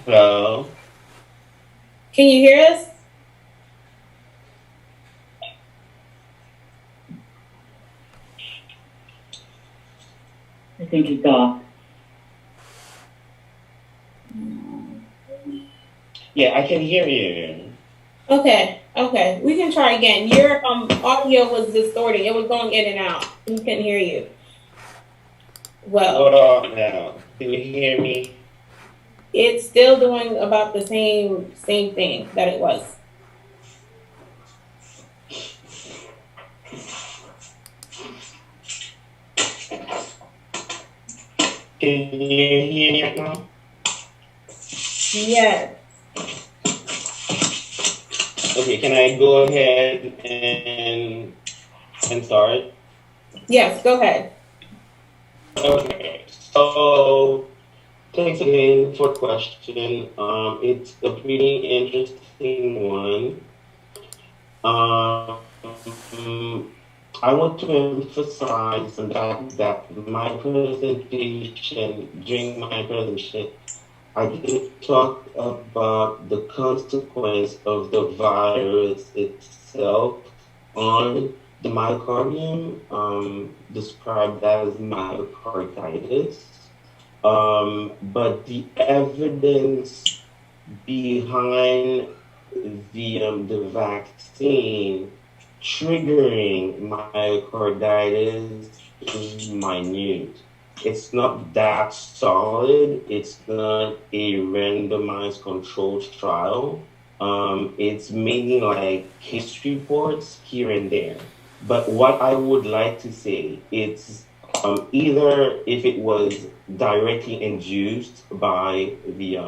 Speaker 6: Hello?
Speaker 4: Can you hear us?
Speaker 10: I think he's off.
Speaker 6: Yeah, I can hear you.
Speaker 4: Okay. We can try again. Your audio was distorting. It was going in and out. We couldn't hear you. Well,
Speaker 6: hold on now. Can you hear me?
Speaker 4: It's still doing about the same thing that it was.
Speaker 6: Can you hear me now?
Speaker 4: Yes.
Speaker 6: Okay, can I go ahead and start?
Speaker 4: Yes, go ahead.
Speaker 6: Okay, so thanks again for the question. It's a pretty interesting one. I want to emphasize that during my presentation, I did talk about the consequence of the virus itself on the myocardium, described as myocarditis. But the evidence behind the vaccine triggering myocarditis is minute. it's not that solid. It's not a randomized controlled trial. It's mainly like case reports here and there. But what I would like to say, it's either if it was directly induced by the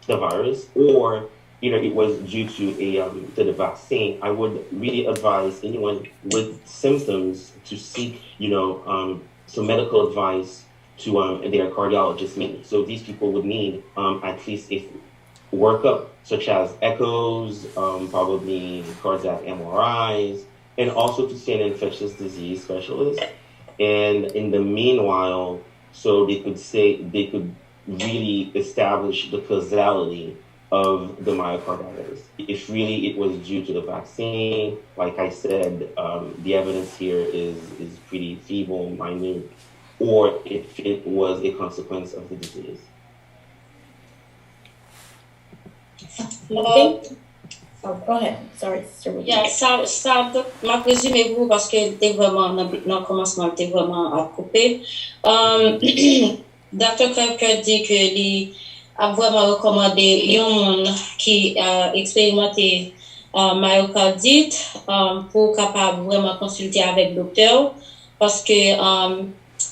Speaker 6: virus, or either it was due to the vaccine, I would really advise anyone with symptoms to seek some medical advice to their cardiologist mainly. So these people would need at least a workup such as echoes, probably cardiac MRIs, and also to see an infectious disease specialist. And in the meanwhile, so they could really establish the causality of the myocarditis. If really it was due to the vaccine, like I said, the evidence here is pretty feeble, minute, or if it was a consequence of the disease.
Speaker 4: Go ahead. Sorry, Sister Ruby.
Speaker 3: Yeah, ça m'a présumé vous parce que t'es vraiment dans le commencement, t'es vraiment à couper. Dr. Kirk dit que lui a vraiment recommandé un monde qui a expérimenté myocardite pour capable vraiment consulter avec le docteur parce que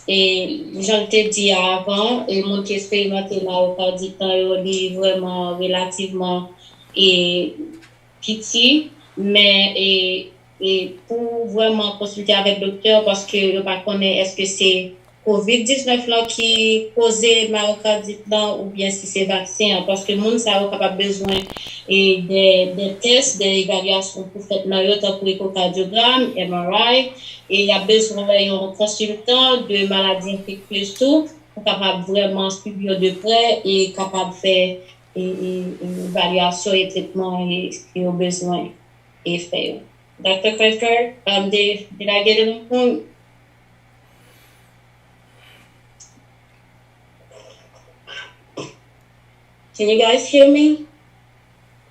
Speaker 3: et j'en t'ai dit avant, et monde qui expérimenté myocardite est vraiment relativement petit, mais et pour vraiment consulter avec le docteur parce que le pas connaît est-ce que c'est COVID-19 là qui causait myocardite là ou bien si c'est vaccin parce que le monde ça a capable besoin et des tests, des évaluations pour faire dans pour échocardiogramme, MRI et il y a besoin d'un consultant de maladies infectieuses tout pour capable vraiment suivre de près et capable faire une évaluation et traitement et au besoin et faire. Dr. Kirk, did I get it on? Can you guys hear me?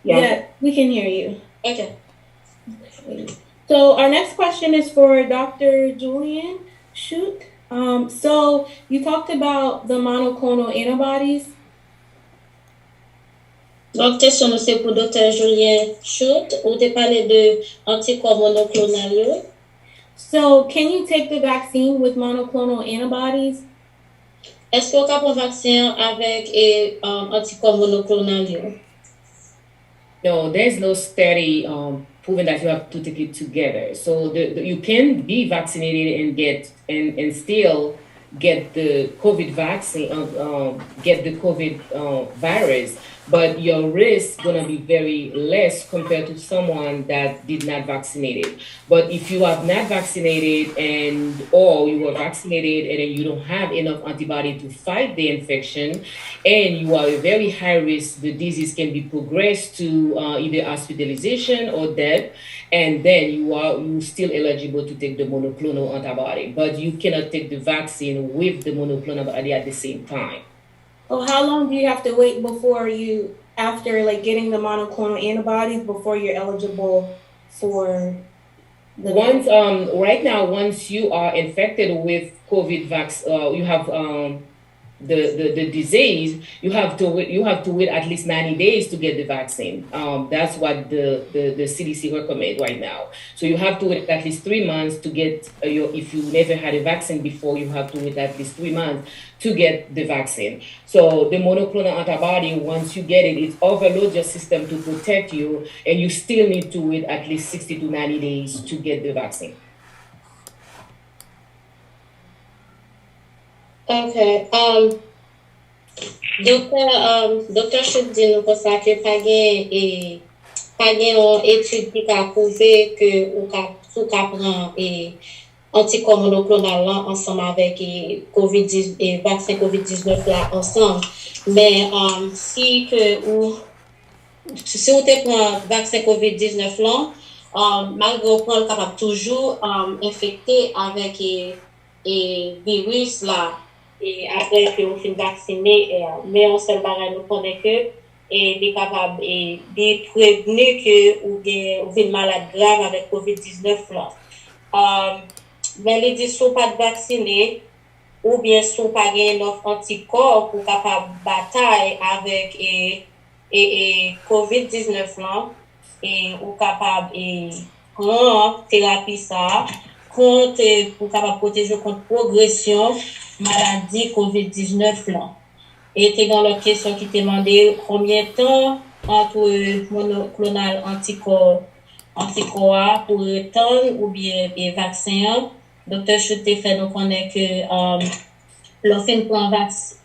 Speaker 4: Yeah, we can hear you.
Speaker 3: Okay.
Speaker 4: So our next question is for Dr. Julian Schutt. So you talked about the monoclonal antibodies.
Speaker 3: Donc, question c'est pour Dr. Julien Schutt, où tu parlé de anticorps monoclonal.
Speaker 4: So can you take the vaccine with monoclonal antibodies?
Speaker 3: Est-ce qu'on peut prendre vaccin avec anticorps monoclonal?
Speaker 9: No, there's no study proven that you have to take it together. So you can be vaccinated and get and still get the COVID vaccine, get the COVID virus, but your risk gonna be very less compared to someone that did not vaccinated. But if you are not vaccinated or you were vaccinated and then you don't have enough antibody to fight the infection, and you are a very high risk, the disease can be progressed to either hospitalization or death, and then you still eligible to take the monoclonal antibody. But you cannot take the vaccine with the monoclonal antibody at the same time.
Speaker 4: Oh, how long do you have to wait after like getting the monoclonal antibodies before you're eligible for the
Speaker 9: right now, once you are infected with COVID vaccine, you have the disease, you have to wait at least 90 days to get the vaccine. That's what the CDC recommend right now. So you have to wait at least 3 months to get if you never had a vaccine before, you have to wait at least 3 months to get the vaccine. So the monoclonal antibody, once you get it, it overloads your system to protect you, and you still need to wait at least 60 to 90 days to get the vaccine.
Speaker 3: Okay. Docteur Schutt dit nous pour ça que pas une étude qui a prouvé que ou prend anticorps monoclonal ensemble avec COVID-19 et vaccin COVID-19 là ensemble. Mais si vous prend vaccin COVID-19 là, malgré on prend capable toujours infecté avec virus là. Et après que on finit vacciné, mais on seul barrage nous connaît que et est capable et de prévenir que ou bien malade grave avec COVID-19 là. Mais les dit sont pas vaccinés ou bien sou pa gen l'offre anticorps pour capable bataille avec COVID-19 là et ou capable prendre thérapie ça contre pour capable protéger contre progression maladie COVID-19 là. Et t'es dans l'autre question qui te demandait combien de temps entre monoclonal anticorps pour temps ou bien vaccin. Docteur Chute fait nous connaît que l'on prend vaccin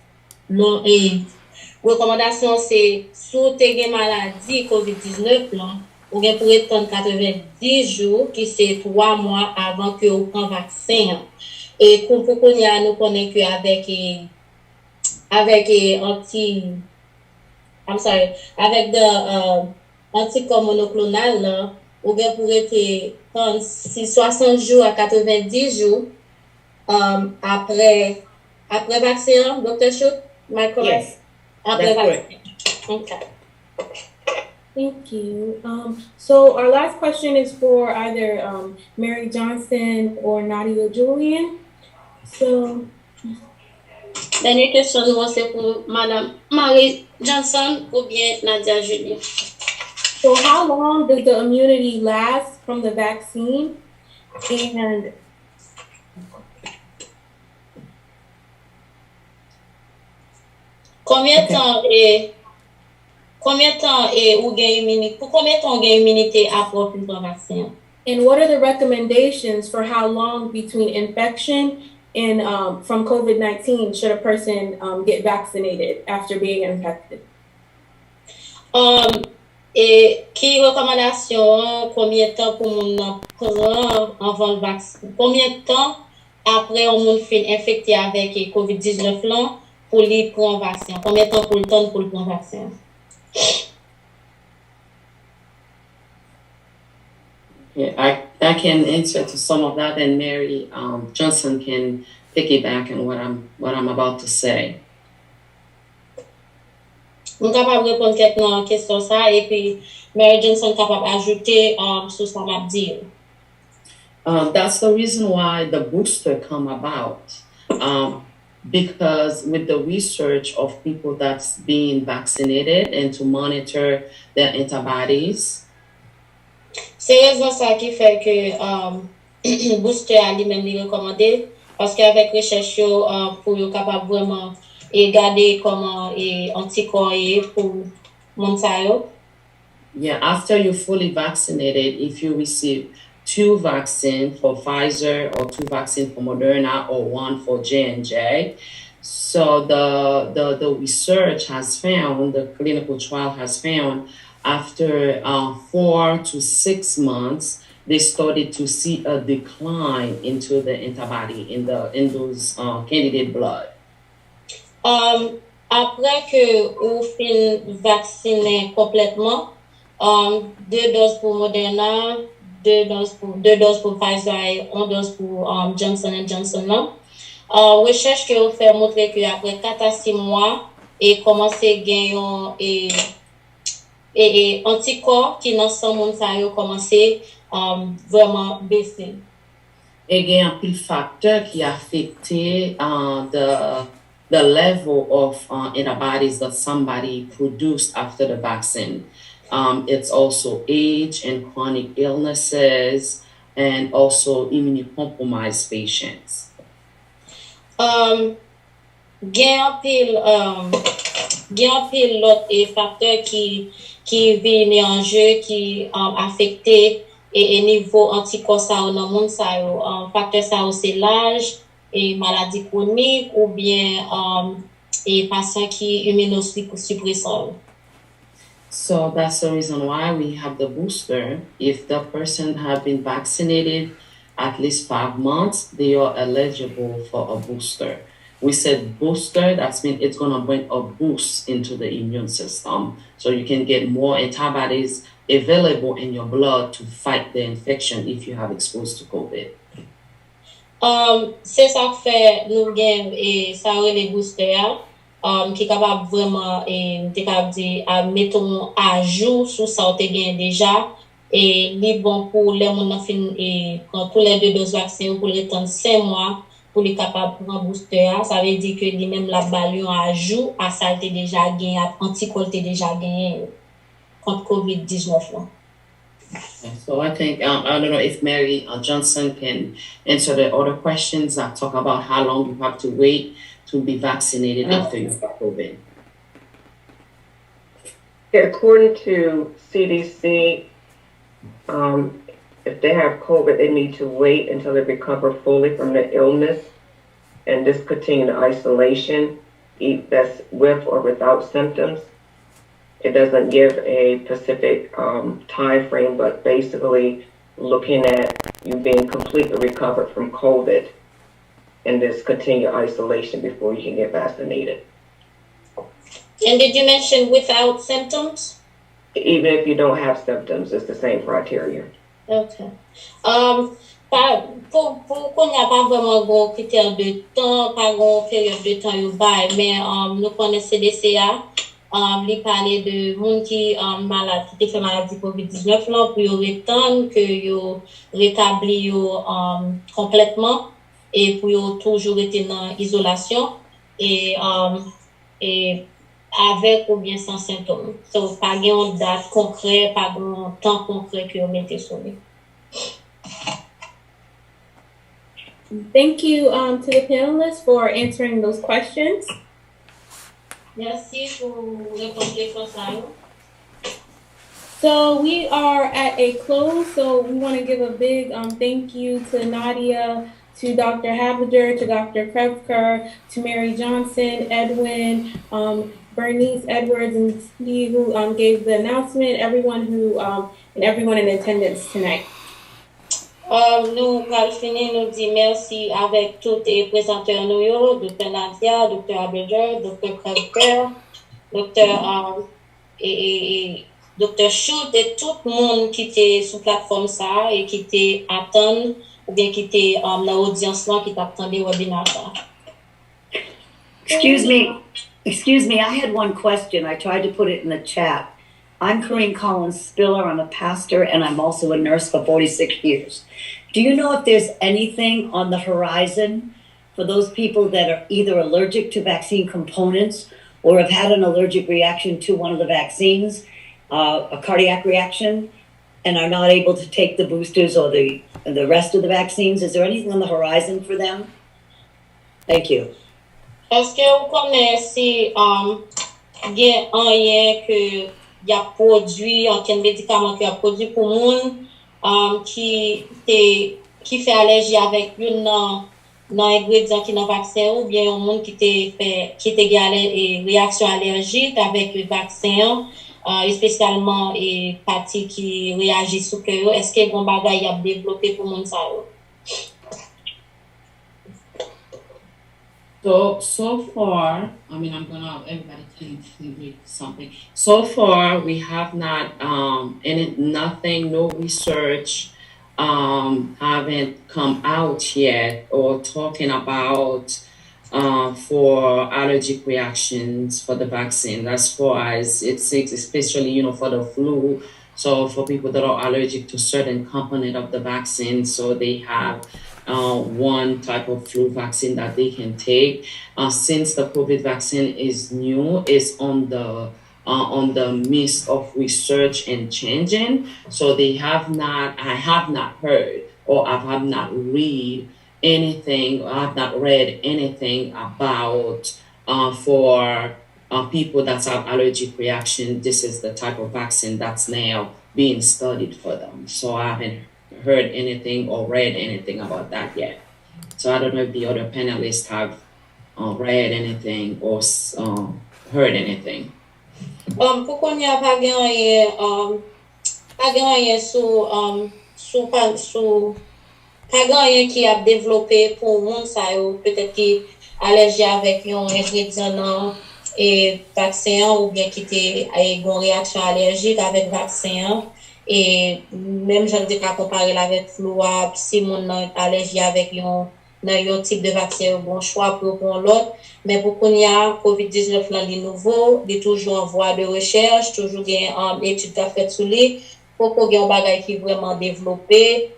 Speaker 3: recommandation c'est sous tes maladie COVID-19 là ou bien pour attendre 90 jours qui c'est 3 mois avant que vous prend vaccin et pour qu'on y a nous connaît que avec anticorps monoclonal là ou bien pour être 60 jours à 90 jours après vaccin, Dr. Chute, am I correct?
Speaker 9: Yes,
Speaker 3: Après
Speaker 9: that's
Speaker 3: vaccin.
Speaker 9: correct.
Speaker 3: Okay.
Speaker 4: Thank you. So our last question is for either Mary Johnson or Nadia Julian. So,
Speaker 3: Dernière question, c'est pour Madame Mary Johnson ou bien Nadia Julien.
Speaker 4: so how long does the immunity last from the vaccine? And
Speaker 3: Combien de temps ou gain immunité? Pour combien de temps on gain immunité après le vaccin?
Speaker 4: and what are the recommendations for how long between infection and from COVID-19 should a person get vaccinated after being infected?
Speaker 3: Et qui recommandation combien de temps pour mon prendre avant le vaccin? Combien de temps après on moun fin infecté avec COVID-19 là pour lui prendre vaccin? Combien de temps pour le temps pour le prendre vaccin?
Speaker 2: Yeah, I can answer to some of that, and Mary Johnson can piggyback on what I'm about to say.
Speaker 3: On capable répondre quelques questions ça et puis Mary Johnson capable ajouter sur ça m'a dire.
Speaker 2: That's the reason why the booster come about, because with the research of people that's being vaccinated and to monitor their antibodies.
Speaker 3: C'est raison ça qui fait que booster a lui-même lui recommandé parce qu'avec recherche pour yo capable vraiment et garder comment et anticorps pour Montayo.
Speaker 2: Yeah, after you're fully vaccinated, if you receive 2 vaccines for Pfizer or 2 vaccines for Moderna or 1 for J&J, so the research has found, the clinical trial has found, after 4 to 6 months, they started to see a decline into the antibody in those candidate blood.
Speaker 3: Après que vous fin vacciner complètement, 2 doses pour Moderna, 2 doses pour Pfizer et 1 dose pour Johnson & Johnson là. Recherche que vous fait montrer que après 4 à 6 mois et commencer gagner et anticorps qui dans son monde ça yo commencer vraiment baisser.
Speaker 2: Et il y a un pile facteur qui affecte the level of antibodies that somebody produced after the vaccine. It's also age and chronic illnesses and also immunocompromised patients.
Speaker 3: Gen pile l'autre facteur qui viennent en jeu qui affecté et niveau anticorps ça dans monde ça facteur ça c'est l'âge et maladie chronique ou bien et patient qui immunosuppresseur.
Speaker 2: So that's the reason why we have the booster. If the person have been vaccinated at least 5 months, they are eligible for a booster. We said booster, that means it's going to bring a boost into the immune system. So you can get more antibodies available in your blood to fight the infection if you have exposed to COVID.
Speaker 3: C'est ça que fait nous gain et ça les boosters qui capable vraiment et capable dire mettons à jour sur ça tu gain déjà et li bon pour les monde fin et prend tous les 2 doses vaccin pour le temps 5 mois pour les capables pour un booster. Ça veut dire que lui-même la balle ajout à ça t'es déjà gagné, à anticorps t'es déjà gagné contre COVID-19 là.
Speaker 2: So I think I don't know if Mary Johnson can answer the other questions that talk about how long you have to wait to be vaccinated after you got COVID.
Speaker 5: According to CDC, if they have COVID, they need to wait until they recover fully from the illness and discontinue isolation, that's with or without symptoms. It doesn't give a specific time frame, but basically looking at you being completely recovered from COVID and discontinue isolation before you can get vaccinated.
Speaker 3: And did you mention without symptoms?
Speaker 5: Even if you don't have symptoms, it's the same criteria.
Speaker 3: Okay. Pour qu'on n'y a pas vraiment un critère de temps, pas une période de temps, mais nous connaissons CDCA, lui parler de monde qui malade, qui fait maladie COVID-19 là, pour attendre que yo rétabli complètement et pour yo toujours être dans isolation et avec ou bien sans symptômes. So, pas une date concrète, pas un temps concret que vous mettez sur lui.
Speaker 4: Thank you to the panelists for answering those questions.
Speaker 3: Merci pour répondre à ça.
Speaker 4: So we are at a close, so we want to give a big thank you to Nadia, to Dr. Habiger, to Dr. Krevker, to Mary Johnson, Edwin, Bernice Edwards, and Steve, who gave the announcement, everyone who and everyone in attendance tonight.
Speaker 3: Nous allons finir, nous dire merci avec tous les présenteurs, Dr. Nadia, Dr. Habiger, Dr. Krevker, et Dr. Schultz, et tout le monde qui était sur la plateforme ça et qui était attendu ou bien qui était dans l'audience là qui t'attendait le webinaire ça.
Speaker 10: Excuse me, I had one question. I tried to put it in the chat. I'm Corinne Collins Spiller. I'm a pastor and I'm also a nurse for 46 years. Do you know if there's anything on the horizon for those people that are either allergic to vaccine components or have had an allergic reaction to one of the vaccines, a cardiac reaction, and are not able to take the boosters or the rest of the vaccines? Is there anything on the horizon for them? Thank you.
Speaker 3: Est-ce que vous connaissez il y a rien que y a produit, un médicament qui a produit pour monde qui fait allergie avec une ingrédient qui dans vaccin ou bien un monde qui était galère réaction allergique avec le vaccin spécialement et partie qui réagit sur que est-ce que bon bagage a développé pour monde ça?
Speaker 2: So far, I mean, everybody can read something. So far, we have not, no research, haven't come out yet or talking about, for allergic reactions for the vaccine. As far as it's especially, for the flu. So for people that are allergic to certain component of the vaccine, so they have one type of flu vaccine that they can take. Since the COVID vaccine is new, is on the midst of research and changing. So I have not heard or I have not read anything. I have not read anything about for people that have allergic reaction. This is the type of vaccine that's now being studied for them. So I haven't heard anything or read anything about that yet. So I don't know if the other panelists have read anything or heard anything.
Speaker 3: Pourquoi il n'y a pas gagné qui a développé pour monde ça peut-être qui allergie avec un ingrédient et vaccin ou bien qui était une réaction allergique avec vaccin. Et même je ne dis pas comparer avec flu, si mon allergie avec un type de vaccin, bon choix pour l'autre. Mais pour qu'on y a COVID-19 là, les nouveaux, il est toujours en voie de recherche, toujours une étude qui a fait sur lui, pour qu'on ait un bagage qui est vraiment développé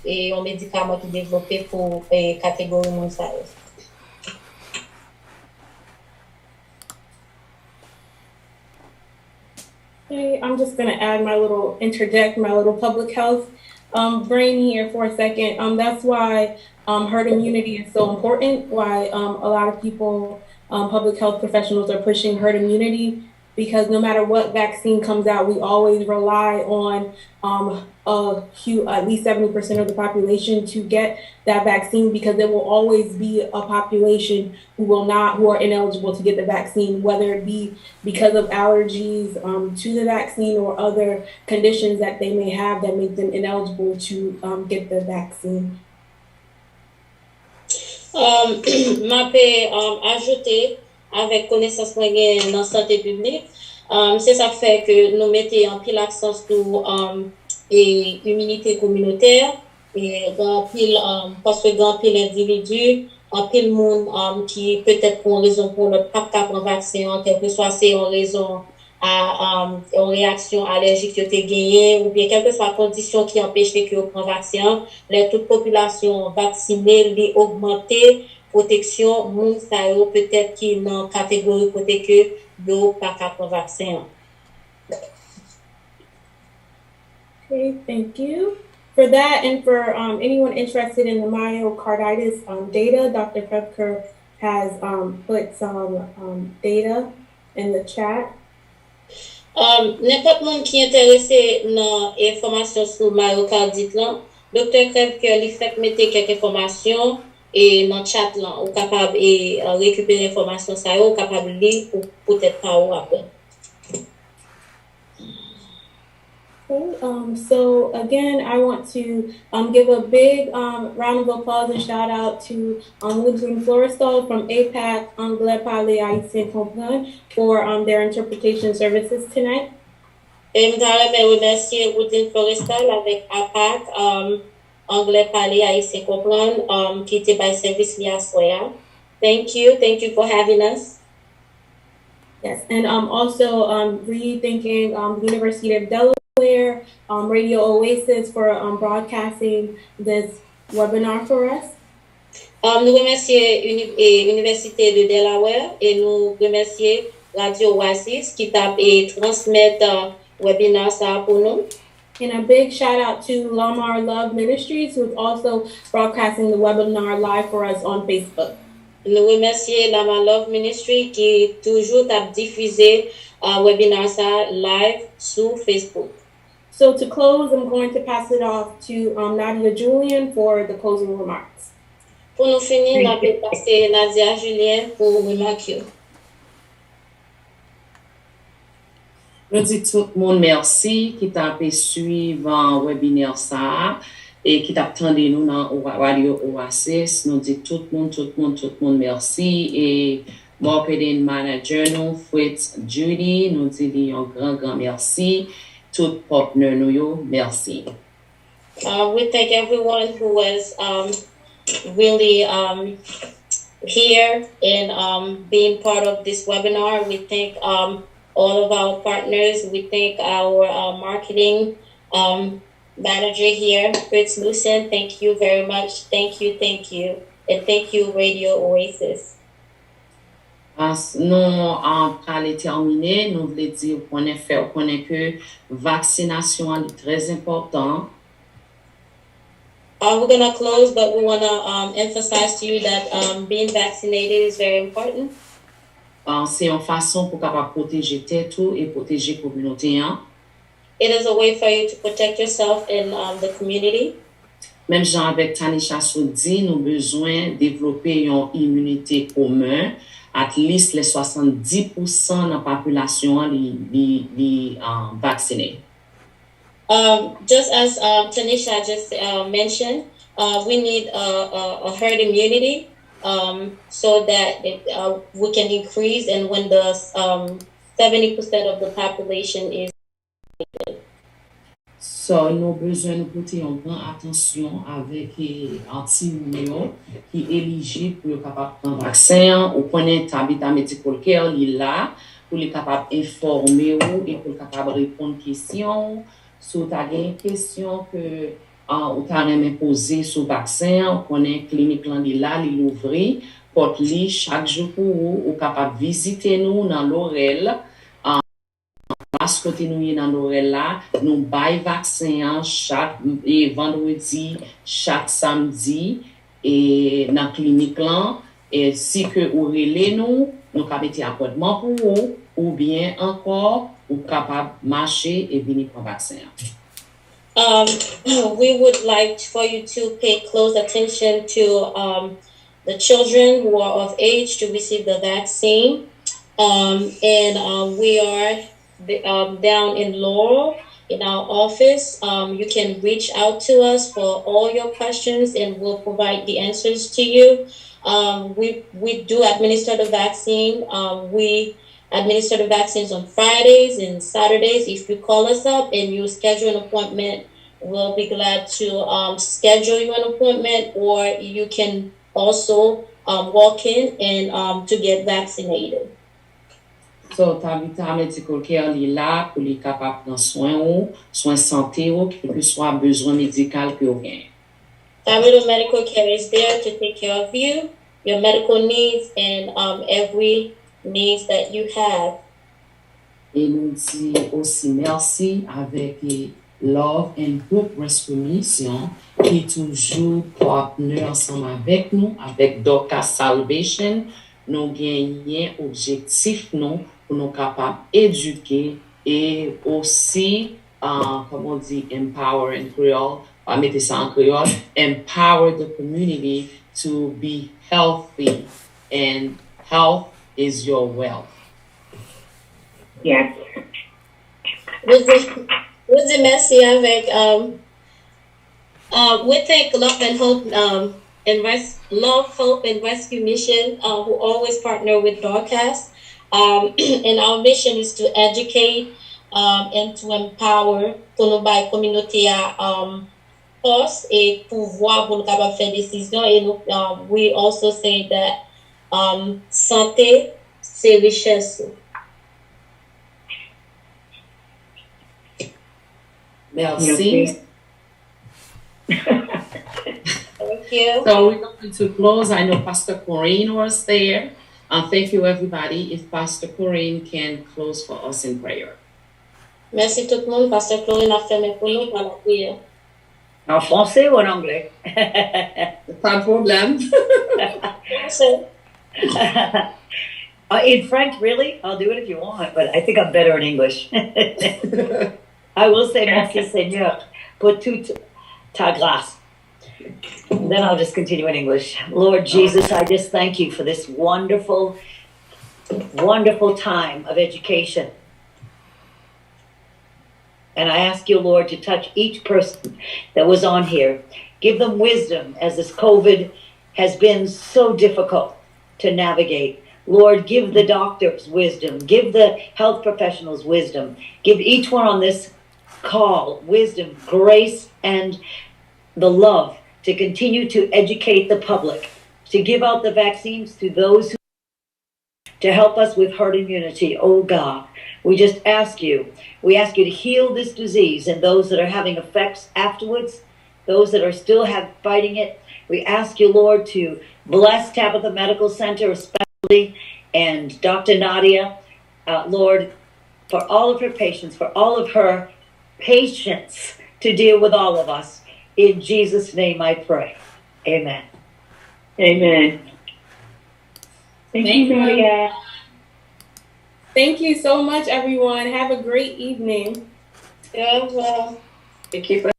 Speaker 3: et un médicament qui est développé pour catégorie mondiale.
Speaker 4: Okay, I'm just going to interject my little public health brain here for a second. That's why herd immunity is so important, why a lot of people, public health professionals are pushing herd immunity, because no matter what vaccine comes out, we always rely on at least 70% of the population to get that vaccine, because there will always be a population who are ineligible to get the vaccine, whether it be because of allergies to the vaccine or other conditions that they may have that make them ineligible to get the vaccine.
Speaker 3: Ma peux ajouter avec connaissance dans la santé publique, c'est ça fait que nous mettons en pile l'accent sur l'immunité communautaire et parce que grand pile individu, en pile monde qui peut-être pour une raison pour le pas prendre vaccin, quelle que soit c'est en raison à une réaction allergique qui a été gagnée ou bien quelle que soit la condition qui empêche que vous preniez vaccin, toute population vaccinée est augmentée. Protection, moun sa yo peut-être qui dans catégorie côté que yo pas capable vaccin.
Speaker 4: Okay, thank you. For that and for anyone interested in the myocarditis data, Dr. Krepker has put some data in the chat.
Speaker 3: N'importe monde qui est intéressé dans information sur myocardite là, Dr. Krepker lui fait mettre quelques informations et dans le chat là, on est capable de récupérer l'information, ça on est capable de lire ou peut-être pas ou après.
Speaker 4: Okay, so again, I want to give a big round of applause and shout out to Woodland Florestal from APAC, Anglais Parler Haïtien Comprendre for their interpretation services tonight.
Speaker 3: Et je voudrais remercier Woodland Florestal avec APAC, Anglais Parler Haïtien Comprendre, qui était by service lié à Soya. Thank you for having us.
Speaker 4: Yes, and also rethanking the University of Delaware, Radio Oasis for broadcasting this webinar for us.
Speaker 3: Nous remercions l'Université de Delaware et nous remercions Radio Oasis qui t'a transmettre webinar ça pour nous.
Speaker 4: And a big shout out to Lamar Love Ministries, who's also broadcasting the webinar live for us on Facebook.
Speaker 3: Nous remercions Lamar Love Ministry qui toujours t'a diffusé webinar ça live sur Facebook.
Speaker 4: So to close, I'm going to pass it off to Nadia Julian for the closing remarks.
Speaker 3: Pour nous finir, on va passer Nadia Julien pour remarquer.
Speaker 2: Je dis tout le monde merci qui t'a suivi le webinaire ça et qui t'a attendu nous dans Radio Oasis. Nous dit tout le monde merci et marketing manager nous Fritz Judy nous dit un grand merci. Tout partenaire nous merci.
Speaker 3: We thank everyone who was really here and being part of this webinar. We thank all of our partners. We thank our marketing manager here, Fritz Lucen. Thank you very much. Thank you. And thank you, Radio Oasis.
Speaker 2: Nous allons terminer. Nous voulons dire que vaccination est très important.
Speaker 3: We're going to close, but we want to emphasize to you that being vaccinated is very important.
Speaker 2: C'est une façon pour capable protéger tête et protéger communauté.
Speaker 3: It is a way for you to protect yourself and the community.
Speaker 2: Même Jean avec Tanisha dit, nous besoin développer une immunité commune. At least les 70% de la population est vaccinée.
Speaker 3: Just as Tanisha just mentioned, we need a herd immunity. So that we can increase, and when the 70% of the population is.
Speaker 2: So, nous avons besoin de porter une grande attention avec anti-immuno qui est éligible pour être capable de prendre le vaccin. Ou connaître Habitat Medical Care, il est là pour être capable d'informer et pour être capable de répondre aux questions. Si vous avez une question que ou ta remen pose sou vaksin, ou konen klinik lan li la, li louvri, pot li chak jou pou ou kapab visite nou nan Laurel, as kote nou ye nan Laurel la, nou bay vaksin chak vendredi, chak samedi, et nan klinik lan, et si ke ou rele nou, nou ka mette apodman pou ou bien encore, ou kapab marcher et vini pou vaksin.
Speaker 3: We would like for you to pay close attention to the children who are of age to receive the vaccine. We are down in Laurel in our office. You can reach out to us for all your questions and we'll provide the answers to you. We do administer the vaccine. We administer the vaccines on Fridays and Saturdays. If you call us up and you schedule an appointment, we'll be glad to schedule you an appointment, or you can also walk in and to get vaccinated.
Speaker 2: So, Tabita Medical Care li la pou li kapap pran soin ou, soin santé ou, ki soit besoin médical que ou gen.
Speaker 3: Tabita Medical Care is there to take care of you, your medical needs, and every needs that you have.
Speaker 2: Et nous dit aussi merci avec Love and Hope Rescue Mission qui est toujours partenaire ensemble avec nous, avec Dorcas Salvation. Nous gagnons objectif nous pour nous capables d'éduquer et aussi, comme on dit, empower in Creole, on va mettre ça en créole, empower the community to be healthy, and health is your wealth.
Speaker 10: Yes.
Speaker 3: Vous dites merci avec we thank Love and Hope Love, Hope and Rescue Mission who always partner with Dorcas. And our mission is to educate and to empower pour nous bay communauté force et pouvoir pour nous capable faire décision. Et nous, we also say that santé c'est richesse.
Speaker 2: Merci.
Speaker 3: Thank you.
Speaker 2: So we're going to close. I know Pastor Corinne was there. Thank you, everybody. If Pastor Corinne can close for us in prayer.
Speaker 3: Merci tout le monde. Pastor Corinne a fermé pour nous par la prière.
Speaker 10: En français ou en anglais?
Speaker 2: Pas de problème.
Speaker 10: In French, really? I'll do it if you want, but I think I'm better in English. I will say merci Seigneur pour toute ta grâce. Then I'll just continue in English. Lord Jesus, I just thank you for this wonderful, wonderful time of education. And I ask you, Lord, to touch each person that was on here. Give them wisdom as this COVID has been so difficult to navigate. Lord, give the doctors wisdom. Give the health professionals wisdom. Give each one on this call wisdom, grace, and the love to continue to educate the public, to give out the vaccines to those who to help us with herd immunity. Oh God, we just ask you, to heal this disease and those that are having effects afterwards, those that are still fighting it. We ask you, Lord, to bless Tabitha Medical Center especially, and Dr. Nadia, Lord, for all of her patients, for all of her patience to deal with all of us. In Jesus' name I pray. Amen.
Speaker 5: Amen.
Speaker 4: Thank you, Maria. Thank you so much, everyone. Have a great evening.
Speaker 3: Yeah, well.
Speaker 5: Thank you for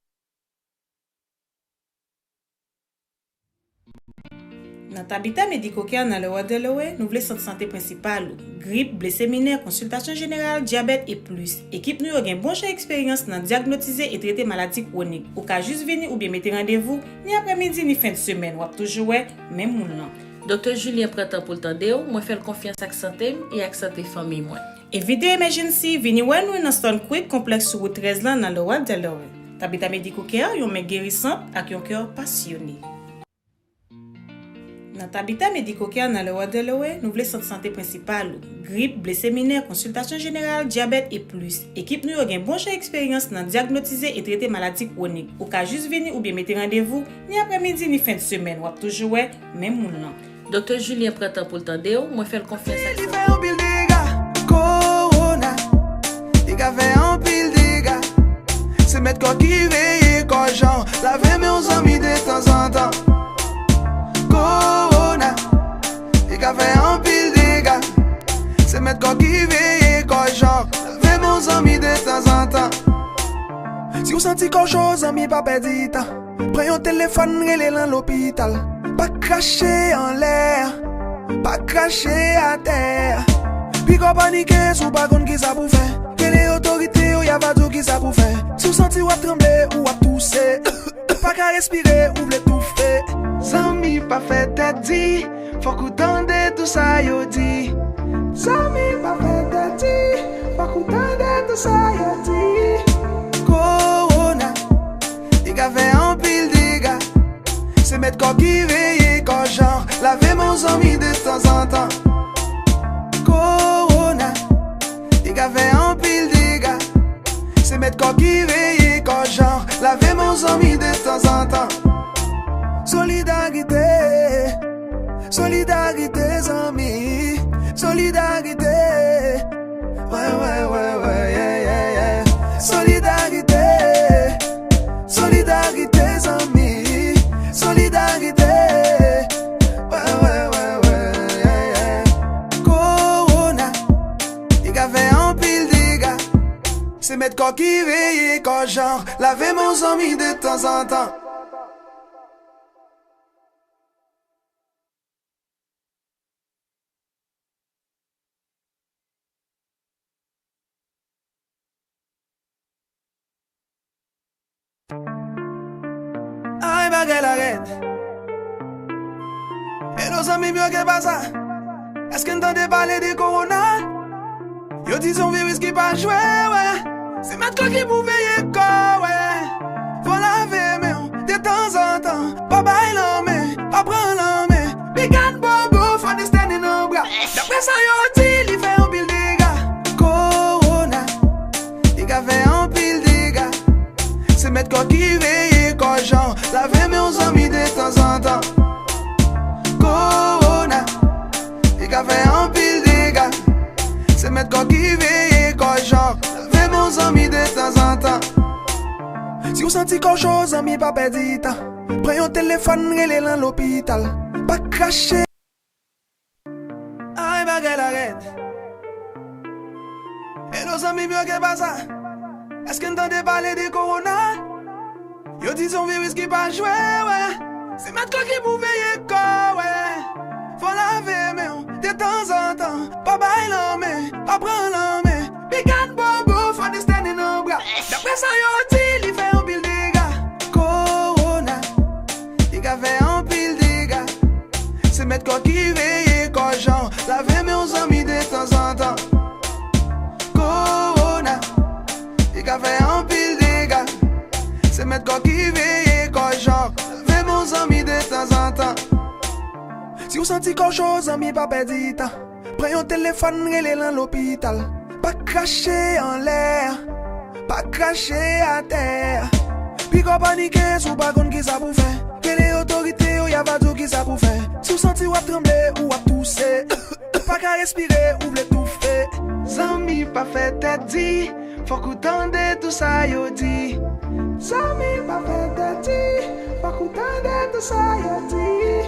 Speaker 12: Dans Tabita Medical Care dans le Ward Delaware, nous voulons centre santé principal, grippe, blessé mineur, consultation générale, diabète et plus. Équipe nous a une bonne expérience dans diagnostiquer et traiter maladies chroniques. Ou ka juste venir ou bien mettre rendez-vous, ni après-midi ni fin de semaine, ou toujours même moun nan.
Speaker 13: Dr. Julien Printemps pour le tande, moi fait confiance avec santé et avec santé famille moi.
Speaker 12: Et Video Emergency, vini wè nous dans Stone Creek complexe sur route 13 là dans le Ward Delaware. Tabita Medical Care, yon men guérissant ak yon cœur passionné. Nan tabita mediko kia nan le Delaware, nou vle sante santé principal, grippe, blessé mineur, consultation générale, diabète et plus. Équipe nou yo gen bon chan expérience nan diagnostiser et traiter maladie chronique. Ou ka juste veni ou bien mette rendez-vous, ni après-midi ni fin de semaine, wap toujou wè, même moun nan.
Speaker 13: Dr. Julien prend temps pour le tande ou, moi fais confiance à
Speaker 1: Corona, il a fait un pile dégâts. C'est mettre quoi qui veille, quoi genre, laver mes amis de temps en temps. Corona, il a fait un pile dégâts. C'est mettre quoi qui veille, quoi genre, laver mes amis de temps en temps. Si vous sentez quelque chose, amis, pas perdu temps. Prenez un téléphone, relez dans l'hôpital. Pas cracher en l'air, pas cracher à terre. Puis qu'on panique, sous pas contre qui ça pour faire. Quelle est l'autorité ou y'a pas tout qui ça pour faire. Si vous sentez ou à trembler ou à tousser, pas qu'à respirer ou l'étouffer. Zami pas fait tête dit, faut qu'on tende tout ça yo dit. Zami pas fait tête dit, faut qu'on tende tout ça yo dit. Corona, il a fait un pile dégâts. C'est mettre quoi qui veille, quoi genre, laver mes amis de temps en temps. Corona, il a fait un pile dégâts. C'est mettre quoi qui veille, quoi genre, laver mes amis de temps en temps. Solidarité, solidarité, amis, solidarité. Ouais, yeah, yeah. Solidarité, solidarité, amis, solidarité. Ouais, Corona, il a fait un pile dégâts. C'est mettre quoi qui veille, quoi genre, laver mes amis de temps en temps. Ay, baguette arrête. Et nos amis mieux que pas ça. Est-ce qu'on entendait parler de Corona? Yo dis un virus qui pas joué, ouais. C'est maintenant qui pouvait y quoi, ouais. Faut laver mais de temps en temps. Pas bailler la main, pas prendre la main. Big and bobo, faut des standing en bras. D'après ça, yo dit, il fait un pile dégâts. Corona, il a fait un pile dégâts. C'est mettre quoi qui veille, quoi genre, laver mes amis de temps en temps. Corona, il a fait un pile dégâts. C'est mettre quoi qui veille, quoi genre, laver mes amis de temps en temps. Si vous sentez quelque chose, amis, pas perdu temps. Prenez un téléphone, relez dans l'hôpital. Pas cracher. Ay, baguette arrête. Et nos amis mieux que pas ça. Est-ce qu'on entendait parler de Corona? Yo dis un virus qui pas joué, ouais. C'est maintenant qui pouvait y quoi, ouais. Faut laver mais de temps en temps. Pas bailler la main, pas prendre la main. Big and bobo, faut des standing en bras. D'après ça, yo dit, il fait un pile dégâts. Corona, il a fait un pile dégâts. C'est mettre quoi qui veille, quoi genre, laver mes amis de temps en temps. Corona, il a fait un pile dégâts. C'est mettre quoi qui veille, quoi genre, laver mes amis de temps en temps. Si vous sentez quelque chose, amis, pas perdu temps. Prenez un téléphone, relez dans l'hôpital. Pas cracher en l'air, pas cracher à terre. Puis qu'on panique, sous pas contre qui ça pour faire. Quelle est l'autorité ou y'a pas tout qui ça pour faire. Si vous sentez ou à trembler ou à tousser, pas qu'à respirer ou l'étouffer. Zami pas fait tête dit, faut qu'on tende tout ça yo dit. Zami pas fait tête dit, faut qu'on tende tout ça yo dit.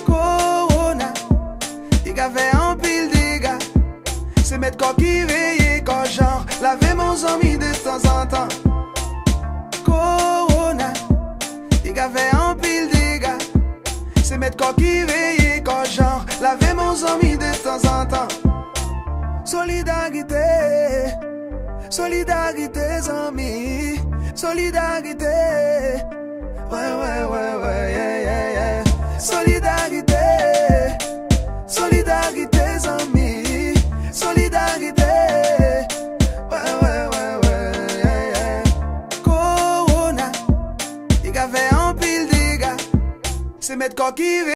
Speaker 1: Corona, il a fait un pile dégâts. C'est mettre quoi qui veille, quoi genre, laver mes amis de temps en temps. Corona, il a fait un pile dégâts. C'est mettre quoi qui veille, quoi genre, laver mes amis de temps en temps. Solidarité, solidarité, amis, solidarité. Ouais, yeah. Solidarité, solidarité, amis, solidarité. Ouais, yeah. Corona, il a fait un pile dégâts. C'est mettre quoi qui veut.